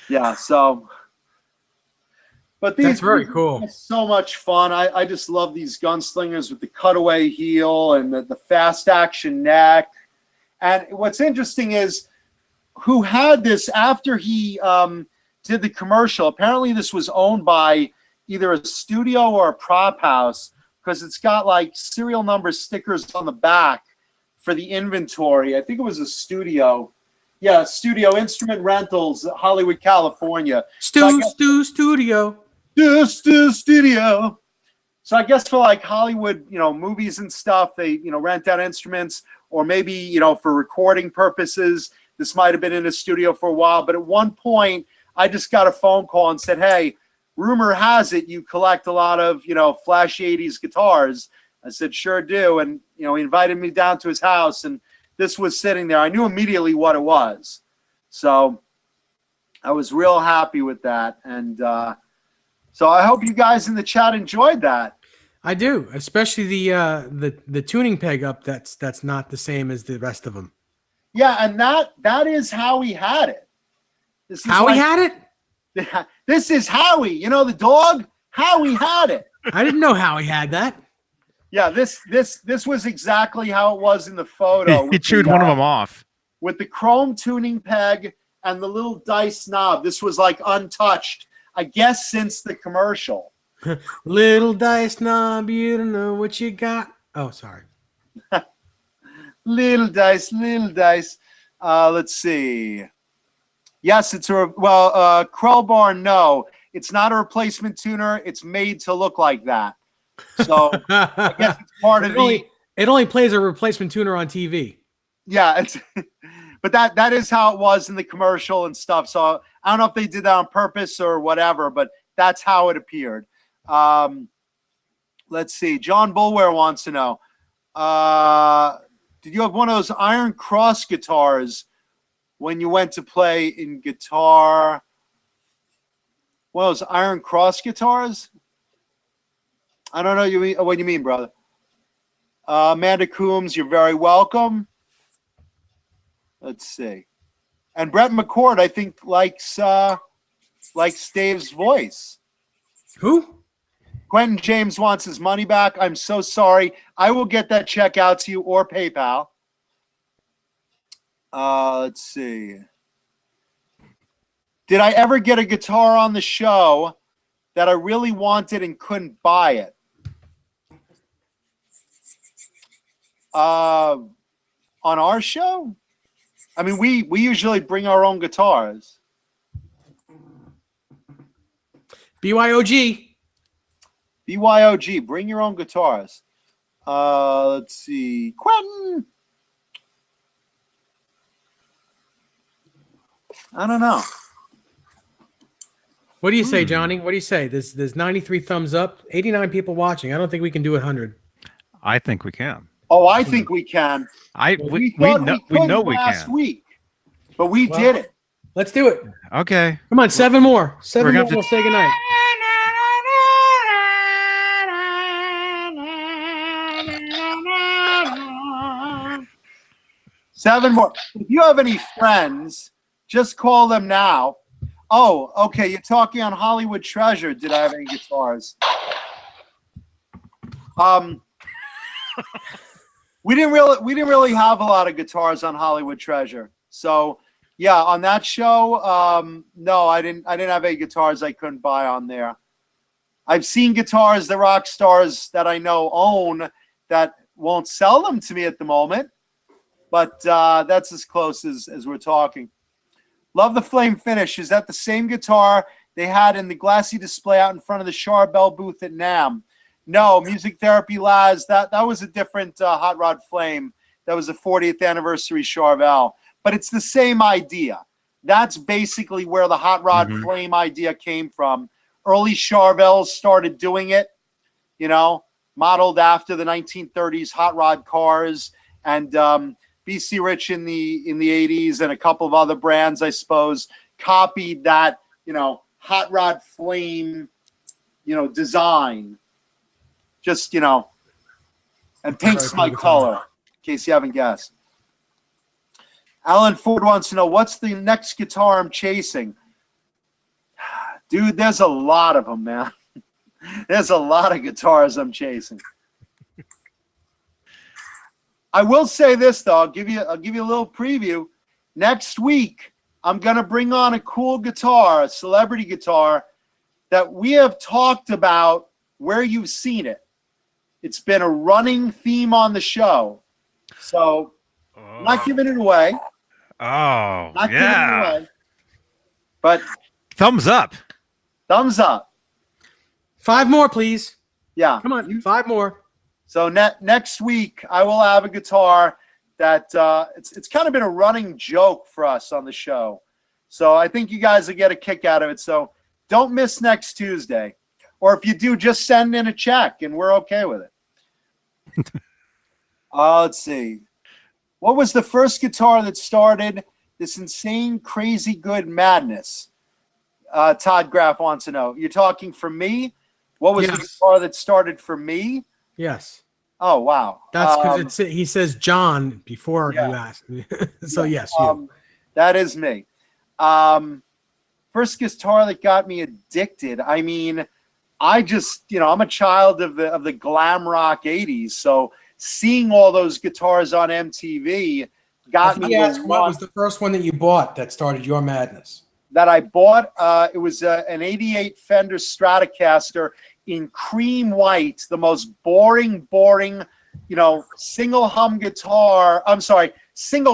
Yeah, so. But That's very cool. It's so much fun. I just love these gunslingers with the cutaway heel and the fast action neck. And what's interesting is who had this after he did the commercial. Apparently this was owned by either a studio or a prop house because it's got like serial number stickers on the back for the inventory. I think it was a studio. Yeah, Studio Instrument Rentals, Hollywood, California. Studio. Studio. So I guess for like Hollywood, movies and stuff, they, rent out instruments, or maybe, for recording purposes. This might have been in a studio for a while, but at one point I just got a phone call and said, hey, rumor has it you collect a lot of, flashy 80s guitars. I said, sure do. And, he invited me down to his house, and this was sitting there. I knew immediately what it was. So I was real happy with that. And so I hope you guys in the chat enjoyed that. I do, especially the tuning peg up. That's not the same as the rest of them. Yeah, and that is how he had it. Howie had it? This is Howie. The dog? Howie had it. I didn't know Howie had that. Yeah, this was exactly how it was in the photo. He chewed one of them off. With the chrome tuning peg and the little dice knob. This was like untouched, I guess, since the commercial. Little dice knob, you don't know what you got. Oh, sorry. Little dice. Let's see. Yes, it's Crowbar, no. It's not a replacement tuner. It's made to look like that. So I guess it's part of it only plays a replacement tuner on TV. Yeah, but that is how it was in the commercial and stuff. So I don't know if they did that on purpose or whatever, but that's how it appeared. Let's see. John Bulware wants to know, did you have one of those Iron Cross guitars when you went to play in guitar? One of those Iron Cross guitars? I don't know what you mean, brother. Amanda Coombs, you're very welcome. Let's see. And Brett McCord, I think, likes Dave's voice. Who? Quentin James wants his money back. I'm so sorry. I will get that check out to you or PayPal. Let's see. Did I ever get a guitar on the show that I really wanted and couldn't buy it? On our show? I mean, we usually bring our own guitars. BYOG. BYOG, bring your own guitars. Let's see. Quentin. I don't know. What do you say, Johnny? What do you say? There's 93 thumbs up, 89 people watching. I don't think we can do 100. I think we can. Oh, I think we can. We know we last can. week, but we did it. Let's do it. Okay. Come on, 7 more. 7 more. We'll We'll say goodnight. Seven more. If you have any friends, just call them now. Oh, okay. You're talking on Hollywood Treasure. Did I have any guitars? We didn't really have a lot of guitars on Hollywood Treasure. So yeah, on that show, no, I didn't have any guitars I couldn't buy on there. I've seen guitars the rock stars that I know own that won't sell them to me at the moment, but that's as close as we're talking. Love the flame finish. Is that the same guitar they had in the glassy display out in front of the Charbel booth at NAMM? No, Music Therapy Laz, that was a different Hot Rod Flame. That was the 40th anniversary Charbel. But it's the same idea. That's basically where the Hot Rod Flame idea came from. Early Charbels started doing it, you know, modeled after the 1930s hot rod cars, and BC Rich in the 80s and a couple of other brands, I suppose, copied that, you know, Hot Rod Flame, you know, design. Just, you know, and pink's my color, in case you haven't guessed. Alan Ford wants to know, what's the next guitar I'm chasing? Dude, there's a lot of them, man. There's a lot of guitars I'm chasing. I will say this, though. I'll give you a little preview. Next week, I'm going to bring on a cool guitar, a celebrity guitar, that we have talked about where you've seen it. It's been a running theme on the show. So, I'm not giving it away. Oh, not giving it away. But thumbs up. Thumbs up. 5 more, please. Yeah. Come on, 5 more. So next week, I will have a guitar that it's kind of been a running joke for us on the show. So I think you guys will get a kick out of it. So don't miss next Tuesday. Or if you do, just send in a check, and we're okay with it. Let's see. What was the first guitar that started this insane, crazy good madness? Todd Graff wants to know. You're talking for me? What was the guitar that started for me? Yes. Oh, wow. That's because he says John before you ask. So, yes, you. That is me. First guitar that got me addicted. I mean, I just, you know, I'm a child of the glam rock 80s. So seeing all those guitars on MTV got me. What was the first one that you bought that started your madness? That I bought, it was an 88 Fender Stratocaster in cream white, the most boring, you know, single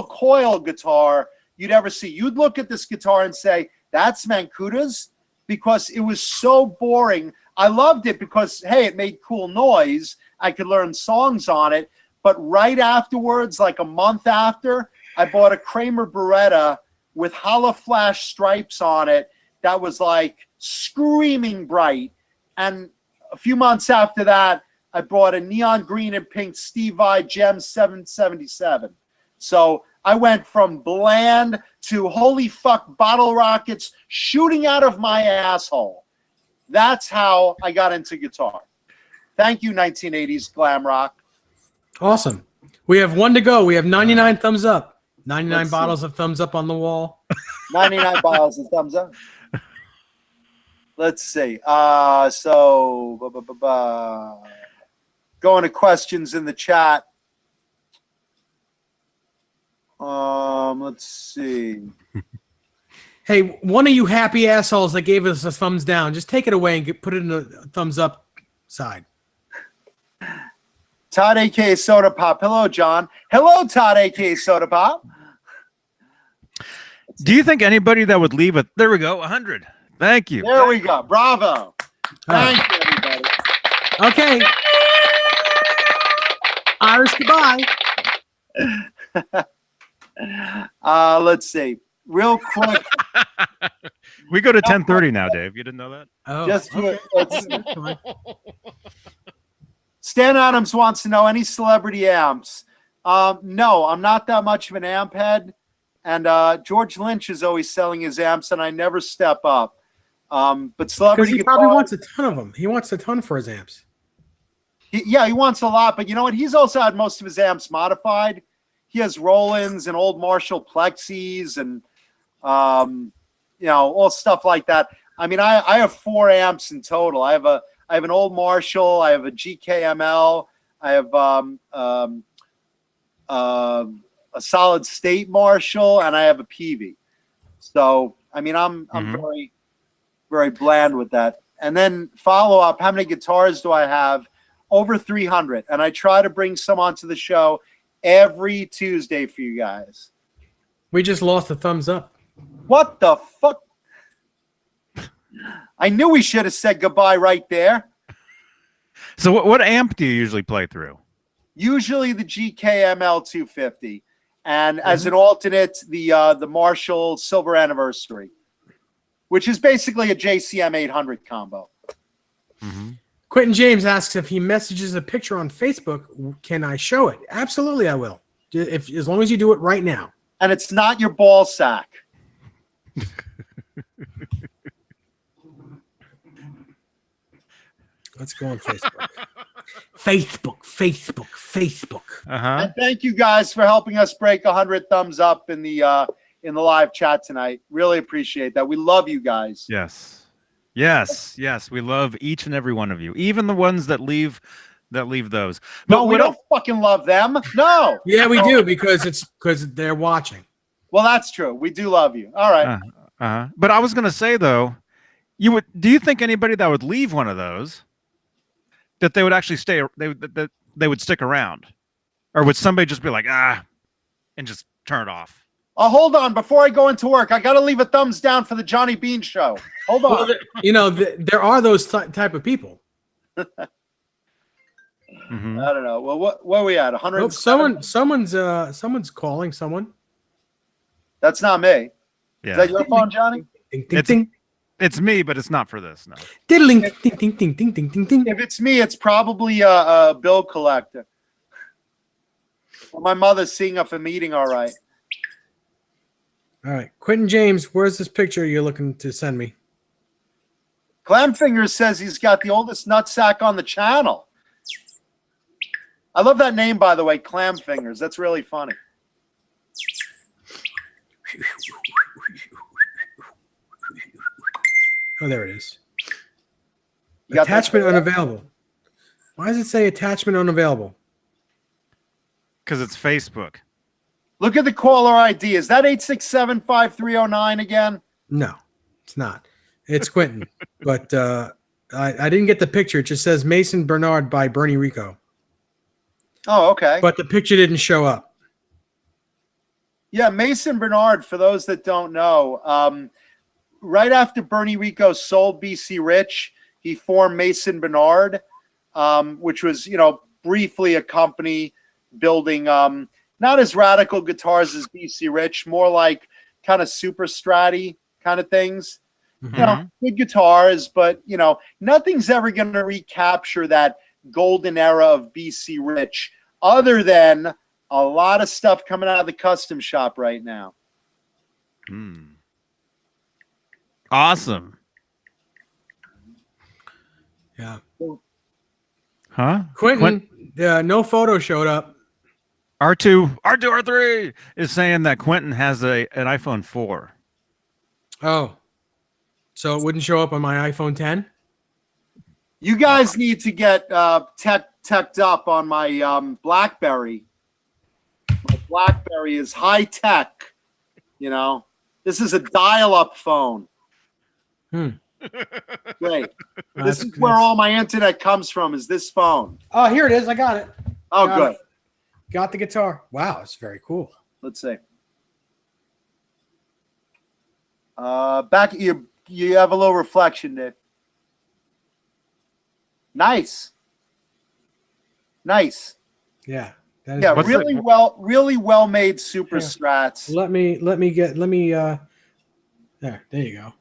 coil guitar you'd ever see. You'd look at this guitar and say, that's Mancuta's, because it was so boring. I loved it because, hey, it made cool noise. I could learn songs on it. But right afterwards, like a month after, I bought a Kramer Beretta with hollow flash stripes on it that was like screaming bright. And a few months after that, I bought a neon green and pink Steve Vai Gem 777. So I went from bland to holy fuck bottle rockets shooting out of my asshole. That's how I got into guitar. Thank you, 1980s glam rock. Awesome. We have 1 to go. We have 99 thumbs up. 99 bottles of thumbs up on the wall. 99 bottles of thumbs up. Let's see. Going to questions in the chat. Let's see. Hey, one of you happy assholes that gave us a thumbs down, just take it away and put it in the thumbs up side. Todd, a.k.a. Soda Pop. Hello, John. Hello, Todd, a.k.a. Soda Pop. Do you think anybody that would leave it? There we go, 100. Thank you. There we go. Bravo. Thank you, everybody. Okay. Irish goodbye. Let's see. Real quick. We go to 10:30 now, Dave. You didn't know that? Oh, Just okay. Stan Adams wants to know any celebrity amps. No, I'm not that much of an amp head. And George Lynch is always selling his amps, and I never step up. But celebrity because he probably wants a ton of them. He wants a ton for his amps. He wants a lot. But you know what? He's also had most of his amps modified. He has Roland's and old Marshall Plexis and, you know, all stuff like that. I mean, I have 4 amps in total. I have I have an old Marshall. I have a GKML. I have a solid state Marshall, and I have a Peavey. So, I mean, I'm very, very bland with that. And then follow up, how many guitars do I have? Over 300. And I try to bring some onto the show every Tuesday for you guys. We just lost a thumbs up. What the fuck? I knew we should have said goodbye right there. So what amp do you usually play through? Usually the GKML 250. And as an alternate, the Marshall Silver Anniversary, which is basically a JCM 800 combo. Quentin James asks if he messages a picture on Facebook, can I show it? Absolutely, I will. As long as you do it right now. And it's not your ball sack. Let's go on Facebook. Facebook. And thank you guys for helping us break 100 thumbs up in the live chat tonight. Really appreciate that. We love you guys. Yes. We love each and every one of you, even the ones that leave those. But No, we don't fucking love them. No. Yeah, we do because they're watching. Well, that's true. We do love you. All right. But I was gonna say though, do you think anybody that would leave one of those that they would actually stay? They would stick around, or would somebody just be like and just turn it off? Hold on. Before I go into work, I got to leave a thumbs down for the Johnny Beane show. Hold on. Well, there are those type of people. I don't know. Well, where are we at? 100. Oh, someone's calling someone. That's not me. Yeah. Is that your phone, Johnny? Ding, ding, ding. It's me, but it's not for this. No. Diddling, ding, ding, ding, ding, ding, ding, ding. If it's me, it's probably a bill collector. Well, my mother's seeing up a meeting. All right. All right, Quentin James, where's this picture you're looking to send me? Clamfingers says he's got the oldest nutsack on the channel. I love that name, by the way, Clamfingers. That's really funny. Oh, there it is. You got Attachment that? unavailable. Why does it say attachment unavailable? Because it's Facebook. Look at the caller ID. Is that 867-5309 again? No, it's not. It's Quentin. But I didn't get the picture. It just says Mason Bernard by Bernie Rico. Oh, okay. But the picture didn't show up. Yeah, Mason Bernard, for those that don't know, right after Bernie Rico sold BC Rich, he formed Mason Bernard, which was, briefly a company building not as radical guitars as BC Rich, more like kind of super stratty kind of things. Good guitars, but nothing's ever going to recapture that golden era of BC Rich, other than a lot of stuff coming out of the custom shop right now. Awesome. Yeah. Huh? Quentin, no photo showed up. R3 is saying that Quentin has an iPhone 4. Oh. So it wouldn't show up on my iPhone 10? You guys need to get teched up on my BlackBerry. My BlackBerry is high tech. This is a dial-up phone. Great. This is where all my internet comes from, is this phone. Oh, here it is. I got it. Oh, good. Got the guitar. Wow, it's very cool. Let's see. Back you have a little reflection there. Nice. Yeah. Yeah, really well made super strats. Let me there you go.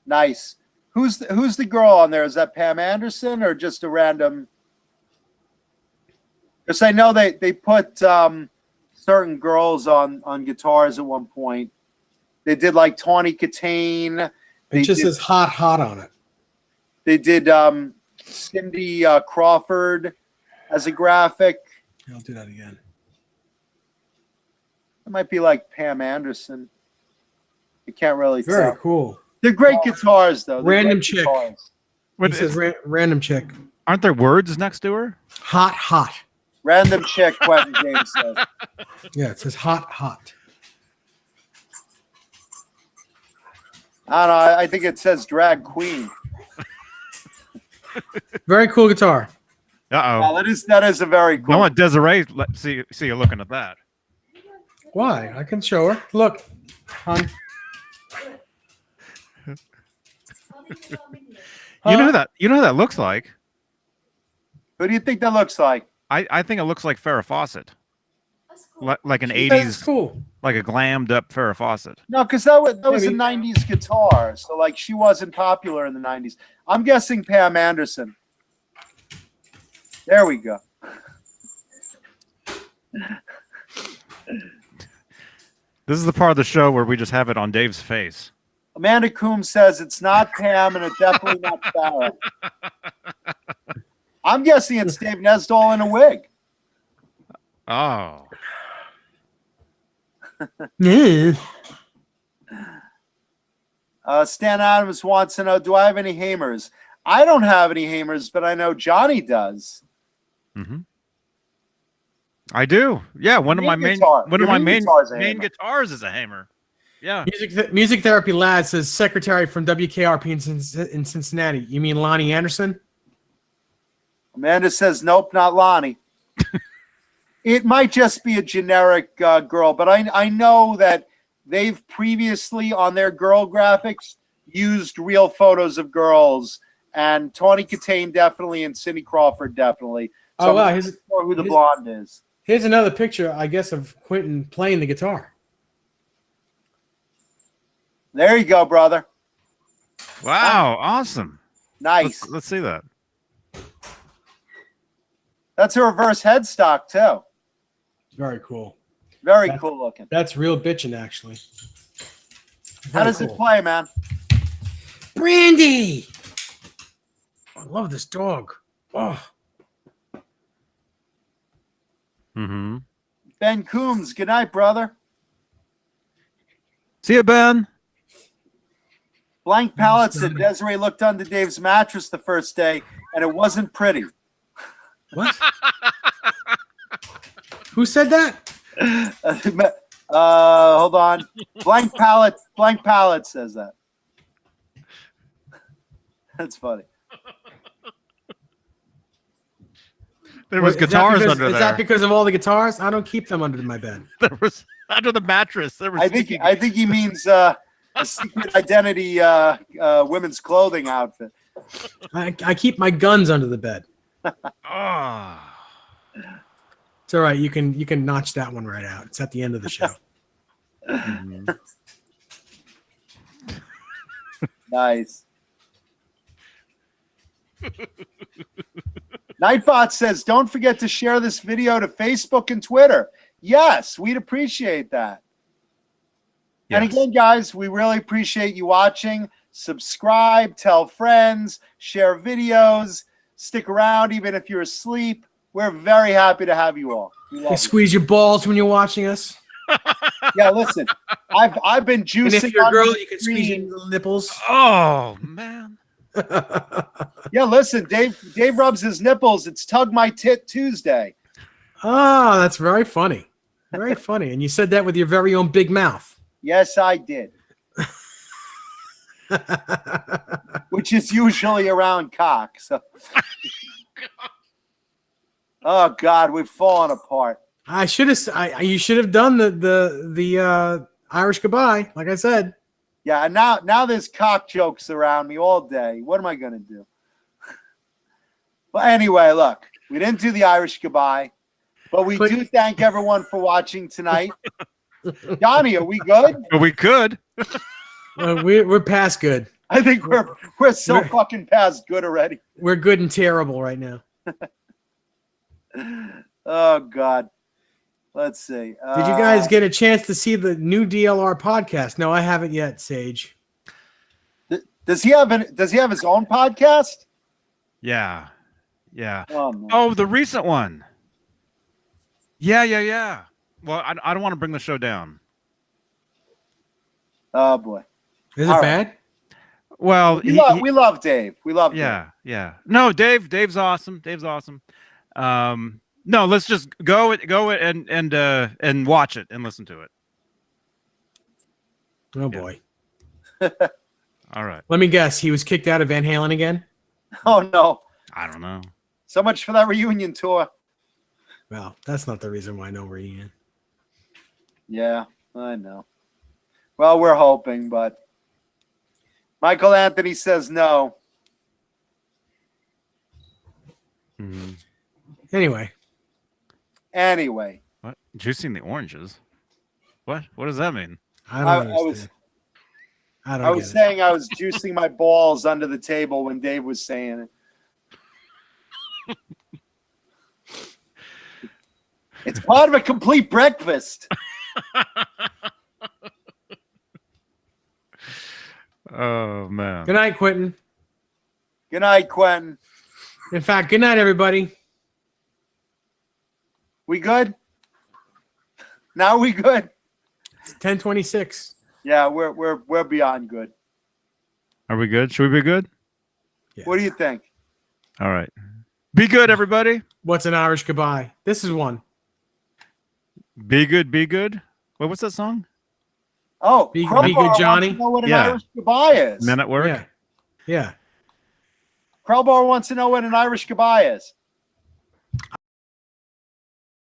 Nice. Who's the girl on there? Is that Pam Anderson or just a random? Because I know they put certain girls on guitars at one point. They did like Tawny Katane. It just says hot on it. They did Cindy Crawford as a graphic. I'll do that again. It might be like Pam Anderson. You can't really tell. Very cool. They're great guitars, though. Random chick. But He says random chick. aren't there words next to her? Hot, hot. Random chick, Quentin James says. Yeah, it says hot, hot. I don't know. I think it says drag queen. Very cool guitar. Uh-oh. That is a very cool. I want Desiree. See you looking at that. Why? I can show her. Look, hon. You know who that looks like? Who do you think that looks like? I think it looks like Farrah Fawcett. Like an That's 80s, cool. like a glammed up Farrah Fawcett. No, because that was a Maybe. 90s guitar. So, like, she wasn't popular in the 90s. I'm guessing Pam Anderson. There we go. This is the part of the show where we just have it on Dave's face. Amanda Coombs says it's not Pam and it's definitely not Farrah. I'm guessing it's Dave Nesdall in a wig. Oh. Yeah. Stan Adams wants to know, do I have any hamers? I don't have any hamers, but I know Johnny does. Mm-hmm. I do. Yeah, one of my main guitars is a hammer. Yeah. Music Therapy Lad says secretary from WKRP in Cincinnati. You mean Lonnie Anderson? Amanda says, nope, not Lonnie. It might just be a generic girl, but I know that they've previously on their girl graphics used real photos of girls, and Tawny Katane definitely and Cindy Crawford definitely. So Oh, wow. I'm not sure who the blonde is. Here's another picture, I guess, of Quentin playing the guitar. There you go, brother. Wow, awesome. Nice. Let's see that. That's a reverse headstock, too. Very cool. Very cool looking. That's real bitchin', actually. How does it play, man? Brandy! I love this dog. Oh. Mm-hmm. Ben Coombs, good night, brother. See you, Ben. Blank Palette said Desiree looked under Dave's mattress the first day, and it wasn't pretty. What? Who said that? Hold on. Blank Palette says that. That's funny. There was guitars under there. Is that because of all the guitars? I don't keep them under my bed. There was under the mattress. There was. I think he means a secret identity women's clothing outfit. I keep my guns under the bed. Oh. It's all right. You can notch that one right out. It's at the end of the show. Mm-hmm. Nice. Nightbot says, don't forget to share this video to Facebook and Twitter. Yes, we'd appreciate that. Yes. And again, guys, we really appreciate you watching. Subscribe, tell friends, share videos, stick around even if you're asleep. We're very happy to have you all. We love You squeeze your balls when you're watching us. Yeah, listen, I've been juicing. And if you're a on girl, the you can squeeze your screen. little nipples. Oh man. Yeah, listen, Dave rubs his nipples. It's Tug My Tit Tuesday. Oh, that's very funny. Very funny. And you said that with your very own big mouth. Yes, I did. Which is usually around cock. So. Oh God, we've fallen apart. You should have done the Irish goodbye, like I said. Yeah, and now there's cock jokes around me all day. What am I gonna do? Well, anyway, look, we didn't do the Irish goodbye, but we do thank everyone for watching tonight. Johnny, are we good? We could. We're past good. I think we're so fucking past good already. We're good and terrible right now. Oh God. Let's see. Did you guys get a chance to see the new DLR podcast? No, I haven't yet, Sage. Does he have his own podcast? Yeah. Yeah. Oh, man. Oh, the recent one. Yeah. Well, I don't want to bring the show down. Oh boy. Is it bad? Well, We love Dave. We love Dave. yeah. No, Dave's awesome. Dave's awesome. No, let's just go and watch it and listen to it. Oh boy. All right. Let me guess. He was kicked out of Van Halen again? Oh no. I don't know. So much for that reunion tour. Well, that's not the reason why no reunion. Yeah, I know. Well, we're hoping, but Michael Anthony says no. Mm-hmm. Anyway. What? Juicing the oranges? What? What does that mean? I don't understand. I was saying I was juicing my balls under the table when Dave was saying it. It's part of a complete breakfast. Oh, man. Good night, Quentin. Good night, Quentin. In fact, good night, everybody. We good? Now we good? It's 10:26. Yeah, we're beyond good. Are we good? Should we be good? Yeah. What do you think? All right. Be good, everybody. What's an Irish goodbye? This is one. Be good, be good. Wait, what's that song? Oh, Be Crowbar good, Johnny. wants to know what an Yeah. Irish goodbye is. Men at Work? Yeah. Yeah. Crowbar wants to know what an Irish goodbye is.